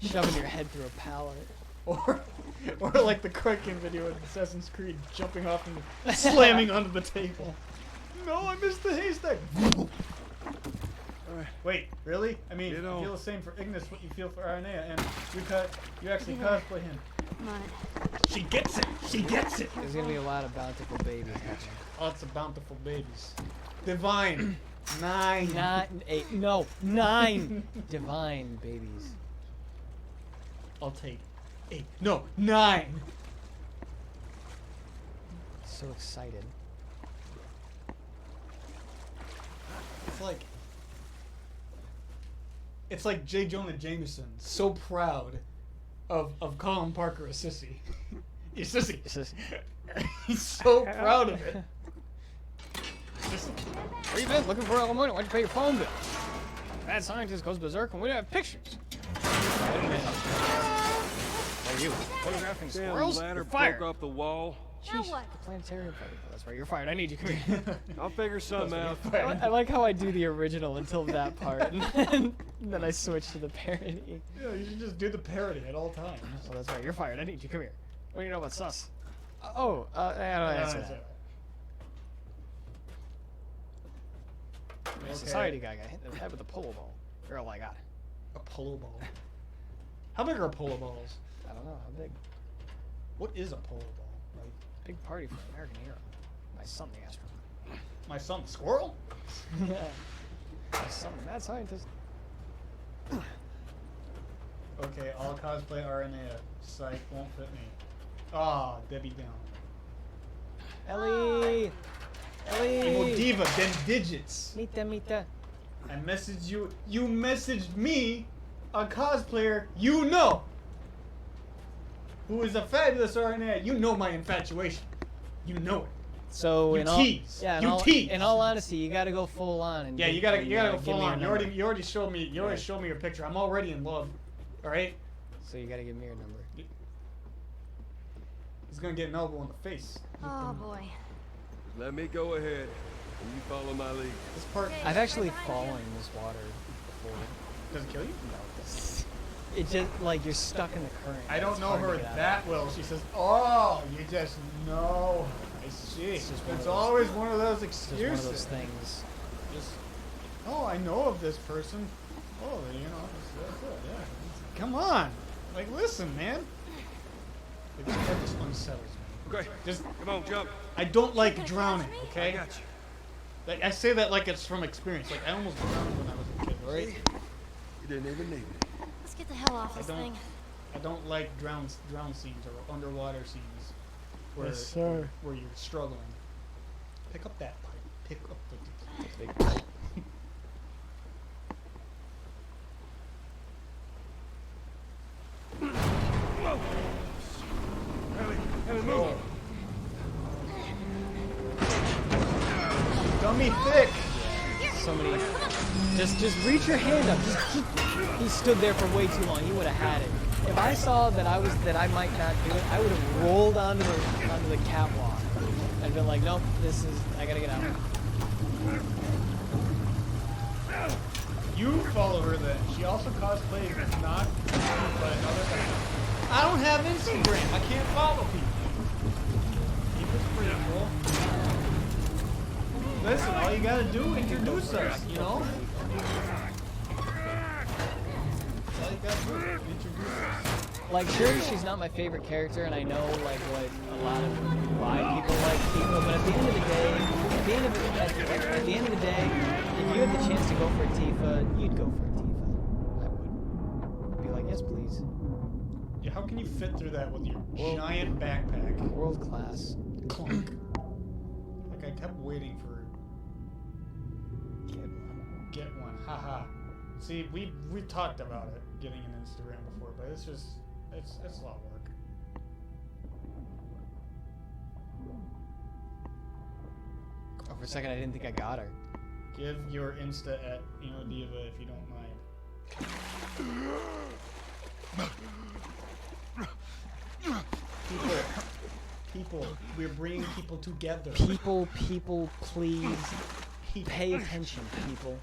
S2: Shoving your head through a pallet.
S1: Or like the Kraken video in Assassin's Creed, jumping off and slamming onto the table. No, I missed the haystack.
S7: Alright.
S1: Wait, really? I mean,
S7: You
S1: I
S7: know-
S1: feel the same for Ignis, what you feel for Aranea, and you actually
S3: Yeah.
S1: cosplay him.
S3: Come on.
S1: She gets it! She gets it!
S2: There's gonna be a lot of bountiful babies happening.
S1: Lots of bountiful babies. Divine. 9.
S2: Not 8. No, 9 divine babies.
S1: I'll take 8. No, 9.
S2: So excited.
S1: It's like J. Jonah Jameson, so proud of Colin Parker a sissy. He's sissy.
S2: It's just,
S1: He's so proud of it. Sissy.
S2: where you been? Looking for all the money. Why'd you pay your phone bill? Mad scientist goes berserk and we don't have pictures. What are you? Photographing
S5: Damn
S2: squirrels?
S5: ladder
S2: You're fired.
S5: broke off the wall.
S3: Now
S2: Sheesh,
S3: what?
S2: the planetarium fighter. Oh, that's right, you're fired. I need you. Come here.
S5: I'll figure something out.
S2: I like how I do the original until that part, and then I switch to the parody.
S1: Yeah, you should just do the parody at all times.
S2: Oh, that's right, you're fired. I need you. Come here. What do you know about sus? I don't answer that.
S1: Okay.
S2: Society guy got hit in the head with a polo ball. You're all I got.
S1: A polo ball. How big are polo balls?
S2: I don't know how big.
S1: What is a polo ball? Like
S2: Big party for an American hero. My son, the astronaut.
S1: my son, squirrel?
S2: My son, the mad scientist.
S1: Okay, all cosplay RNA. Psych won't fit me. Ah, Debbie down.
S2: Ellie! Ellie!
S1: Emotiva, then digits.
S2: Mita.
S1: I messaged you. You messaged me, a cosplayer you know, who is a fabulous RNA. You know my infatuation. You know it.
S2: So
S1: You
S2: in all,
S1: tease.
S2: yeah,
S1: You tease.
S2: in all honesty, you gotta go full on and
S1: Yeah,
S2: give-
S1: you gotta
S2: and,
S1: go
S2: give
S1: full
S2: me your
S1: on. You
S2: number.
S1: already showed me. You already showed me your picture. I'm already in love. All right.
S2: So you gotta give me your number.
S1: He's gonna get an elbow in the face.
S3: Oh boy.
S5: Let me go ahead, and you follow my lead.
S1: This part
S2: I've actually fallen in this water before.
S1: doesn't kill you.
S2: No, this. It just like you're stuck in the current.
S1: I don't
S2: It's
S1: know
S2: hard to
S1: her
S2: get out of.
S1: that well. She says, "Oh, you just know." I see.
S2: It's just one
S1: It's
S2: of those-
S1: always one of those
S2: It's just
S1: excuses.
S2: one of those things.
S1: Just, oh, I know of this person. Oh, you know, that's it. Yeah. Come on, like, listen, man. Like, this part just unsettles me.
S5: Okay,
S1: Just,
S5: come on, jump.
S1: I don't like drowning.
S5: I
S1: Okay.
S5: got you.
S1: Like, I say that like it's from experience. Like, I almost drowned when I was a kid. Right?
S7: You didn't even need me.
S3: Let's get the hell off this
S1: don't-
S3: thing.
S1: I don't like drown scenes or underwater scenes where
S2: Yes, sir.
S1: where you're struggling. Pick up that pipe. Pick up the.
S2: Big pipe.
S5: Ellie, move.
S1: Dummy thick.
S2: So many. Just reach your hand up. He stood there for way too long. He would have had it. If I saw that I might not do it, I would have rolled onto the catwalk. I'd been like, nope, I gotta get out.
S1: You follow her then. She also cosplays as not but another guy. I don't have Instagram. I can't follow people. People's pretty cool. Listen, all you gotta do is introduce us, you know? That's all you gotta do. Introduce us.
S2: Like, sure, she's not my favorite character, and I know like what a lot of why people like Tifa. But at the end of the day, at the end of the day, if you had the chance to go for a Tifa, you'd go for a Tifa. I would. Be like, yes, please.
S1: Yeah, how can you fit through that with your giant backpack?
S2: World class.
S1: Clunk. Like, I kept waiting for get one. Haha. See, we've talked about it, getting an Instagram before, but it's just it's a lot of work.
S2: Oh, for a second, I didn't think I got her.
S1: Give your Insta at Diva if you don't mind. People, we're bringing people together.
S2: People, please pay attention, people.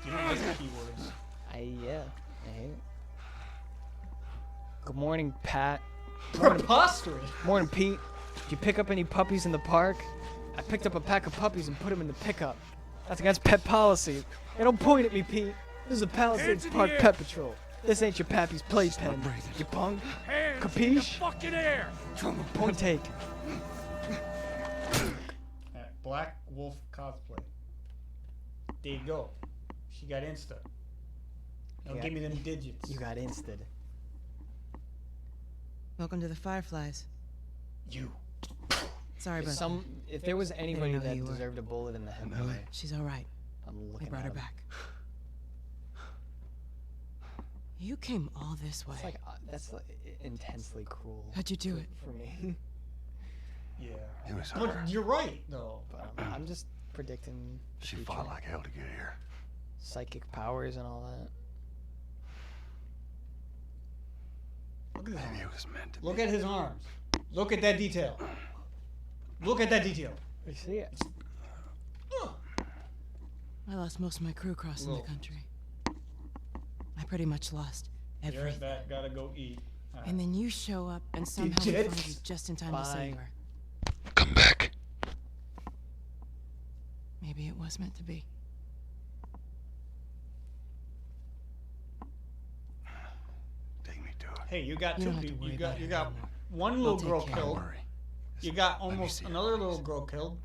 S1: You don't like keywords.
S2: I hate it. Good morning, Pat.
S1: Preposterous.
S2: Morning, Pete. Did you pick up any puppies in the park? I picked up a pack of puppies and put them in the pickup. That's against pet policy. Hey, don't point at me, Pete. This is a Palisades Park Pet Patrol. This ain't your pappy's playpen. You punk? Capiche?
S4: Fucking air!
S2: Point take.
S1: At Black Wolf Cosplay. There you go. She got Insta. Now
S2: Yeah.
S1: give me them digits.
S2: You got insted.
S8: Welcome to the Fireflies.
S1: You.
S8: Sorry about
S2: If there was anybody
S8: know who
S2: that
S8: you were.
S2: deserved a bullet in the head,
S8: that. She's all right.
S2: I'm
S8: We
S2: looking
S8: brought
S2: at
S8: her
S2: him.
S8: back. You came all this way.
S2: It's like that's like, intensely cruel.
S8: How'd you do it?
S2: For me?
S1: Yeah.
S7: It was
S1: But
S7: her.
S1: you're right, though.
S2: But I'm just predicting. the
S7: She
S2: future.
S7: fought like hell to get here.
S2: Psychic powers and all that.
S1: Look at his
S7: Maybe
S1: arms.
S7: it was meant to
S1: Look
S7: be.
S1: at his arms. Look at that detail. Look at that detail.
S2: I see it.
S8: I lost most of my crew crossing
S1: Whoa.
S8: the country. I pretty much lost
S1: You're at
S8: everything.
S1: that. Gotta go eat.
S8: And then you show up and somehow we
S1: did?
S8: find you just in time
S2: Bye.
S8: to save her.
S7: Come back.
S8: Maybe it was meant to be.
S7: Take me to it.
S1: Hey, you got
S8: You
S1: two
S8: don't have to
S1: people.
S8: worry
S1: You got
S8: about
S1: you
S8: it
S1: got
S8: anymore.
S1: one
S8: I'll
S1: little
S8: take
S1: girl
S8: care of
S1: killed.
S7: Don't worry.
S1: You got
S7: me
S1: almost
S7: see how
S1: another
S7: it
S1: little
S7: is.
S1: girl killed.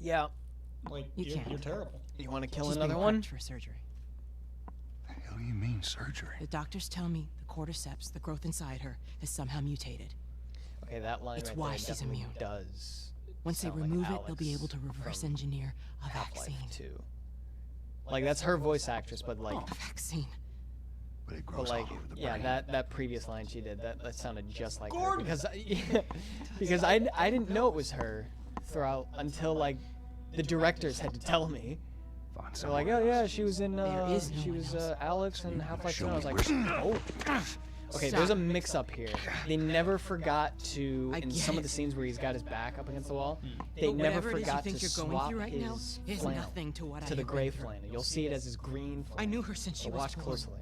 S2: Yeah.
S1: Like
S8: You
S1: you're
S8: can't.
S1: terrible.
S2: You want to kill
S8: She's
S2: another
S8: being
S2: one?
S8: prepped for surgery.
S7: The hell you mean surgery?
S8: The doctors tell me the cordyceps, the growth inside her, has somehow mutated.
S2: Okay, that line
S8: It's
S2: right
S8: why
S2: there
S8: she's
S2: definitely
S8: immune.
S2: does.
S8: Once they
S2: sound like
S8: remove it, they'll be
S2: Alex
S8: able to reverse
S2: from
S8: engineer a
S2: Half-Life
S8: vaccine.
S2: 2. Like that's her voice actress, but like,
S8: A vaccine.
S7: But it
S2: but
S7: grows
S2: like,
S7: all over the
S2: yeah,
S7: brain.
S2: that previous line she did, that sounded just like her.
S1: Gordon!
S2: Because I didn't know it was her throughout until like the directors had to tell me.
S7: Find
S2: They're
S7: someone
S2: like, oh yeah,
S7: else.
S2: she was in
S8: There is no
S2: she
S8: one
S2: was
S8: else.
S2: Alex in Half-Life 2.
S7: Show
S2: I was
S7: me
S2: like,
S7: where-
S2: oh. Okay,
S8: Stop.
S2: there's a mix-up here. They never forgot to,
S8: I
S2: in
S8: get
S2: some of
S8: it.
S2: the scenes where he's got his back up against the wall, they
S8: But
S2: never
S8: whatever it is you
S2: forgot
S8: think
S2: to
S8: you're going
S2: swap
S8: through right now
S2: his
S8: is
S2: flannel
S8: nothing to what I
S2: to the
S8: have
S2: gray
S8: been through.
S2: flannel. You'll see it as his green flannel.
S8: I knew her since she
S2: So
S8: was
S2: watch
S8: born.
S2: closely.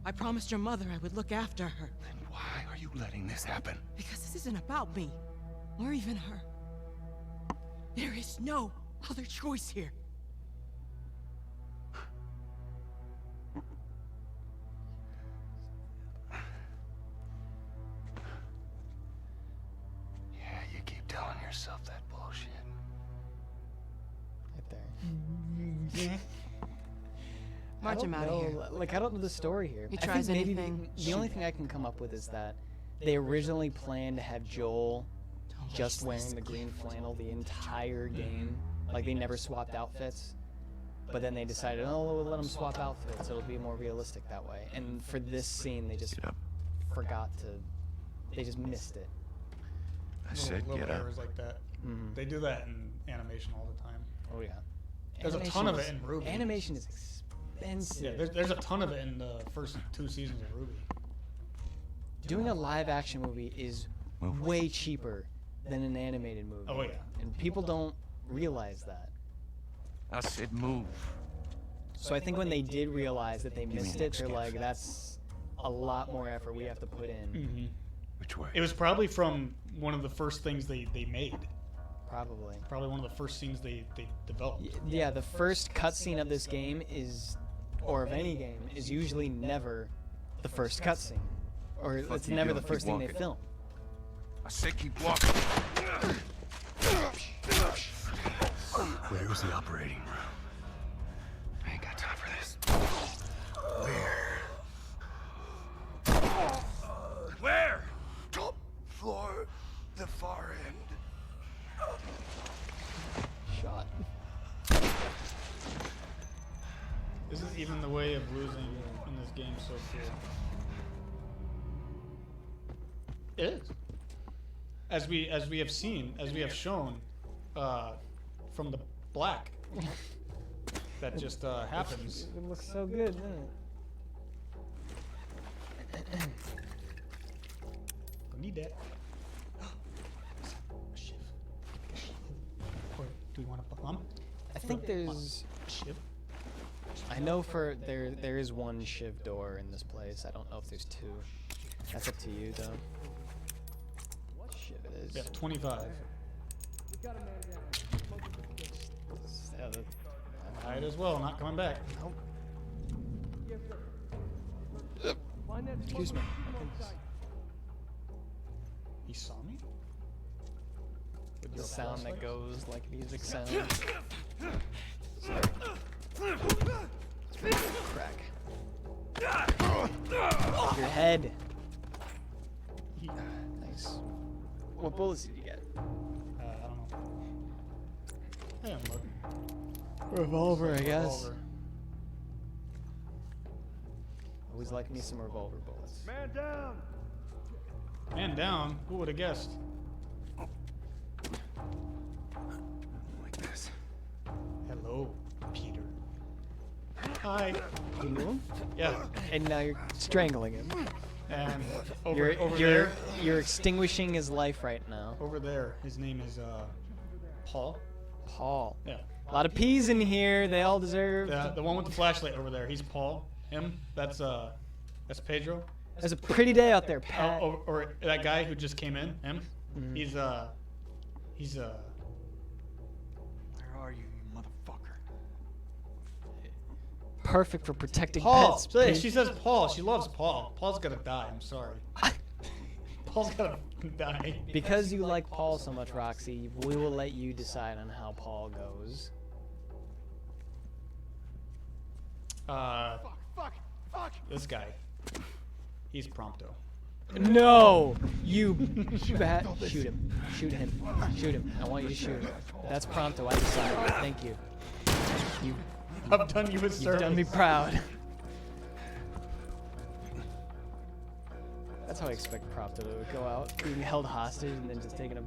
S8: I promised your mother I would look after her.
S7: Then why are you letting this happen?
S8: Because this isn't about me, or even her. There is no other choice here.
S7: Yeah, you keep telling yourself that bullshit.
S2: Right there.
S8: March him out of here.
S2: Like I don't know the story here.
S8: He
S2: I think
S8: tries
S2: maybe
S8: anything,
S2: the only thing I can come up with is that they originally planned to have Joel
S8: Don't
S2: just
S8: waste
S2: wearing
S8: this
S2: the green
S8: gift.
S2: flannel the entire game. Like they never swapped outfits. But then they decided, oh, we'll let them swap outfits. It'll be more realistic that way. And for this scene, they just
S7: Get up.
S2: forgot to. They just missed it.
S7: I said
S1: little
S7: get up.
S1: errors like that.
S2: Mhm.
S1: They do that in animation all the time.
S2: Oh yeah.
S1: There's a ton of it in Ruby.
S2: Animation is expensive.
S1: Yeah, there's a ton of it in the first 2 seasons of Ruby.
S2: Doing a live action movie is
S7: Move.
S2: way cheaper than an animated movie.
S1: Oh, yeah.
S2: And people don't realize that.
S7: I said move.
S2: So I think when they did realize that they
S7: me
S2: missed
S7: an
S2: it, they're
S7: excuse.
S2: like, that's a lot more effort we have to put in.
S1: Mm-hmm.
S7: Which way?
S1: It was probably from one of the first things they made.
S2: Probably.
S1: Probably one of the first scenes they developed.
S2: Yeah, the first cutscene of this game is, or of any game, is usually never the first cutscene. Or
S7: Fuck
S2: it's
S7: you
S2: never
S7: doing?
S2: the first
S7: Keep
S2: thing they
S7: walking.
S2: film.
S7: I said keep walking. Where's the operating room? I ain't got time for this. Where? Top floor, the far end.
S2: Shot.
S1: This is even the way of losing in this game so cool. It is. As we have seen, as we have shown, from the black, that just happens.
S2: It looks so good, doesn't it?
S1: Don't need that. Shiv. Or do we want a bomb?
S2: I think there's.
S1: Shiv.
S2: I know for there is one shiv door in this place. I don't know if there's 2. That's up to you though. Shiv it is.
S1: Yeah, 25.
S2: Yeah,
S1: Might as well, not coming back.
S2: excuse me.
S1: He saw me? With
S2: The
S1: your
S2: sound that
S1: flashlight?
S2: goes like music sound. Crack. Your head. Nice. What bullets did you get?
S1: I don't know. Hey, I'm looking.
S2: Revolver, I guess.
S1: Revolver.
S2: Always like me some revolver bullets.
S6: Man down!
S1: Man down. Who would have guessed?
S7: Like this.
S1: Hello, Peter. Hi.
S2: You knew him?
S1: Yeah.
S2: And now you're strangling him.
S1: And
S2: you're extinguishing his life right now.
S1: over there, his name is Paul.
S2: Paul.
S1: Yeah.
S2: A lot of P's in here. They all deserve.
S1: The one with the flashlight over there, he's Paul. Him, that's Pedro.
S2: There's a pretty day out there, Pat.
S1: Or that guy who just came in, him. He's
S6: Where are you, you motherfucker?
S2: Perfect for protecting
S1: Paul.
S2: pets.
S1: Say,
S2: Pete.
S1: she says Paul. She loves Paul. Paul's gonna die. I'm sorry. Paul's gonna die.
S2: Because you like Paul so much, Roxy, we will let you decide on how Paul goes.
S6: Fuck!
S1: This guy. He's Prompto.
S2: No! You bat. Shoot him. Shoot him. Shoot him. I want you to shoot him. That's Prompto. I decide. Thank you.
S1: I've done you a service.
S2: You've done me proud. That's how I expect Prompto to go out. Being held hostage and then just taking a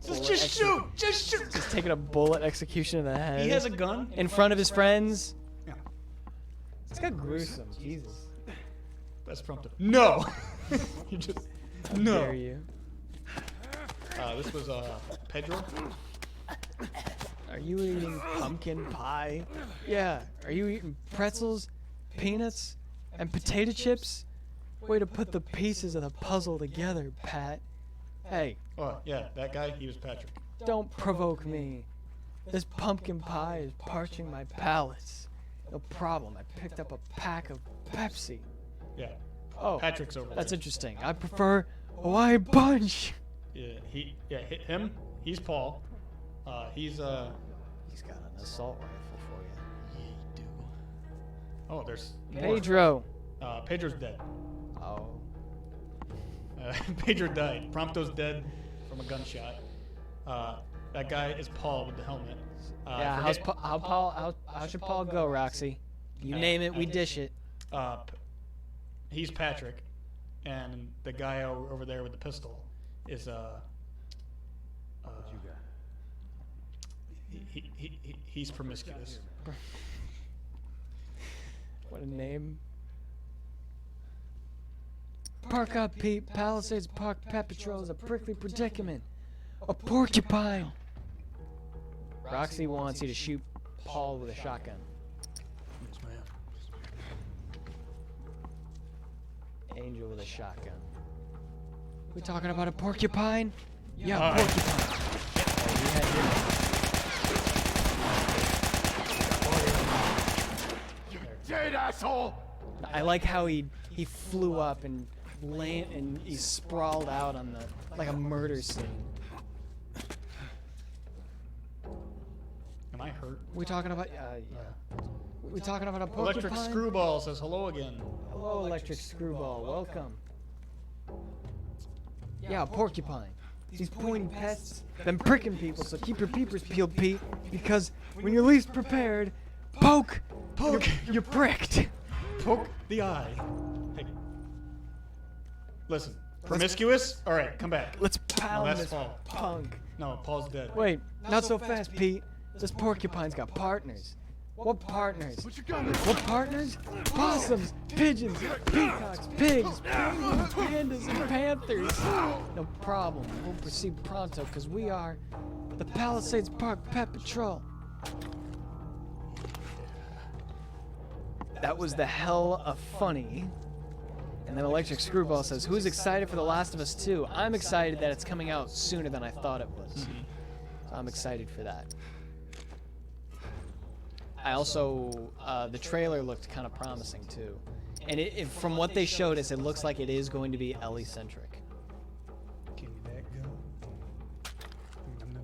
S1: Just shoot!
S2: just taking a bullet execution in the head.
S1: He has a gun.
S2: in front of his friends.
S1: Yeah.
S2: It's got gruesome. Jesus.
S1: That's Prompto. No! You just...
S2: How
S1: No.
S2: dare you?
S1: This was, Pedro.
S2: Are you eating pumpkin pie? Yeah. Are you eating pretzels, peanuts, and potato chips? Way to put the pieces of the puzzle together, Pat. Hey,
S1: Oh, yeah, that guy, he was Patrick.
S2: don't provoke me. This pumpkin pie is parching my palates. No problem. I picked up a pack of Pepsi.
S1: Yeah.
S2: Oh,
S1: Patrick's over
S2: that's
S1: there.
S2: interesting. I prefer Hawaiian Punch.
S1: Yeah, him. He's Paul. He's
S2: He's got an assault rifle for you.
S1: Yeah, you do. Oh, there's more.
S2: Pedro.
S1: Pedro's dead.
S2: Oh.
S1: Pedro died. Prompto's dead from a gunshot. That guy is Paul with the helmet.
S2: Yeah, how should Paul go, Roxy? You name it, we dish it.
S1: He's Patrick, and the guy over there with the pistol is he's promiscuous.
S2: What a name. Park up, Pete. Palisades Park Pet Patrol is a prickly predicament. A porcupine. Roxy wants you to shoot Paul with a shotgun. Angel with a shotgun. We talking about a porcupine? Yeah, porcupine.
S6: Dead asshole!
S2: I like how he flew up and he sprawled out on the like a murder scene.
S1: Am I hurt?
S2: We talking about yeah. We talking about a porcupine?
S1: Electric Screwball says hello again.
S2: Hello, Electric Screwball. Welcome. Yeah, a porcupine. These pointy pests been pricking people, so keep your peepers peeled, Pete, because when you're least prepared, poke, you're pricked.
S1: Poke the eye. Hey. Listen. Promiscuous? Alright, come back.
S2: Let's pound
S1: that's
S2: this
S1: Paul.
S2: punk.
S1: No, Paul's dead.
S2: Wait, not so fast, Pete. This porcupine's got partners. What partners?
S6: Put your gun
S2: What partners? Possums, pigeons, peacocks, pigs, penguins, pandas, and panthers. No problem. We'll proceed pronto, because we are the Palisades Park Pet Patrol. That was the hell of funny. And then Electric Screwball says, who's excited for The Last of Us 2? I'm excited that it's coming out sooner than I thought it was. So I'm excited for that. I also, the trailer looked kind of promising too. And from what they showed us, it looks like it is going to be Ellie-centric.
S1: Give me that gun. Nom, nom, nom.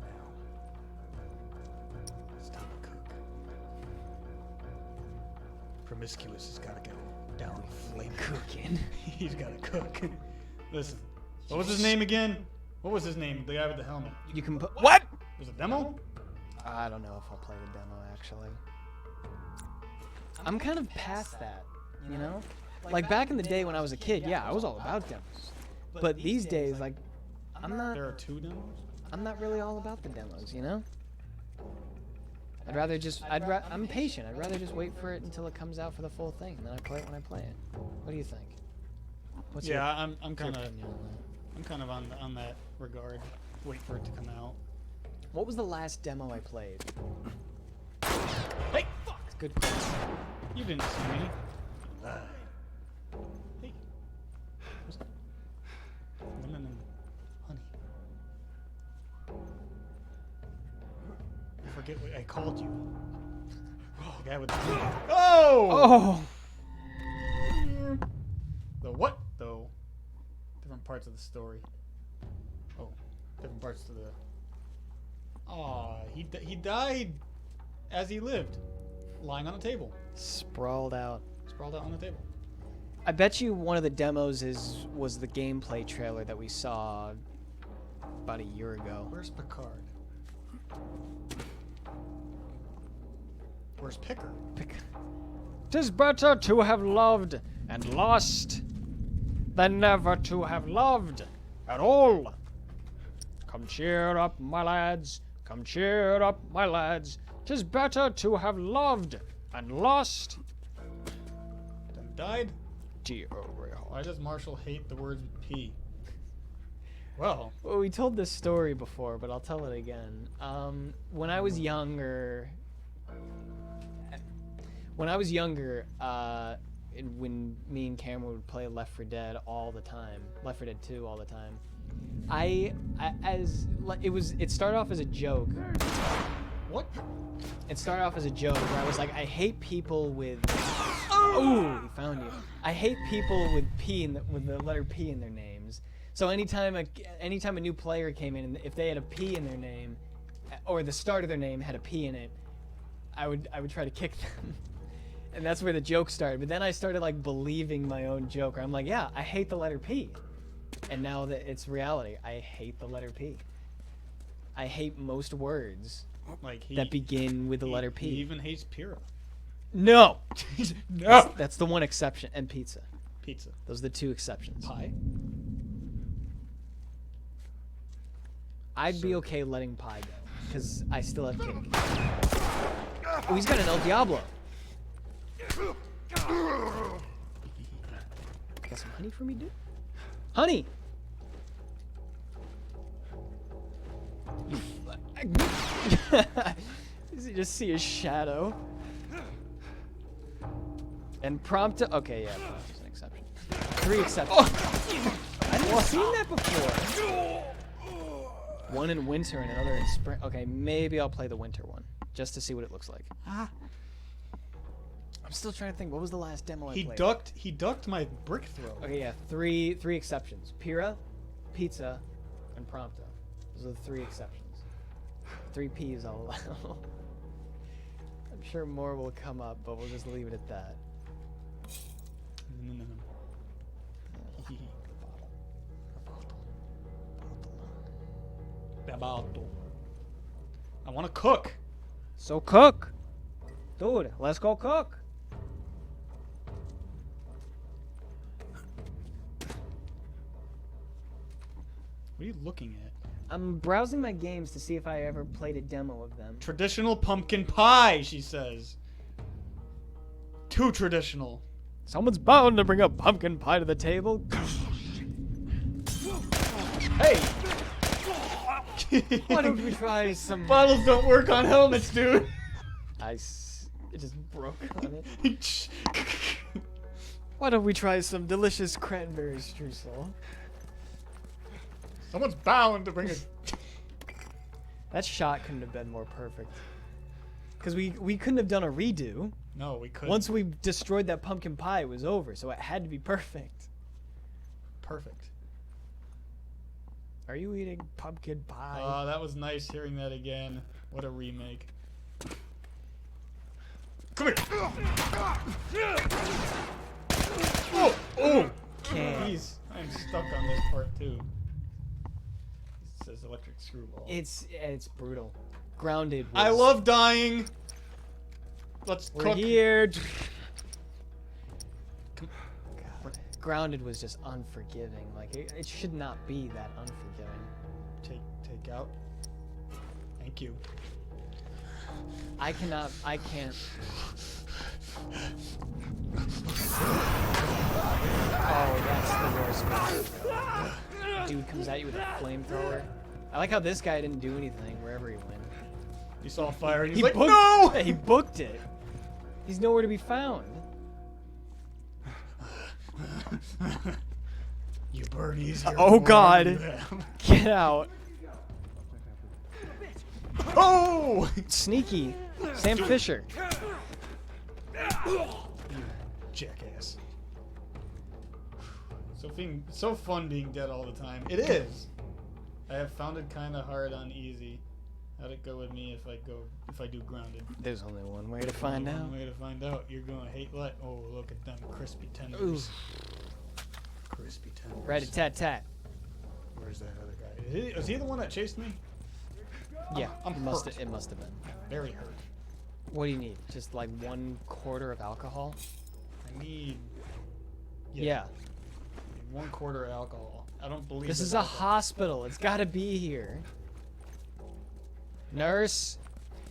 S1: Now. It's time to cook. Promiscuous has got to go down the flame.
S2: Cooking.
S1: He's got to cook. Listen. What was his name again? What was his name? The guy with the helmet.
S2: You can put what?
S1: Was it Demo?
S2: I don't know if I'll play the demo actually. I'm kind of past that, you know? Like back in the day when I was a kid, yeah, I was all about demos. But these days, like, I'm
S1: There are 2 demos?
S2: not really all about the demos, you know? I'd rather just, I'm patient. I'd rather just wait for it until it comes out for the full thing, and then I play it when I play it. What do you think? What's your
S1: I'm kind of
S2: opinion on that?
S1: I'm kind of on that regard. Wait for it to come out.
S2: What was the last demo I played?
S1: Hey, fuck!
S2: It's good question.
S1: You didn't see me. Hey. What's up? No, honey. I forget what I called you. The guy with the Oh!
S2: Oh!
S1: The what, though? Different parts of the story. Oh, different parts to the... Aw, he died as he lived. Lying on a table.
S2: Sprawled out.
S1: Sprawled out on the table.
S2: I bet you one of the demos was the gameplay trailer that we saw about a year ago.
S1: Where's Picard? Where's Picker?
S2: 'Tis better to have loved and lost than never to have loved at all. Come cheer up, my lads. Come cheer up, my lads. 'Tis better to have loved and lost.
S1: Then died?
S2: Why
S1: Why does Marshall hate the word P? Well,
S2: Well, we told this story before, but I'll tell it again. When I was younger, when me and Cameron would play Left 4 Dead all the time, Left 4 Dead 2 all the time, it started off as a joke.
S1: what?
S2: It started off as a joke where I was like, I hate people with. Oh, he found you. I hate people with with the letter P in their names. So anytime a new player came in, and if they had a P in their name, or the start of their name had a P in it, I would try to kick them. And that's where the joke started. But then I started like believing my own joke. Where I'm like, yeah, I hate the letter P. And now that it's reality, I hate the letter P. I hate most words
S1: Like
S2: that begin with the letter
S1: He
S2: P.
S1: even hates Pyrrha.
S2: No.
S1: No.
S2: That's the one exception. And pizza.
S1: Pizza.
S2: Those are the two exceptions.
S1: Pie.
S2: I'd be okay letting pie go, because I still have cake. Oh, he's got an El Diablo. Got some honey for me, dude? Honey! Does he just see his shadow? And Prompto. Okay, yeah, Prompto's an exception. 3 exceptions. Oh. I've seen that before. One in winter and another in spring. Okay, maybe I'll play the winter one just to see what it looks like. I'm still trying to think. What was the last demo I played?
S1: He ducked my brick throw.
S2: Okay, yeah, three exceptions: Pyrrha, Pizza, and Prompto. Those are the 3 exceptions. 3 P's I'll allow. I'm sure more will come up, but we'll just leave it at that.
S1: No. I want to cook.
S2: So cook, dude. Let's go cook.
S1: What are you looking at?
S2: I'm browsing my games to see if I ever played a demo of them.
S1: Traditional pumpkin pie, she says. Too traditional.
S2: Someone's bound to bring a pumpkin pie to the table.
S1: Hey!
S2: Why don't we try some?
S1: Bottles don't work on helmets, dude.
S2: It just broke on it. Why don't we try some delicious cranberry streusel?
S1: Someone's bound to bring a...
S2: That shot couldn't have been more perfect. Because we couldn't have done a redo.
S1: No, we couldn't.
S2: Once we destroyed that pumpkin pie, it was over. So it had to be perfect.
S1: Perfect.
S2: Are you eating pumpkin pie?
S1: That was nice hearing that again. What a remake. Come here! Oh!
S2: Can't.
S1: Jeez, I'm stuck on this part too. It says electric screwball.
S2: It's brutal. Grounded.
S1: I
S2: was-
S1: love dying. Let's
S2: We're
S1: cook.
S2: here. God. Grounded was just unforgiving. Like it should not be that unforgiving.
S1: Take out. Thank you.
S2: I can't. Oh, that's the worst one. Dude comes at you with a flamethrower. I like how this guy didn't do anything wherever he went.
S1: He saw fire and he's
S2: He
S1: like,
S2: booked,
S1: no!
S2: He booked it. He's nowhere to be found.
S1: You burn easier.
S2: Oh,
S1: the more
S2: God.
S1: you have.
S2: Get out.
S1: Oh!
S2: Sneaky. Sam Fisher.
S1: Jackass. So fun being dead all the time. It is. I have found it kind of hard on easy. How'd it go with me if I do grounded?
S2: There's only one way to find
S1: One
S2: out.
S1: way to find out. You're gonna hate life. Oh, look at them crispy tenders. Crispy tenders.
S2: Rat-a-tat-tat.
S1: Where's that other guy? Is he the one that chased me?
S2: Yeah,
S1: I'm
S2: it must
S1: hurt.
S2: have been.
S1: Very hurt.
S2: What do you need? Just like 1/4 of alcohol?
S1: I need.
S2: Yeah.
S1: 1/4 alcohol. I don't believe
S2: This
S1: there's
S2: is a
S1: alcohol.
S2: hospital. It's gotta be here. Nurse!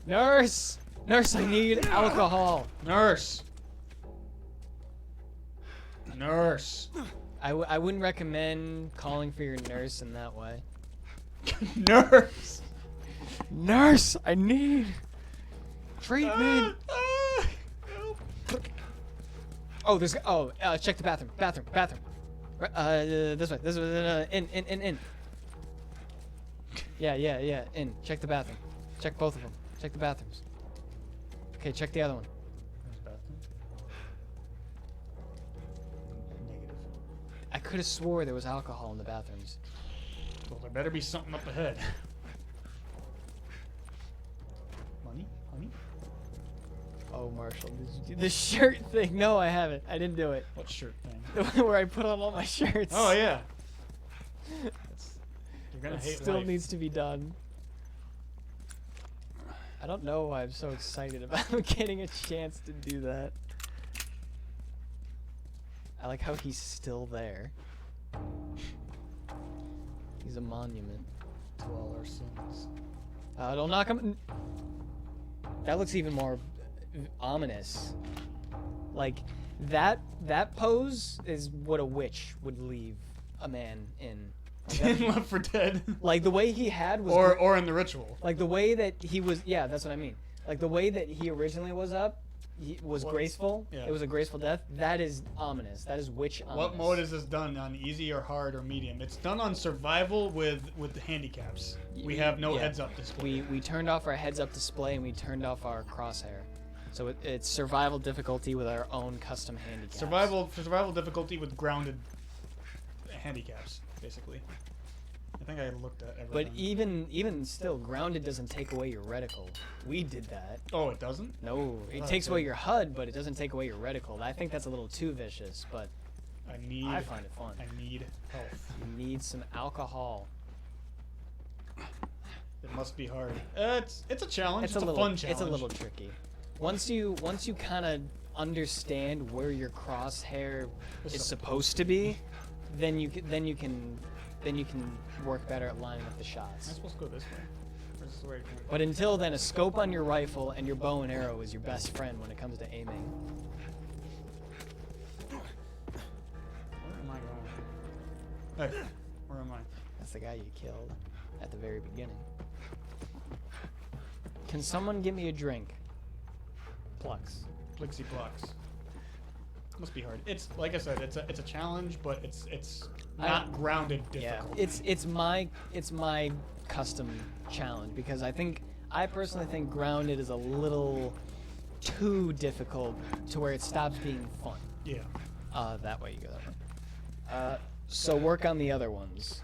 S2: Nurse! Nurse, I need alcohol.
S1: Nurse. Nurse.
S2: I wouldn't recommend calling for your nurse in that way.
S1: Nurse.
S2: Nurse, I need treatment. Oh, there's. Oh, check the bathroom. Bathroom. This way. In. Yeah. In. Check the bathroom. Check both of them. Check the bathrooms. Okay, check the other one.
S1: Negative.
S2: I could have swore there was alcohol in the bathrooms.
S1: Well, there better be something up ahead. Money? Honey?
S2: Oh, Marshall, did you do the shirt thing? No, I haven't. I didn't do it.
S1: What shirt thing?
S2: The one where I put on all my shirts.
S1: Oh yeah. You're gonna
S2: It
S1: hate
S2: still
S1: life.
S2: needs to be done. I don't know why I'm so excited about getting a chance to do that. I like how he's still there. He's a monument.
S1: to all our sins.
S2: Don't knock him. That looks even more ominous. Like that pose is what a witch would leave a man in.
S1: In Left 4 Dead.
S2: Like the way he had was
S1: or in the Ritual.
S2: like the way that he was. Yeah, that's what I mean. Like the way that he originally was up, he was graceful.
S1: Yeah.
S2: It was a graceful death. That is ominous. That is witch ominous.
S1: What mode is this done on? Easy or hard or medium? It's done on survival with the handicaps. We have no
S2: Yeah.
S1: heads-up display.
S2: We turned off our heads-up display and we turned off our crosshair. So it's survival difficulty with our own custom handicaps.
S1: Survival difficulty with grounded handicaps, basically. I think I looked at everything.
S2: But even still, grounded doesn't take away your reticle. We did that.
S1: Oh, it doesn't?
S2: No, it
S1: Oh,
S2: takes
S1: okay.
S2: away your HUD, but it doesn't take away your reticle. I think that's a little too vicious, but
S1: I
S2: find it fun.
S1: I need health.
S2: You need some alcohol.
S1: It must be hard. It's a challenge. It's,
S2: It's a little
S1: fun challenge.
S2: It's a little tricky. Once you kind of understand where your crosshair is supposed to be, then you can work better at lining up the
S1: Am I
S2: shots.
S1: supposed to go this way? Or is this the way I can-
S2: But until then, a scope on your rifle and your bow and arrow is your best friend when it comes to aiming.
S1: Where am I going? Hey, where am I?
S2: That's the guy you killed at the very beginning. Can someone give me a drink? Plux.
S1: Plixie Plux. Must be hard. It's like I said. It's a challenge, but it's not grounded difficult.
S2: Yeah, it's my custom challenge because I personally think grounded is a little too difficult to where it stops being fun.
S1: Yeah.
S2: That way you go that way. So work on the other ones.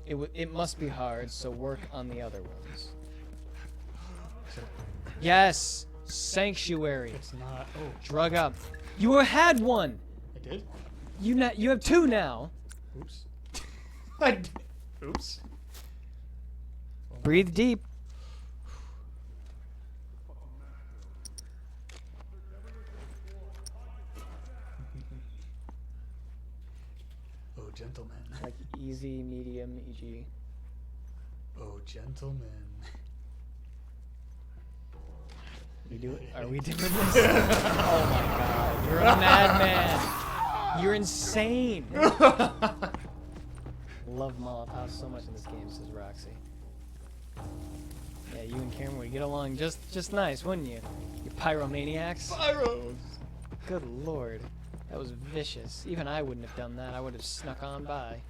S2: It must be hard, so work on the other ones. Yes, sanctuary.
S1: It's not. Oh,
S2: Drug up. You had one.
S1: I did.
S2: You have two now.
S1: Oops. I did. Oops.
S2: Breathe deep.
S1: Oh, gentlemen.
S2: Like easy, medium, EG.
S1: Oh, gentlemen.
S2: Are we doing this? Oh my god, you're a madman. You're insane. Love Molotov so much in this game, says Roxy. Yeah, you and Cameron would get along just nice, wouldn't you? You pyromaniacs.
S1: Pyros!
S2: Good lord. That was vicious. Even I wouldn't have done that. I would have snuck on by.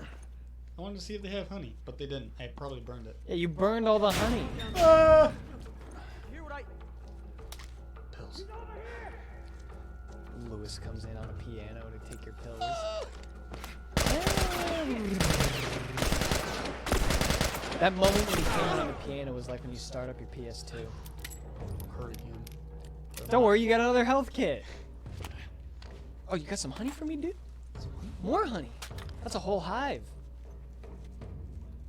S1: I wanted to see if they have honey, but they didn't. I probably burned it.
S2: Yeah, you burned all the honey.
S1: Pills.
S2: Lewis comes in on a piano to take your pills. That moment when he came in on the piano was like when you start up your PS2.
S1: Hurricane.
S2: Don't worry, you got another health kit. Oh, you got some honey for me, dude? More honey. That's a whole hive.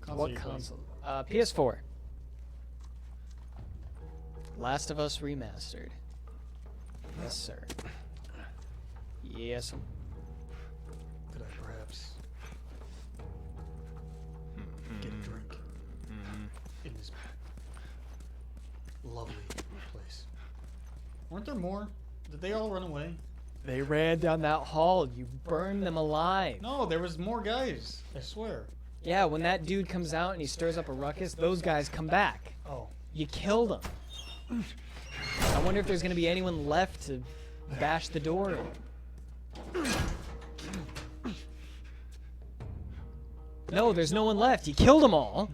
S1: Console
S2: What
S1: you playing?
S2: console? PS4. Last of Us Remastered. Yes, sir. Yes.
S1: Could I perhaps get a drink in this lovely place? Weren't there more? Did they all run away?
S2: They ran down that hall. You burned them alive.
S1: No, there was more guys. I swear.
S2: Yeah, when that dude comes out and he stirs up a ruckus, those guys come back.
S1: Oh.
S2: You killed them. I wonder if there's going to be anyone left to bash the door in. No, there's no one left. You killed them all.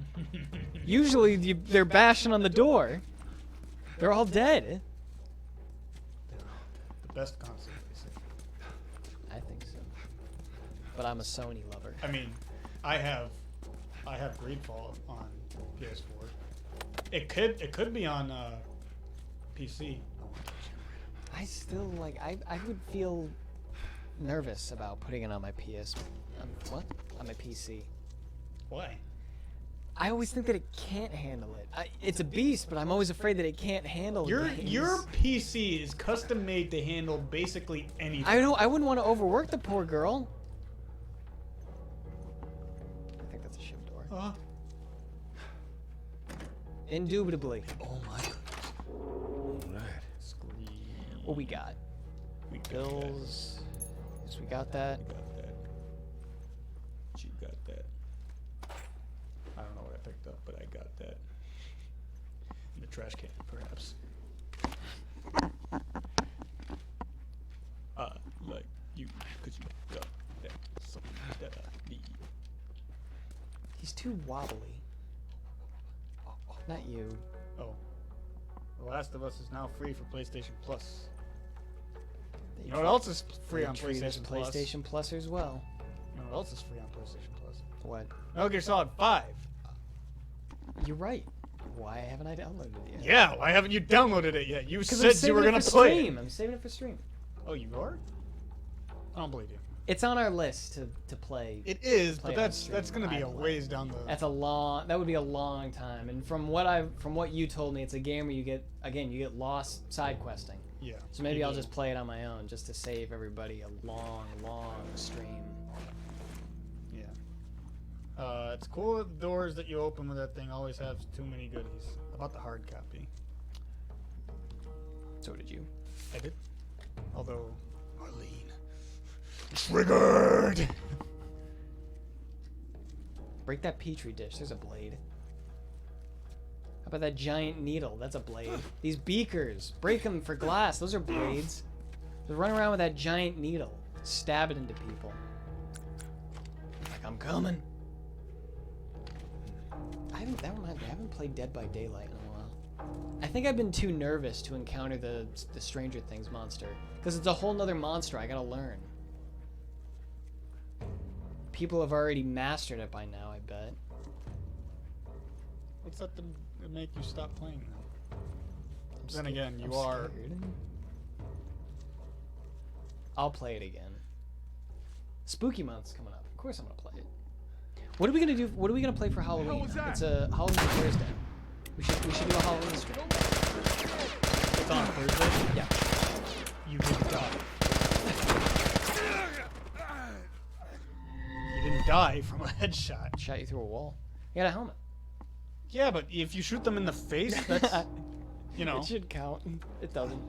S2: Usually they're bashing on the door. They're all dead.
S1: The best console, they say.
S2: I think so. But I'm a Sony lover.
S1: I mean, I have Greedfall on PS4. It could be on PC.
S2: I still like. I would feel nervous about putting it on my PS. What? On my PC.
S1: Why?
S2: I always think that it can't handle it. It's a beast, but I'm always afraid that it can't handle
S1: Your
S2: things.
S1: PC is custom made to handle basically anything.
S2: I wouldn't want to overwork the poor girl. I think that's a ship door. Indubitably.
S1: Oh my goodness.
S7: Alright.
S1: Scream.
S2: What we got?
S1: We got
S2: Bills. Yes, we got that.
S1: that. Got that. She got that. I don't know what I picked up, but I got that. In the trash can, perhaps. Like you, cause you got that. Something that I need.
S2: He's too wobbly. Not you.
S1: Oh. The Last of Us is now free for PlayStation Plus. You know what else is free on PlayStation Plus?
S2: PlayStation Plus as well.
S1: You know what else is free on PlayStation Plus?
S2: What?
S1: Metal Gear Solid 5.
S2: You're right. Why haven't I downloaded it yet?
S1: Yeah, why haven't you downloaded it yet? You
S2: 'Cause I'm
S1: said you were
S2: saving it
S1: gonna
S2: for
S1: play
S2: stream.
S1: it.
S2: I'm saving it for stream.
S1: Oh, you are? I don't believe you.
S2: It's on our list to play.
S1: It is,
S2: Play
S1: but
S2: on
S1: that's
S2: stream.
S1: gonna be
S2: I
S1: a
S2: play.
S1: ways down the.
S2: That would be a long time. And from what you told me, it's a game where you get lost side questing.
S1: Yeah.
S2: So maybe
S1: you
S2: I'll
S1: do.
S2: just play it on my own just to save everybody a long stream.
S1: Yeah. It's cool that the doors that you open with that thing always have too many goodies. How about the hard copy?
S2: So did you.
S1: I did. Although, Marlene. Triggered!
S2: Break that petri dish. There's a blade. How about that giant needle? That's a blade. These beakers. Break them for glass. Those are blades. Just run around with that giant needle. Stab it into people. Like, I'm coming. I haven't played Dead by Daylight in a while. I think I've been too nervous to encounter the Stranger Things monster. Because it's a whole nother monster I gotta learn. People have already mastered it by now, I bet.
S1: What's that to make you stop playing now?
S2: I'm
S1: Then
S2: scared-
S1: again, you
S2: I'm
S1: are.
S2: scared. I'll play it again. Spooky month's coming up. Of course I'm gonna play it. What are we gonna do? What are we gonna play for Halloween?
S6: was that?
S2: It's a Halloween Thursday. We should do a Halloween stream.
S1: It's on Thursday?
S2: Yeah.
S1: You didn't die. You didn't die from a headshot.
S2: Shot you through a wall. You got a helmet.
S1: Yeah, but if you shoot them in the face, that's You know.
S2: It should count. It doesn't.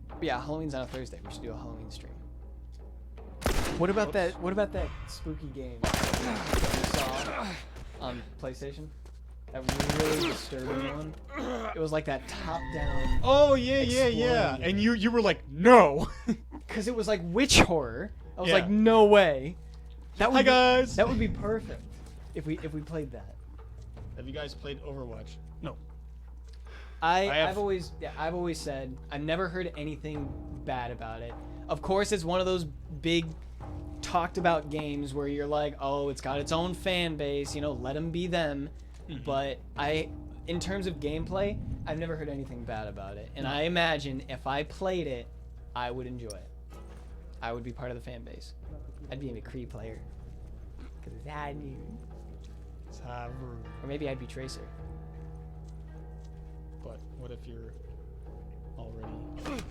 S2: But yeah, Halloween's on a Thursday. We should do a Halloween stream. What about that? What about that spooky game that you saw on PlayStation? That really disturbing one. It was like that top-down.
S1: Oh yeah, yeah, yeah.
S2: Exploding.
S1: And you were like, no.
S2: Because it was like witch horror. I was
S1: Yeah.
S2: like, no way. That would
S1: Hi
S2: be,
S1: guys.
S2: That would be perfect if we played that.
S1: Have you guys played Overwatch? No.
S2: I've always said I've never heard anything bad about it. Of course, it's one of those big talked about games where you're like, oh, it's got its own fan base, you know, let them be them. But in terms of gameplay, I've never heard anything bad about it. And I imagine if I played it, I would enjoy it. I would be part of the fan base. I'd be a McCree player. Cause I knew. Or maybe I'd be Tracer.
S1: But what if you're already?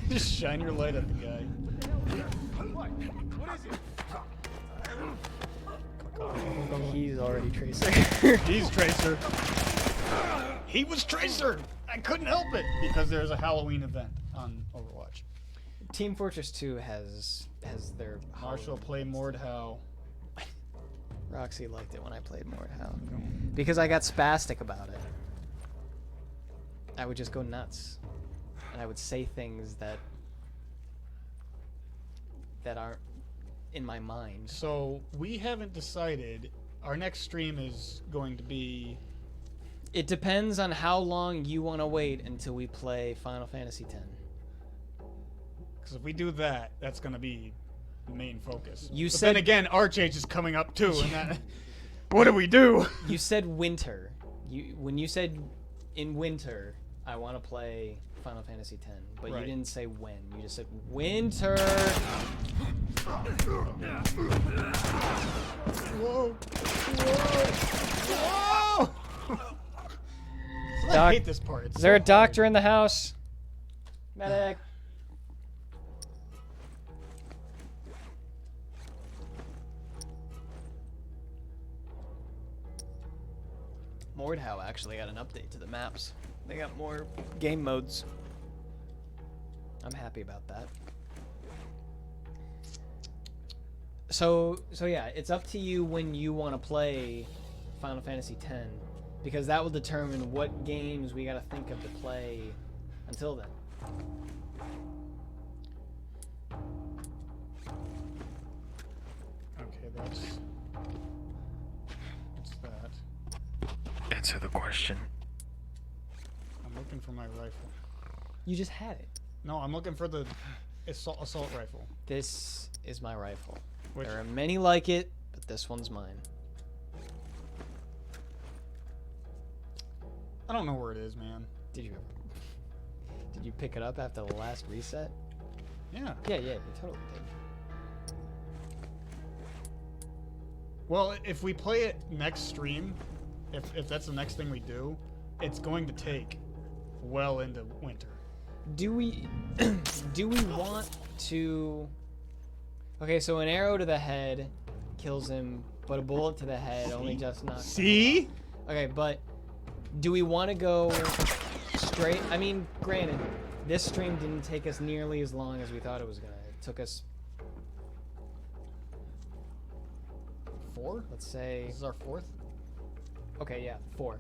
S1: Just shine your light at the guy.
S6: What is it?
S2: He's already Tracer.
S1: He's Tracer. He was Tracer. I couldn't help it because there's a Halloween event on Overwatch.
S2: Team Fortress 2 has their
S1: Marshall play Mordhau.
S2: Roxy liked it when I played Mordhau. Because I got spastic about it. I would just go nuts. And I would say things that aren't in my mind.
S1: So we haven't decided. Our next stream is going to be.
S2: It depends on how long you want to wait until we play Final Fantasy X.
S1: Because if we do that, that's going to be the main focus.
S2: You
S1: but
S2: said-
S1: then again, Archage is coming up too, and that. What do we do?
S2: You said winter. When you said in winter, I want to play Final Fantasy X, but
S1: Right.
S2: you didn't say when. You just said winter.
S1: Whoa! Whoa! Whoa! I
S2: Doc-
S1: hate this part. It's
S2: Is there a
S1: so
S2: doctor in the house? Medic. Mordhau actually got an update to the maps. They got more game modes. I'm happy about that. So yeah, it's up to you when you want to play Final Fantasy X, because that will determine what games we got to think of to play until then.
S1: Okay, that's that.
S4: Answer the question.
S1: I'm looking for my rifle.
S2: You just had it.
S1: No, I'm looking for the assault rifle.
S2: This is my rifle.
S1: Which-
S2: There are many like it, but this one's mine.
S1: I don't know where it is, man.
S2: Did you pick it up after the last reset?
S1: Yeah.
S2: Yeah, you totally did.
S1: Well, if we play it next stream, if that's the next thing we do, it's going to take well into winter.
S2: Do we want to? Okay, so an arrow to the head kills him, but a bullet to the head only just knocks him
S1: See?
S2: off. Okay, but do we want to go straight? I mean, granted, this stream didn't take us nearly as long as we thought it was gonna. It took us,
S1: 4?
S2: let's say,
S1: This is our 4th?
S2: okay, yeah, 4.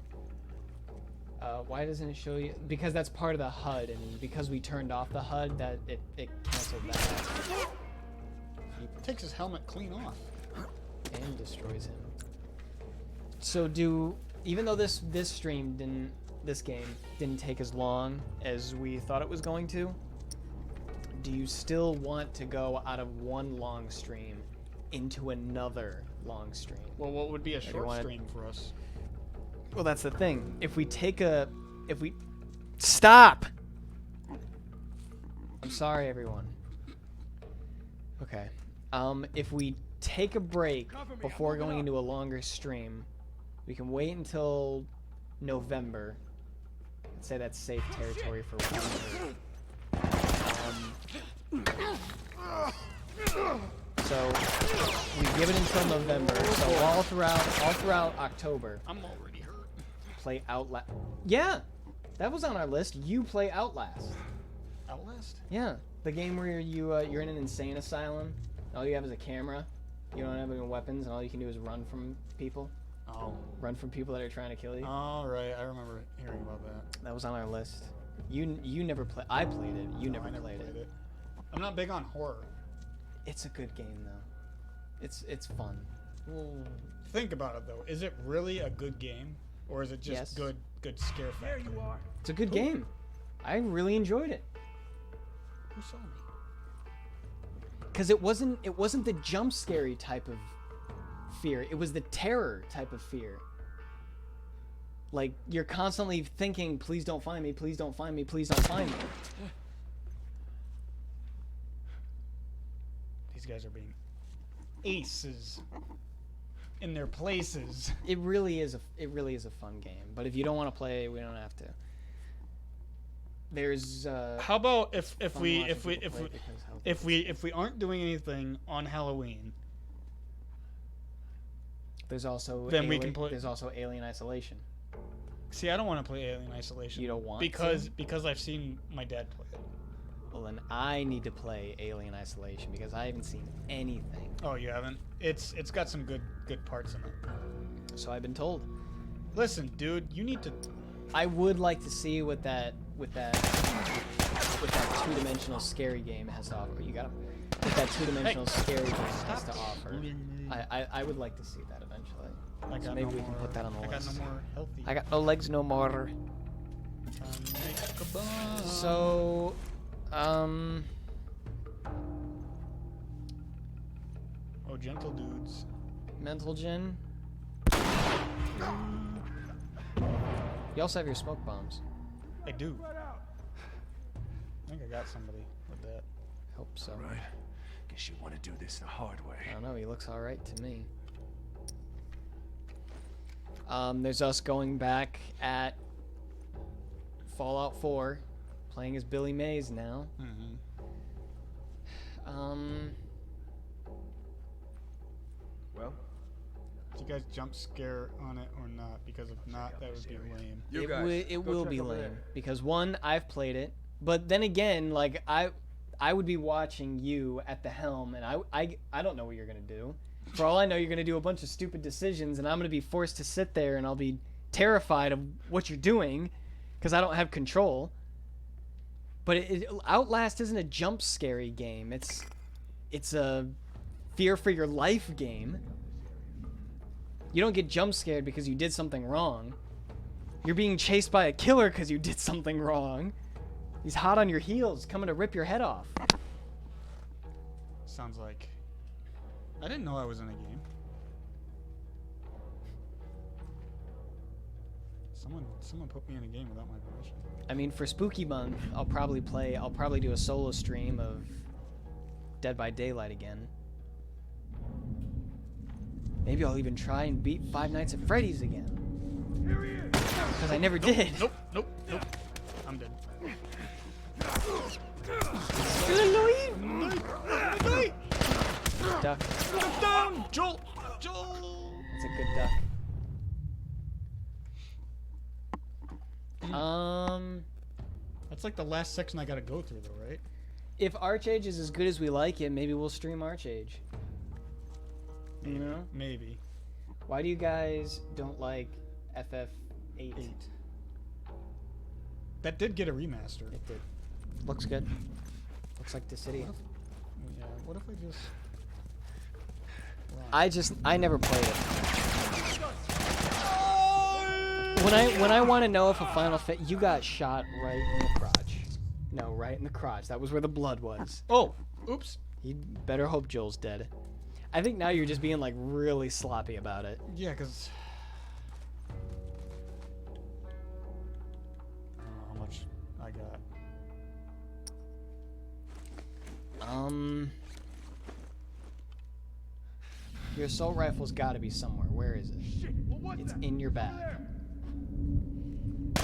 S2: Why doesn't it show you? Because that's part of the HUD, and because we turned off the HUD, that it canceled that
S1: It takes his helmet clean off.
S2: and destroys him. So even though this game didn't take as long as we thought it was going to, do you still want to go out of one long stream into another long stream?
S1: Well, what would be a
S2: do you
S1: short
S2: want it-
S1: stream for us?
S2: Well, that's the thing. Stop! I'm sorry, everyone. Okay. If we take a break before going into a longer stream, we can wait until November. I'd say that's safe territory for winter. So we give it until November. So all throughout October,
S1: I'm already hurt.
S2: play Outlast. Yeah, that was on our list. You play Outlast.
S1: Outlast?
S2: Yeah, the game where you're in an insane asylum. All you have is a camera. You don't have any weapons, and all you can do is run from people.
S1: Oh.
S2: Run from people that are trying to kill you.
S1: All right, I remember hearing about that.
S2: That was on our list. You never played. I played it. You
S1: No,
S2: never,
S1: I never
S2: played it.
S1: I'm not big on horror.
S2: It's a good game though. It's fun.
S1: Well, think about it though. Is it really a good game, or is it just
S2: Yes.
S1: good scare factor?
S4: There you are.
S2: It's a good game. I really enjoyed it.
S1: Who saw me?
S2: Cause it wasn't the jump scary type of fear. It was the terror type of fear. Like you're constantly thinking, please don't find me, please don't find me, please don't find me.
S1: These guys are being aces in their places.
S2: It really is a fun game. But if you don't want to play, we don't have to. There's
S1: How about if
S2: fun
S1: we
S2: watching
S1: if we
S2: people
S1: if
S2: play
S1: we
S2: it because health
S1: if we aren't doing anything on Halloween,
S2: there's also
S1: Then we can play-
S2: There's also Alien Isolation.
S1: see, I don't want to play Alien Isolation.
S2: You don't want
S1: because I've seen my dad play it.
S2: Well, then I need to play Alien Isolation because I haven't seen anything.
S1: Oh, you haven't? It's got some good parts in it.
S2: So I've been told.
S1: Listen, dude, you need to.
S2: I would like to see what that two-dimensional scary game has to offer. You got him. What that two-dimensional scary game has to offer. I would like to see that eventually.
S1: I got
S2: So maybe
S1: no
S2: we can
S1: more,
S2: put that on the
S1: I
S2: list.
S1: got no more healthy.
S2: I got no legs no more.
S1: Time to make a bomb.
S2: So,
S1: Oh, gentle dudes.
S2: mental gen. You also have your smoke bombs.
S1: I do. I think I got somebody with that.
S2: Hope so.
S4: Right. Guess you want to do this the hard way.
S2: I don't know. He looks all right to me. There's us going back at Fallout 4, playing as Billy Mays now.
S1: Mm-hmm.
S7: Well,
S1: Do you guys jump scare on it or not? Because if not, that would be lame.
S7: you
S2: it
S7: guys.
S2: it
S7: go
S2: will
S7: check
S2: be
S7: over
S2: lame
S7: there.
S2: because one, I've played it, but then again, like I would be watching you at the helm, and I don't know what you're gonna do. For all I know, you're gonna do a bunch of stupid decisions, and I'm gonna be forced to sit there, and I'll be terrified of what you're doing, because I don't have control. But Outlast isn't a jump scary game. It's a fear for your life game. You don't get jump scared because you did something wrong. You're being chased by a killer because you did something wrong. He's hot on your heels, coming to rip your head off.
S1: Sounds like. I didn't know I was in a game. Someone put me in a game without my permission.
S2: I mean, for Spooky Month, I'll probably do a solo stream of Dead by Daylight again. Maybe I'll even try and beat Five Nights at Freddy's again. Because I never did.
S1: Nope. I'm dead.
S2: Duck.
S1: Down! Joel!
S2: It's a good duck.
S1: That's like the last section I gotta go through, though, right?
S2: If Archage is as good as we like it, maybe we'll stream Archage. You know?
S1: Maybe.
S2: Why do you guys don't like FF8?
S1: 8. That did get a remaster.
S2: It did. Looks good. Looks like the city.
S1: Yeah, what if I just...
S2: I never played it. When I want to know if a Final Fantasy, you got shot right in the crotch. No, right in the crotch. That was where the blood was.
S1: Oh! Oops!
S2: You better hope Joel's dead. I think now you're just being like really sloppy about it.
S1: Yeah, because... I don't know how much I got.
S2: Your assault rifle's got to be somewhere. Where is it? It's in your bag.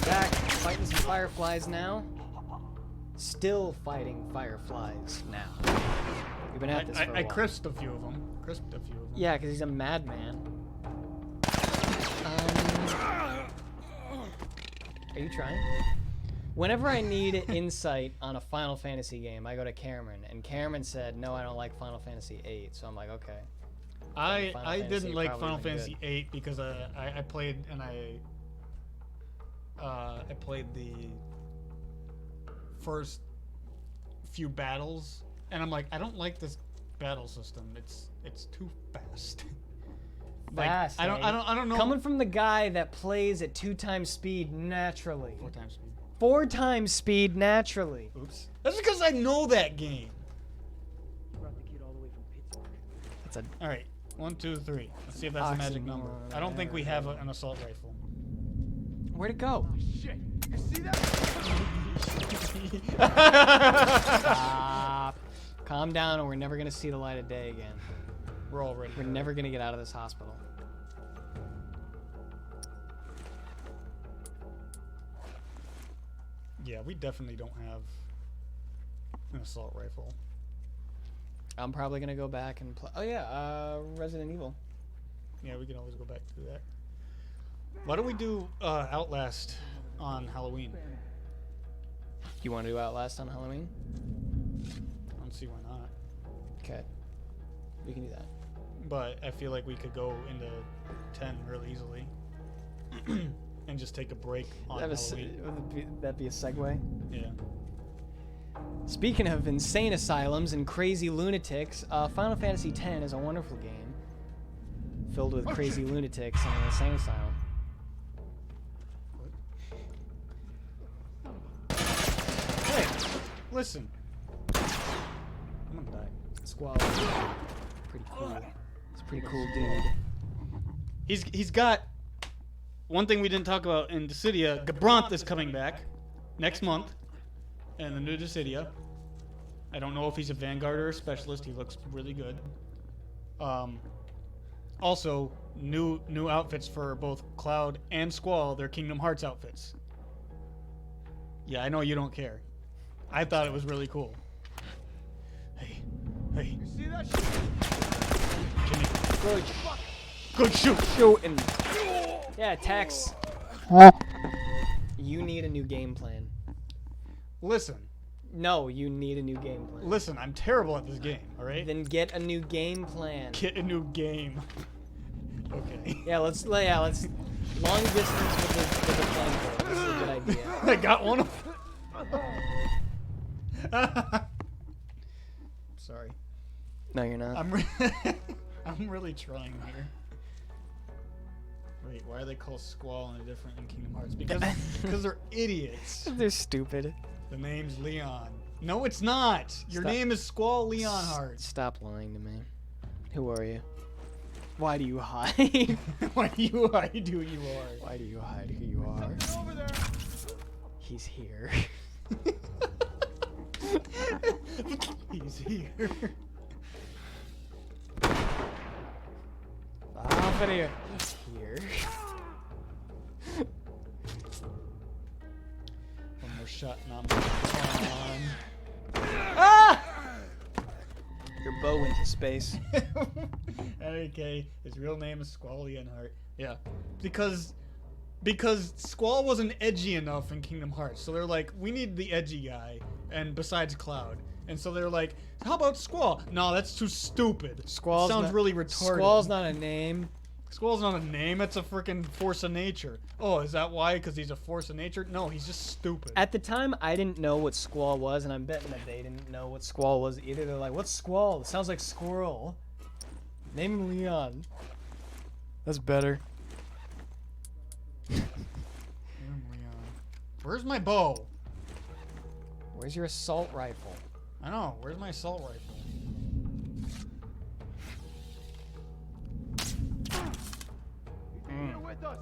S2: Back, fighting some fireflies now. Still fighting fireflies now. We've been at this for a while.
S1: I crisped a few of them.
S2: Yeah, because he's a madman. Are you trying? Whenever I need insight on a Final Fantasy game, I go to Cameron, and Cameron said, "No, I don't like Final Fantasy VIII." So I'm like, okay.
S1: I
S2: Fantasy
S1: didn't like
S2: probably
S1: Final
S2: isn't good.
S1: Fantasy VIII because I played and I played the first few battles, and I'm like, I don't like this battle system. It's too fast. Like,
S2: Fast,
S1: I don't know.
S2: Coming from the guy that plays at 2 times speed naturally.
S1: 4 times speed.
S2: 4 times speed naturally.
S1: Oops. That's because I know that game.
S2: It's a
S1: All right, 1, 2, 3. Let's see if that's a magic number. I don't think we have an assault rifle.
S2: where'd it go?
S6: Shit. You see that?
S2: Stop. Calm down, or we're never gonna see the light of day again.
S1: We're already.
S2: We're never gonna get out of this hospital.
S1: Yeah, we definitely don't have an assault rifle.
S2: I'm probably gonna go back and play. Oh yeah, Resident Evil.
S1: Yeah, we can always go back to that. Why don't we do Outlast on Halloween?
S2: You want to do Outlast on Halloween?
S1: I don't see why not.
S2: Okay, we can do that.
S1: But I feel like we could go into 10 really easily. And just take a break on Halloween.
S2: That'd be a segue.
S1: Yeah.
S2: Speaking of insane asylums and crazy lunatics, Final Fantasy X is a wonderful game filled with crazy lunatics in an insane asylum.
S1: Hey, listen. I'm gonna die.
S2: Squall. Pretty cool. It's a pretty cool dude.
S1: He's got one thing we didn't talk about in Dissidia. Gabranth is coming back next month in the new Dissidia. I don't know if he's a Vanguard or a Specialist. He looks really good. Also, new outfits for both Cloud and Squall. They're Kingdom Hearts outfits. Yeah, I know you don't care. I thought it was really cool. Hey.
S6: You see that shit?
S1: Give me.
S2: Good.
S1: Good shoot.
S2: Shooting. Yeah, Tex. You need a new game plan.
S1: Listen.
S2: No, you need a new game plan.
S1: Listen, I'm terrible at this game, alright?
S2: Then get a new game plan.
S1: Get a new game. Okay.
S2: Yeah, let's long distance with the flamethrower. This is a good idea.
S1: I got one of Sorry.
S2: No, you're not.
S1: I'm really trying here. Wait, why are they called Squall and different in Kingdom Hearts? Because they're idiots.
S2: They're stupid.
S1: The name's Leon. No, it's not. Your
S2: Stop.
S1: name is Squall Leonhardt.
S2: Stop lying to me. Who are you? Why do you hide?
S1: Why do you hide who you are?
S2: Why do you hide who you are?
S6: Over there.
S2: He's here.
S1: He's here.
S2: Off of here. He's here.
S1: One more shot and I'm on. Ah!
S2: Your bow went to space.
S1: Okay, his real name is Squall Leonhardt. Yeah, because Squall wasn't edgy enough in Kingdom Hearts, so they're like, we need the edgy guy, and besides Cloud, and so they're like, how about Squall? No, that's too stupid.
S2: Squall's
S1: sounds
S2: not,
S1: really retarded.
S2: Squall's not a name.
S1: Squall's not a name. It's a freaking force of nature. Oh, is that why? Because he's a force of nature? No, he's just stupid.
S2: At the time, I didn't know what Squall was, and I'm betting that they didn't know what Squall was either. They're like, what's Squall? It sounds like squirrel. Name him Leon. That's better.
S1: Where's my bow?
S2: Where's your assault rifle?
S1: I know. Where's my assault rifle?
S6: You're with us.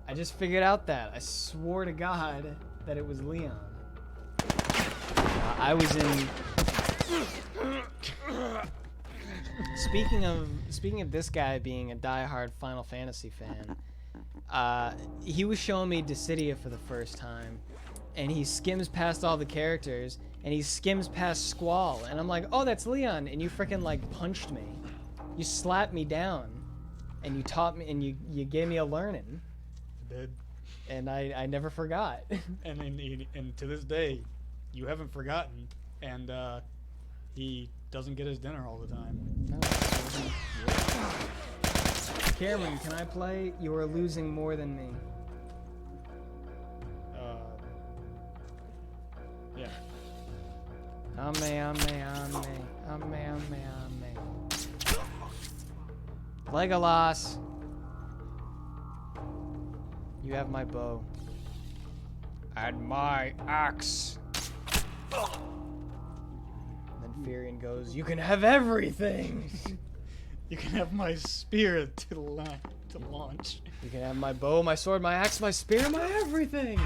S2: I just figured out that. I swore to God that it was Leon. I was in. Speaking of this guy being a diehard Final Fantasy fan, he was showing me Dissidia for the first time, and he skims past all the characters, and he skims past Squall, and I'm like, oh, that's Leon, and you freaking like punched me. You slapped me down, and you taught me, and you gave me a learning.
S1: Did.
S2: and I never forgot.
S1: And to this day, you haven't forgotten. And he doesn't get his dinner all the time.
S2: No, Cameron, can I play? You are losing more than me.
S1: Yeah.
S2: Ame. Legolas. You have my bow. And my axe. And then Firion goes, you can have everything.
S1: You can have my spear to launch.
S2: You can have my bow, my sword, my axe, my spear, my everything.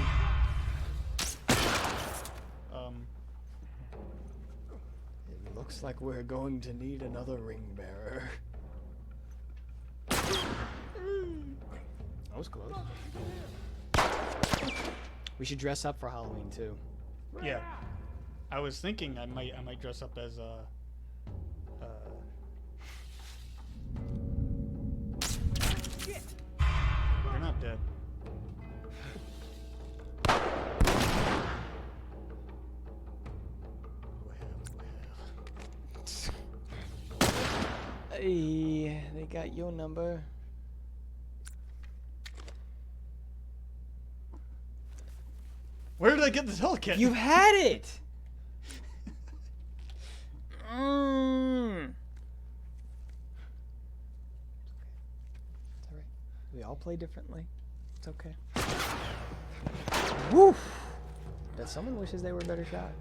S2: It looks like we're going to need another ring bearer. That was close. We should dress up for Halloween too.
S1: Yeah. I was thinking I might dress up as You're not dead.
S2: Hey, they got your number.
S1: Where did I get this Hellcat?
S2: You had it. It's alright. We all play differently. It's okay. Woo! But someone wishes they were a better shot.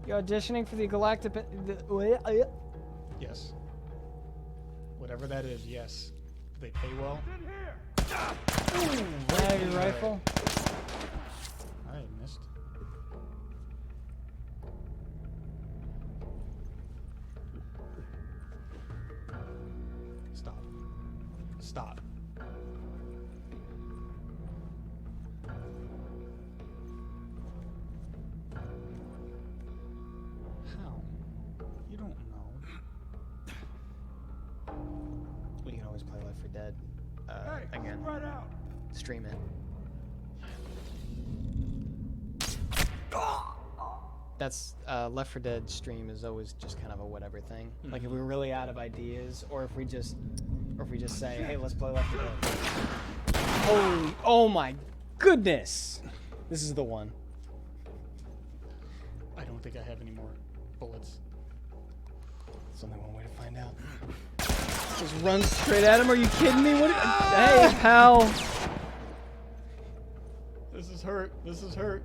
S2: You auditioning for the Galactic...
S1: Yes. Whatever that is, yes. They pay well.
S2: Can I have your rifle?
S1: I missed. Stop. Stop. How? You don't know.
S2: We can always play Left 4 Dead.
S6: Hey,
S2: Again.
S6: spread out.
S2: Stream it. That's Left 4 Dead stream is always just kind of a whatever thing. Like if we're really out of ideas, or if we just say, hey, let's play Left 4 Dead. Holy, oh my goodness! This is the one.
S1: I don't think I have any more bullets.
S2: There's only one way to find out. Just run straight at him. Are you kidding me? What? Hey, pal.
S1: This is hurt. This is hurt.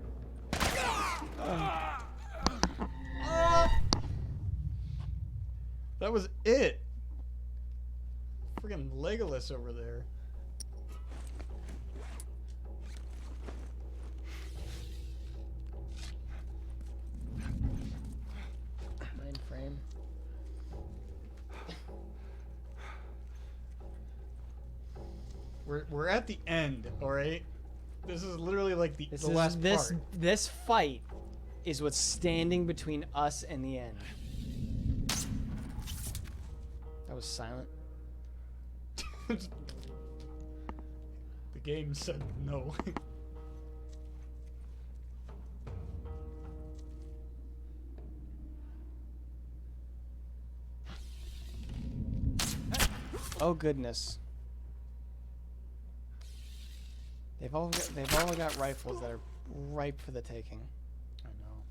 S1: That was it. Friggin' Legolas over there.
S2: Mainframe.
S1: We're at the end, all right? This is literally like the last part.
S2: This fight is what's standing between us and the end. That was silent.
S1: The game said no.
S2: Oh goodness. They've all got rifles that are ripe for the taking.
S1: I know.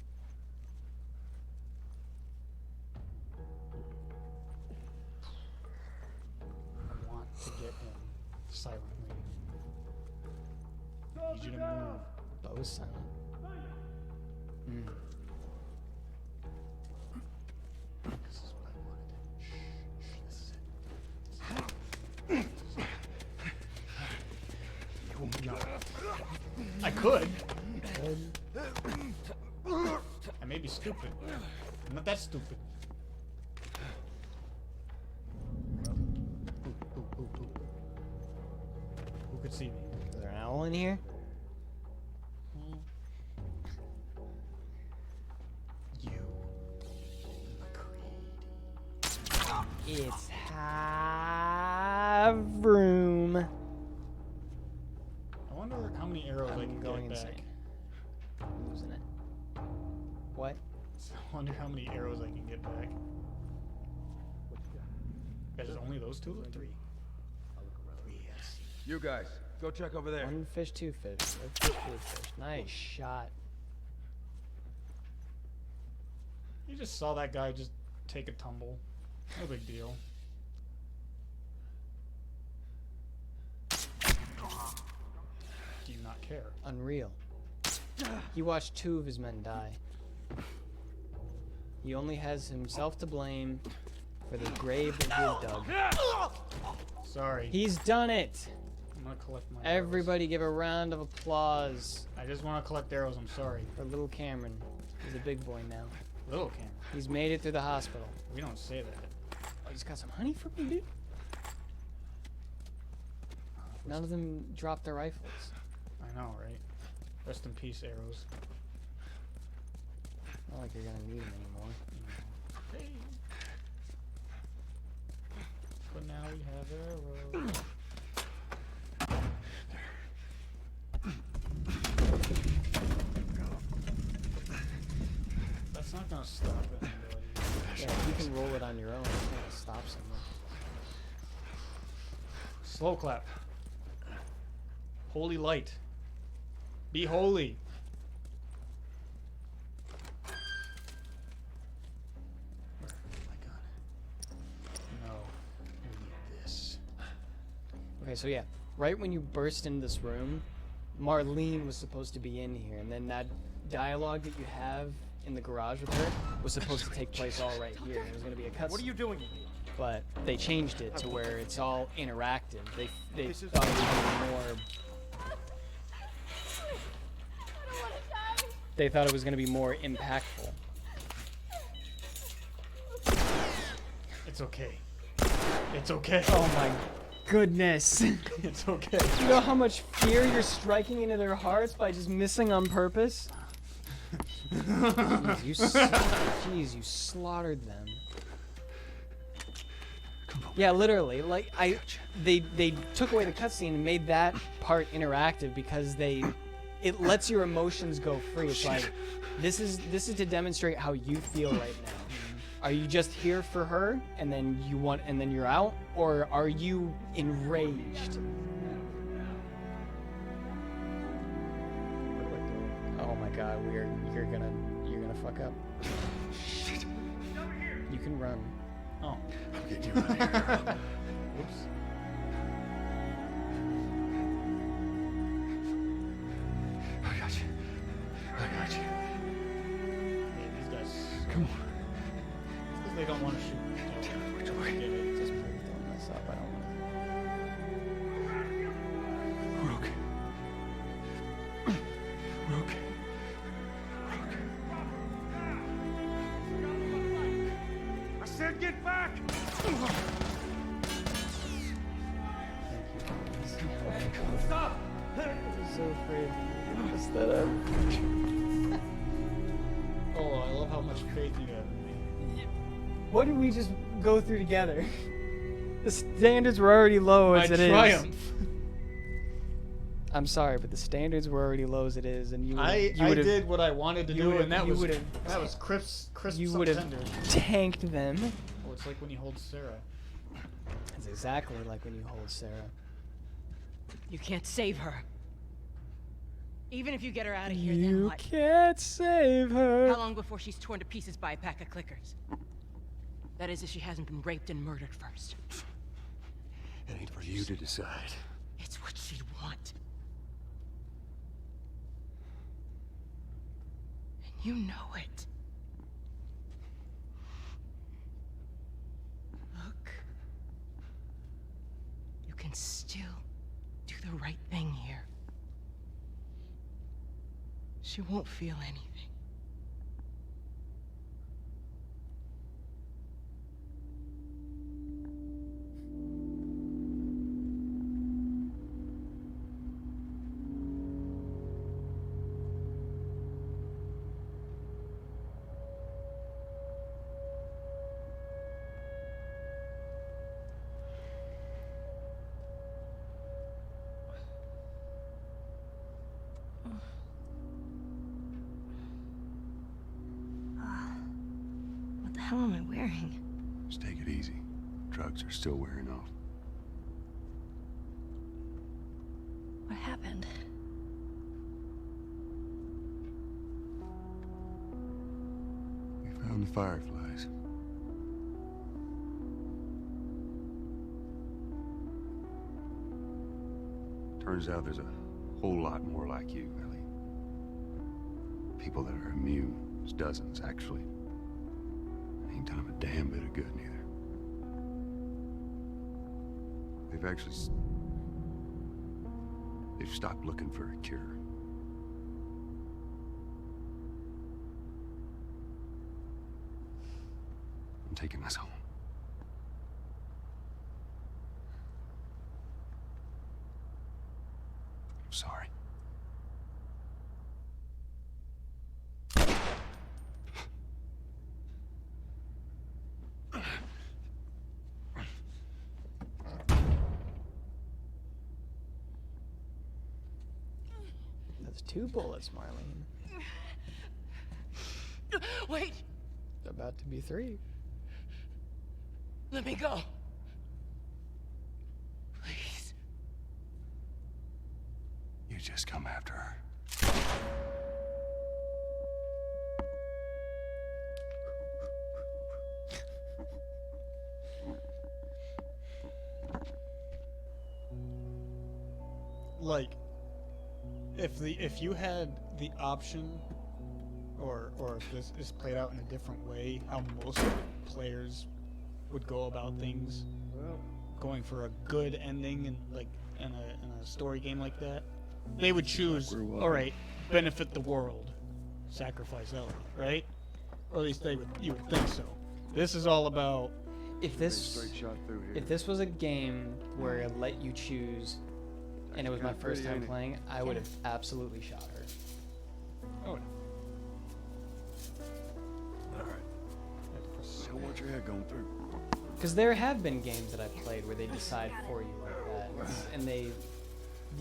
S1: I want to get in silently. I need you to move.
S2: Bow is silent.
S1: This is what I wanted. Shh, this is it. You won't jump. I could. I may be stupid. I'm not that stupid. Who could see me?
S2: Is there an owl in here?
S1: You. McCready.
S2: It's hot. have room.
S1: I wonder how many arrows I
S2: I'm
S1: can
S2: going
S1: get back.
S2: insane. I'm losing it. What?
S1: I wonder how many arrows I can get back. Is it only those two or three? Three, yes.
S5: You guys, go check over there.
S2: One fish, two fish. Red fish, blue fish. Nice shot.
S1: You just saw that guy just take a tumble. No big deal. Do you not care?
S2: Unreal. He watched 2 of his men die. He only has himself to blame for the grave that he has dug.
S1: Sorry.
S2: He's done it!
S1: I'm gonna collect my arrows.
S2: Everybody give a round of applause
S1: I just want to collect arrows. I'm sorry.
S2: for little Cameron. He's a big boy now.
S1: Little Cam.
S2: He's made it through the hospital.
S1: We don't say that.
S2: Oh, he's got some honey for me, dude. None of them dropped their rifles.
S1: I know, right? Rest in peace, arrows.
S2: Not like you're gonna need them anymore.
S1: Hey. But now we have arrows. That's not gonna stop it.
S2: Yeah, if you can roll it on your own, it's gonna stop someone.
S1: Slow clap. Holy light. Be holy. Where? Oh my god. No. We need this.
S2: Okay, so yeah, right when you burst in this room, Marlene was supposed to be in here, and then that dialogue that you have in the garage with her was supposed to take place all right here. It was going to be a cutscene.
S6: What are you doing?
S2: But they changed it to where it's all interactive. They thought it would be more. They thought it was going to be more impactful.
S1: It's okay. It's okay.
S2: Oh my goodness!
S1: It's okay.
S2: You know how much fear you're striking into their hearts by just missing on purpose? Jeez, you slaughtered them. Yeah, literally. Like they took away the cutscene and made that part interactive because it lets your emotions go free. It's like this is to demonstrate how you feel right now. Are you just here for her and then you're out, or are you enraged? Oh my god, you're gonna fuck up.
S7: Shit.
S2: You can run.
S1: Oh.
S7: I'm getting you out of here.
S1: Whoops.
S7: I got you. I got you.
S1: Yeah, these guys.
S7: Come on.
S1: Because they don't want to shoot.
S7: Which way?
S1: Get it.
S2: Just please don't mess up. I don't want
S7: We're okay. We're okay.
S6: I said get back! Stop!
S2: I'm so afraid to mess that up.
S1: Oh, I love how much faith you have in me.
S2: What did we just go through together? The standards were already low as it is.
S1: triumph.
S2: I'm sorry, but the standards were already low as it is, and you
S1: I
S2: would've
S1: did what I wanted to
S2: you
S1: do,
S2: would've-
S1: and that
S2: you
S1: was
S2: would've-
S1: crisp
S2: you would have
S1: tender.
S2: tanked them.
S1: Oh, it's like when you hold Sarah.
S2: It's exactly like when you hold Sarah.
S8: You can't save her. Even if you get her out of here, then
S2: You
S8: what?
S2: can't save her.
S8: How long before she's torn to pieces by a pack of clickers? That is, if she hasn't been raped and murdered first.
S7: It ain't for you to decide.
S8: It's what she'd want. And you know it. Look. You can still do the right thing here. She won't feel anything.
S3: What the hell am I wearing?
S7: Just take it easy. Drugs are still wearing off.
S3: What happened?
S7: We found the fireflies. Turns out there's a whole lot more like you, Ellie. People that are immune. There's dozens, actually. Ain't done them a damn bit of good, neither. They've stopped looking for a cure. I'm taking us home. I'm sorry.
S2: That's 2 bullets, Marlene.
S8: Wait!
S2: About to be 3.
S8: Let me go. Please.
S7: You just come after her.
S1: Like, if you had the option, or if this is played out in a different way, how most players would go about things, going for a good ending and like in a story game like that, they would choose, all right, benefit the world, sacrifice Ellie, right? Or at least you would think so. This is all about
S2: If this
S7: Straight shot through here.
S2: if this was a game where it let you choose, and it was my
S7: Kinda
S2: first
S7: pretty,
S2: time
S7: ain't it?
S2: playing, I would have absolutely shot her.
S1: oh,
S7: Don't want your head going through.
S2: Because there have been games that I've played where they decide for you like that, and they,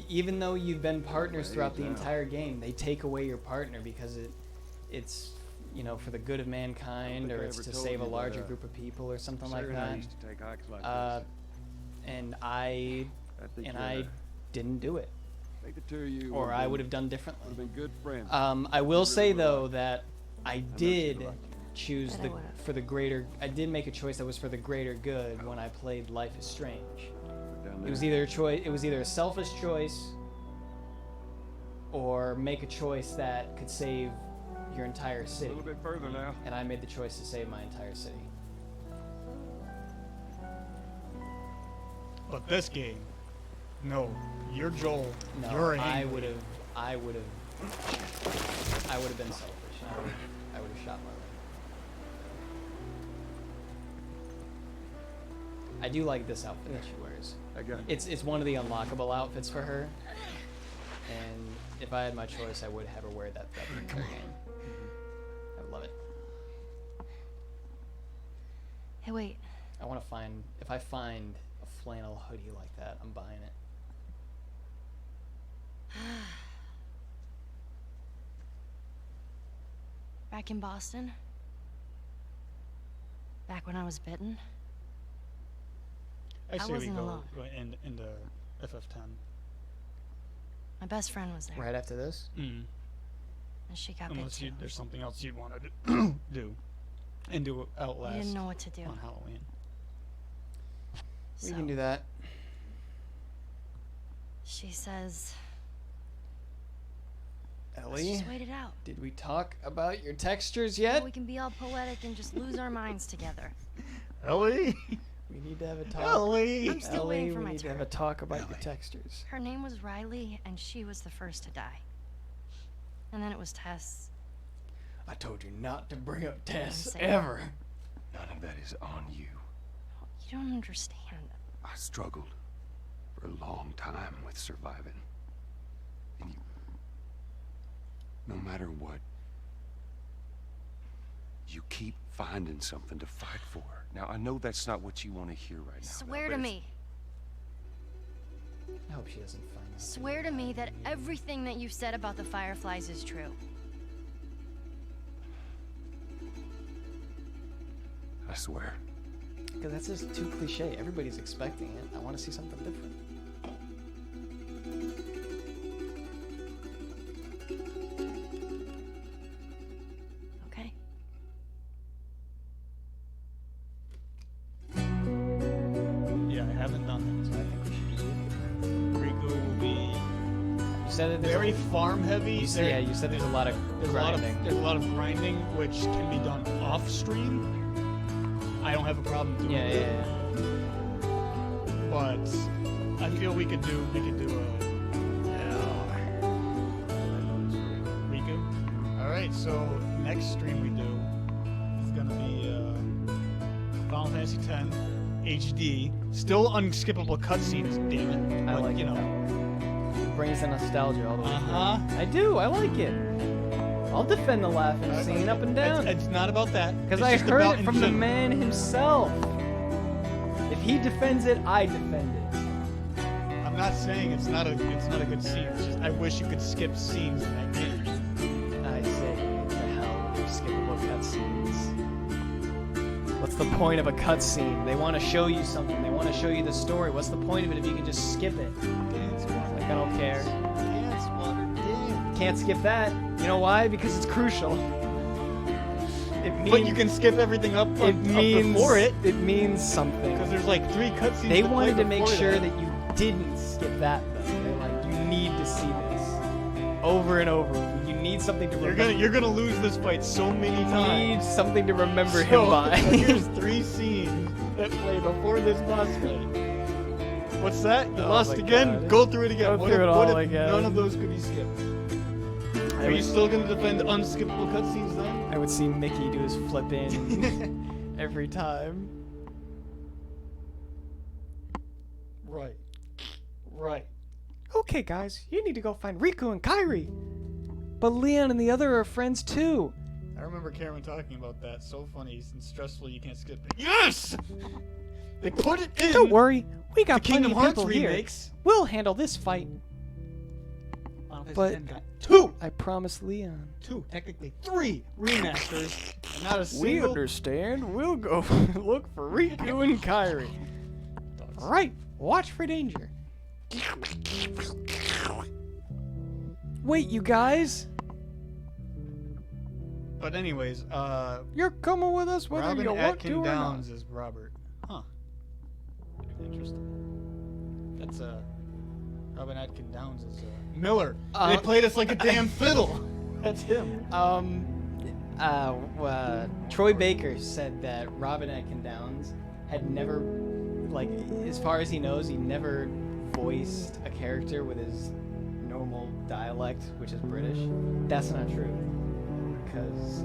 S2: even though you've been partners throughout the entire game, they take away your partner because it's you know, for the good of mankind, or it's to save a larger group of people or something like that.
S7: Used to take hikes like this.
S2: And I didn't do it,
S7: Think the two of you
S2: or
S7: would've
S2: I
S7: been-
S2: would have done differently.
S7: would've been good friends.
S2: I will say though that I
S7: she'd
S2: did
S7: like you.
S2: choose
S3: Bet I
S2: the
S3: would've.
S2: for the greater. I did make a choice that was for the greater good when I played Life is Strange.
S7: Down
S2: It
S7: there.
S2: was either a choice. It was either a selfish choice, or make a choice that could save your entire
S7: A
S2: city.
S7: little bit further now.
S2: And I made the choice to save my entire city.
S1: but this game, no, you're Joel,
S2: No,
S1: you're
S2: I
S1: angry.
S2: would have been selfish. I would have shot Marlene. I do like this outfit that she wears.
S7: I got it.
S2: It's one of the unlockable outfits for her. And if I had my choice, I would have her wear that the entire game. I would love it.
S3: Hey, wait.
S2: I want to find, if I find a flannel hoodie like that, I'm buying it.
S3: Back in Boston? Back when I was bitten?
S1: I say we
S3: wasn't
S1: go
S3: alone.
S1: into FF10.
S3: My best friend was there,
S2: Right after this?
S3: and she got bit
S1: Unless
S3: too.
S1: there's something else you'd want to do, and do
S3: I
S1: Outlast
S3: didn't know what to do.
S1: on Halloween.
S2: We
S3: So,
S2: can do that.
S3: she says, let's
S2: Ellie,
S3: just wait it out.
S2: did we talk about your textures
S3: So
S2: yet?
S3: we can be all poetic and just lose our minds together.
S1: Ellie,
S2: We need to have a talk.
S1: Ellie.
S3: I'm still
S2: Ellie,
S3: waiting for
S2: we
S3: my
S2: need to have a
S3: turn.
S2: talk about your
S7: Ellie.
S2: textures.
S3: Her name was Riley, and she was the first to die. And then it was Tess.
S2: I told you not to bring up Tess
S3: saying.
S2: ever.
S7: None of that is on you.
S3: You don't understand.
S7: I struggled for a long time with surviving. And you, no matter what, you keep finding something to fight for. Now, I know that's not what you want to hear right now.
S3: Swear
S7: but
S3: to
S7: it's-
S3: me.
S2: I hope she doesn't find out.
S3: Swear to me that everything that you said about the Fireflies is true.
S7: I swear.
S2: Because that's just too cliche. Everybody's expecting it. I want to see something different.
S3: Okay?
S1: Yeah, I haven't done that.
S2: So I think we should do it.
S1: Riku will be
S2: You said that there's
S1: very
S2: a,
S1: farm heavy.
S2: you said, yeah, you said there's a lot of
S1: There's
S2: grinding.
S1: a lot of grinding, which can be done off stream. I don't have a problem doing
S2: Yeah,
S1: it.
S2: yeah, yeah.
S1: But I feel we could do a Riku. All right, so next stream we do is gonna be Final Fantasy X HD. Still unskippable cutscenes, damn it.
S2: I
S1: But,
S2: like
S1: you
S2: it.
S1: know.
S2: It brings the nostalgia all the way through.
S1: Uh-huh.
S2: I do. I like it. I'll defend the laughing scene up and down.
S1: It's not about that.
S2: Because
S1: It's
S2: I
S1: just
S2: heard
S1: about
S2: it
S1: in
S2: from the
S1: general.
S2: man himself. If he defends it, I defend it.
S1: I'm not saying it's not a good scene. It's just I wish you could skip scenes in that game.
S2: I say, what the hell with skippable cutscenes? What's the point of a cutscene? They want to show you something. They want to show you the story. What's the point of it if you can just skip it? Like, I don't care.
S1: Dance, water, dance.
S2: Can't skip that. You know why? Because it's crucial. It means,
S1: But you can skip everything up before it.
S2: It means something.
S1: Because there's like 3 cutscenes.
S2: They
S1: to play
S2: wanted to make
S1: before
S2: sure that you didn't skip that, though. They're like, you need to see this over and over. You need something to remember.
S1: You're gonna lose this fight so many
S2: You
S1: times.
S2: need something to remember
S1: So,
S2: him by.
S1: here's 3 scenes that play before this boss fight. What's that? You
S2: Oh
S1: lost
S2: my
S1: again?
S2: God.
S1: Go through it again.
S2: Go
S1: What
S2: through
S1: if,
S2: it
S1: what
S2: all
S1: if
S2: again.
S1: none of those could be skipped? Are you still gonna defend unskippable cutscenes then?
S2: I would see Mickey do his flip in every time.
S1: Right. Right.
S2: Okay, guys, you need to go find Riku and Kairi. But Leon and the other are friends too.
S1: I remember Cameron talking about that. So funny and stressful you can't skip it. Yes! They put it in!
S2: Don't worry, we got
S1: The Kingdom
S2: plenty of
S1: Hearts
S2: people here.
S1: remakes.
S2: We'll handle this fight. But-
S1: 2!
S2: I promise Leon.
S1: 2, technically 3 remasters. And not a single...
S2: understand. We'll go look for Riku and Kairi. Right, watch for danger. Wait, you guys.
S1: But anyways,
S2: You're coming with us whether
S1: Robin
S2: you want
S1: Atkin
S2: to or not.
S1: Downs is Robert. Huh. Interesting. That's Robin Atkin Downs is Miller. They played us like a damn fiddle. That's him.
S2: Troy Baker said that Robin Atkin Downs had never, like, as far as he knows, he never voiced a character with his normal dialect, which is British. That's not true, because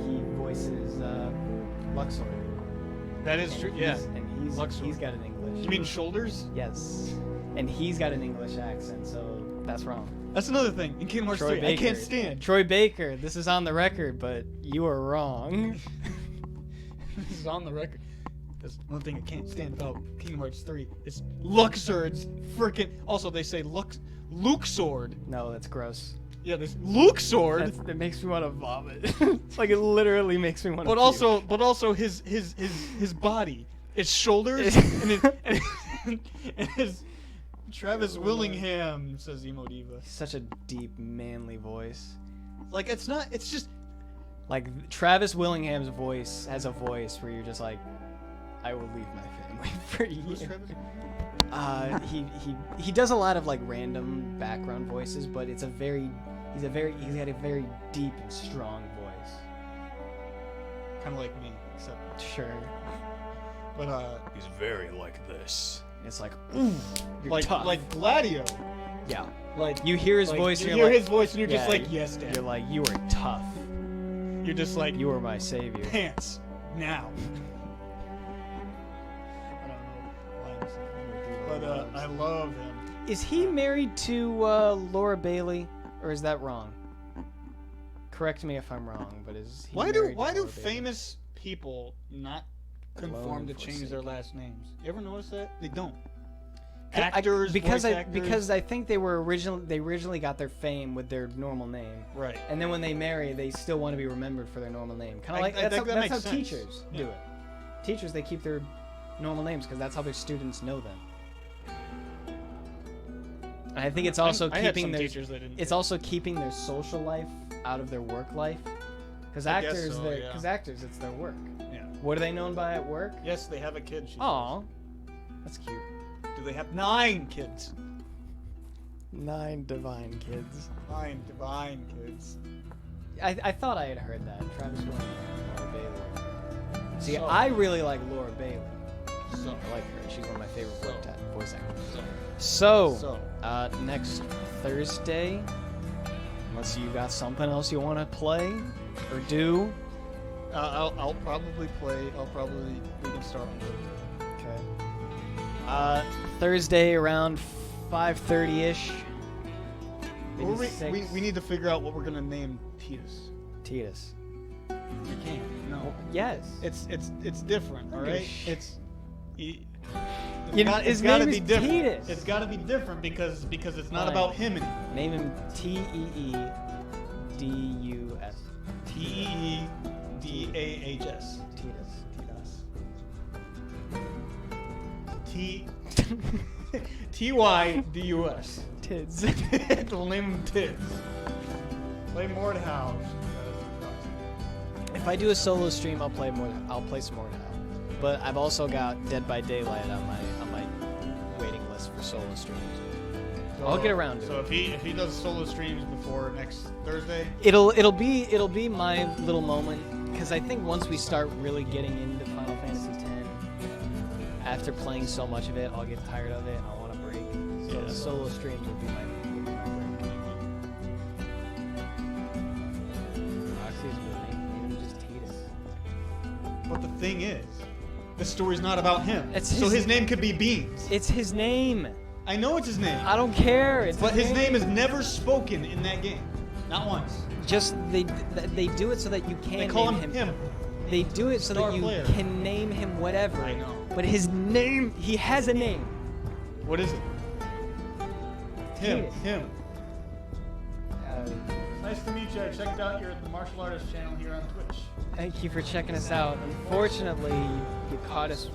S2: he voices Luxor.
S1: That is true. Yeah.
S2: And
S1: Luxor.
S2: he's got an English.
S1: You mean shoulders?
S2: Yes. And he's got an English accent, so that's wrong.
S1: That's another thing. In Kingdom Hearts
S2: Troy
S1: 3,
S2: Baker.
S1: I can't stand.
S2: Troy Baker, this is on the record, but you are wrong.
S1: This is on the record. That's one thing I can't stand about Kingdom Hearts 3. It's Luxord's freaking. Also, they say Luxord.
S2: No, that's gross.
S1: Yeah, this Luxord.
S2: It makes me want to vomit. Like, it literally makes me want to.
S1: But also his body, its shoulders, and his Travis Willingham, says Emo Diva.
S2: Such a deep, manly voice.
S1: Like it's not. It's just.
S2: Like, Travis Willingham's voice has a voice where you're just like, I will leave my family for
S1: Who's
S2: years.
S1: Travis?
S2: He does a lot of like random background voices, but he's got a very deep and strong voice.
S1: Kind of like me, except.
S2: Sure.
S1: But
S5: He's very like this.
S2: It's like, ooh, you're tough.
S1: like Gladio.
S2: Yeah.
S1: Like
S2: You hear his
S1: like,
S2: voice,
S1: You
S2: and
S1: hear
S2: you're like,
S1: his voice, and you're just
S2: yeah,
S1: like, yes, Dad.
S2: You're like, you are tough.
S1: You're just like,
S2: You are my savior.
S1: pants now. I don't know why I'm saying that, but I love him.
S2: Is he married to Laura Bailey, or is that wrong? Correct me if I'm wrong, but is he
S1: Why do
S2: married to Laura Bailey?
S1: famous people not conform to change their last names? You ever notice that? They don't. Actors,
S2: because
S1: voice actors.
S2: because I think they originally got their fame with their normal name,
S1: Right.
S2: and then when they marry, they still want to be remembered for their normal name. Kind
S1: I-
S2: of like
S1: I
S2: that's
S1: think
S2: how,
S1: that
S2: that's how
S1: makes sense.
S2: teachers do
S1: Yeah.
S2: it. Teachers, they keep their normal names because that's how their students know them. And I think it's also
S1: I had
S2: keeping
S1: some
S2: their
S1: teachers that didn't.
S2: it's also keeping their social life out of their work life. Because
S1: I guess
S2: actors,
S1: so, yeah.
S2: actors, it's their work.
S1: Yeah.
S2: What are they known by at work?
S1: Yes, they have a kid. She
S2: Aw, that's cute.
S1: says. Do they have 9 kids?
S2: 9 divine kids.
S1: 9 divine kids.
S2: I thought I had heard that. Travis Williams and Laura Bailey. See,
S1: So-
S2: I really like Laura Bailey.
S1: So,
S2: I like her. She's one of my favorite voice actors.
S1: so,
S2: So, next Thursday, unless you got something else you want to play or do.
S1: I'll probably play. We can start on Thursday.
S2: Okay. Thursday around 5:30ish. Maybe
S1: We
S2: 6.
S1: need to figure out what we're gonna name Titus.
S2: Titus.
S1: You can't. No.
S2: Yes.
S1: It's different. All
S2: Okay,
S1: right.
S2: sh-
S1: It's
S2: His
S1: gotta
S2: name
S1: be
S2: is
S1: different.
S2: Titus.
S1: It's got to be different because it's not
S2: Fine.
S1: about him anymore.
S2: Name him Teedus.
S1: Teedahs.
S2: Titus.
S1: Tydus.
S2: Tids.
S1: We'll name him Tids. Play Mordhau.
S2: If I do a solo stream, I'll play some more now. But I've also got Dead by Daylight on my waiting list for solo streams. I'll get around to
S1: So
S2: it.
S1: if he does solo streams before next Thursday,
S2: It'll be my little moment because I think once we start really getting into Final Fantasy X, after playing so much of it, I'll get tired of it and I'll want to break. So
S1: Yeah.
S2: the solo streams will be my break. Roxy's with me. Maybe just Titus.
S1: but the thing is, the story's not about him.
S2: It's
S1: so
S2: his-
S1: his name could be Beans.
S2: It's his name.
S1: I know it's his name,
S2: I don't care. It's
S1: but his name is never spoken in that game, not once.
S2: Just they do it so that you can
S1: They call
S2: name
S1: him him.
S2: They do it so
S1: Star
S2: that you
S1: player.
S2: can name him whatever.
S1: I know.
S2: But his name, he has a name.
S1: What is it? Him.
S2: Titus.
S1: Him. Nice to meet you. I checked out your the martial artist channel here on Twitch.
S2: Thank you for checking us out. Unfortunately, you caught us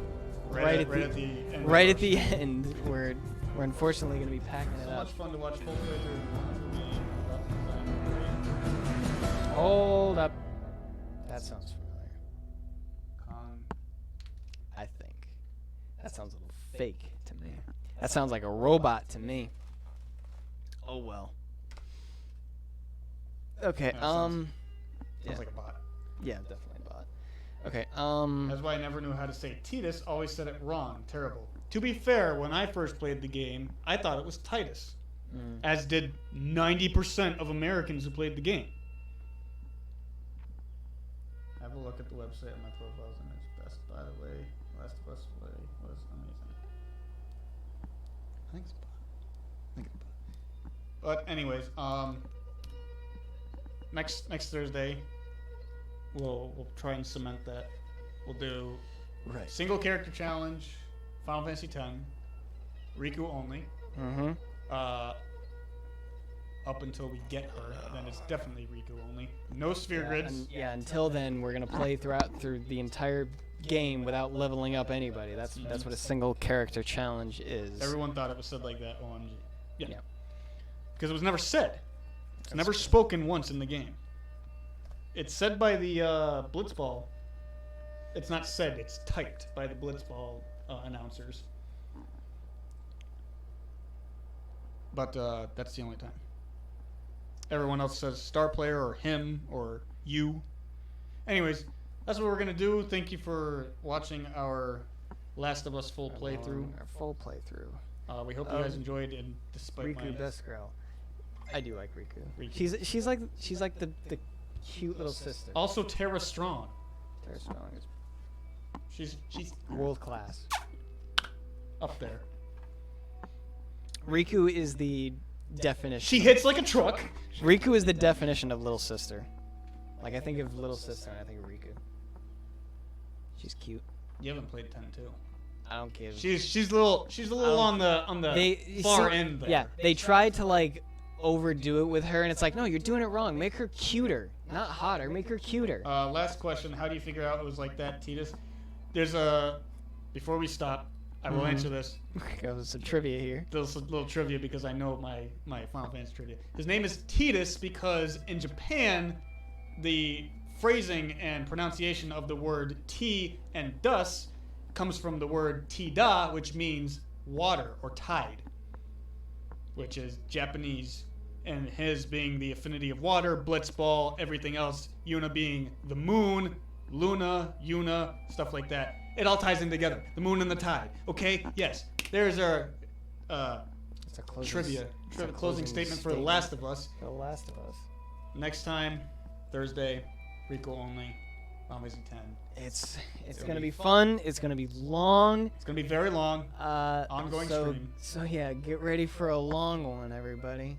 S2: right at the
S1: end.
S2: right at the end. We're unfortunately going to be packing it
S1: So
S2: up.
S1: much fun to watch full playthrough.
S2: Hold up. That sounds familiar.
S1: Con.
S2: I think that sounds a little fake to me. That sounds like a robot to me. Oh well. Okay.
S1: Yeah, sounds
S2: Yeah.
S1: like a bot.
S2: Yeah, definitely a bot. Okay.
S1: That's why I never knew how to say Titus. Always said it wrong. Terrible. To be fair, when I first played the game, I thought it was Titus, as did 90% of Americans who played the game. Have a look at the website of my profile's image. Best, by the way, Last of Us play was amazing. I think it's a bot. I think it's a bot. But anyways, next Thursday, we'll try and cement that. We'll do
S2: right.
S1: single character challenge, Final Fantasy X, Riku only.
S2: Mm-hmm.
S1: Up until we get her, then it's definitely Riku only. No sphere grids.
S2: Until then, we're gonna play through the entire game without leveling up anybody. That's what a single character challenge is.
S1: Everyone thought it was said like that. OMG. Yeah.
S2: Yeah.
S1: Because it was never said. It's never spoken once in the game. It's said by the Blitzball. It's not said. It's typed by the Blitzball announcers. But that's the only time. Everyone else says star player or him or you. Anyways, that's what we're gonna do. Thank you for watching our Last of Us full playthrough.
S2: Our full playthrough.
S1: We hope you guys enjoyed, and despite my
S2: Riku, best girl. I do like Riku.
S1: Riku.
S2: She's like the cute little sister.
S1: also Tara Strong.
S2: Tara Strong is
S1: She's
S2: world class.
S1: up there.
S2: Riku is the definition.
S1: She hits like a truck.
S2: Riku is the definition of little sister. Like I think of little sister and I think of Riku. She's cute.
S1: You haven't played 10 too.
S2: I don't give.
S1: She's a little on the far end there.
S2: Yeah, they tried to like overdo it with her, and it's like, no, you're doing it wrong. Make her cuter, not hotter. Make her cuter.
S1: Last question. How do you figure out it was like that, Titus? Before we stop, I will answer this.
S2: Go some trivia here.
S1: There's a little trivia because I know my Final Fantasy trivia. His name is Titus because in Japan, the phrasing and pronunciation of the word tea and dus comes from the word tida, which means water or tide, which is Japanese, and his being the affinity of water, blitzball, everything else, Yuna being the moon, Luna, Yuna, stuff like that. It all ties in together. The moon and the tide. Okay? Yes. There's our
S2: It's a closing,
S1: trivia.
S2: it's a
S1: Closing statement for The Last of Us.
S2: The Last of Us.
S1: Next time, Thursday, Rico only, Final Fantasy 10.
S2: It's gonna be fun. It's gonna be long.
S1: It's gonna be very long. Ongoing
S2: so,
S1: stream.
S2: So yeah, get ready for a long one, everybody.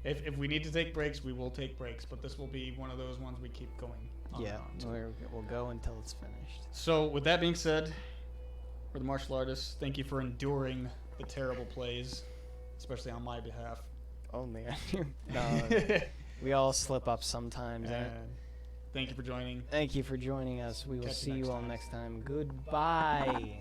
S1: If we need to take breaks, we will take breaks, but this will be one of those ones we keep going on
S2: Yeah,
S1: and on to.
S2: we'll go until it's finished.
S1: So with that being said, for the martial artists, thank you for enduring the terrible plays, especially on my behalf.
S2: Only no, we all slip up sometimes.
S1: And thank you for joining.
S2: Thank you for joining us. We will
S1: Catch
S2: see
S1: you
S2: you
S1: next
S2: all
S1: time.
S2: next time. Goodbye.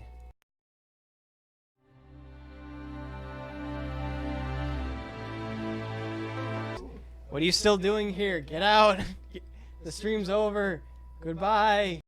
S2: What are you still doing here? Get out. The stream's over. Goodbye.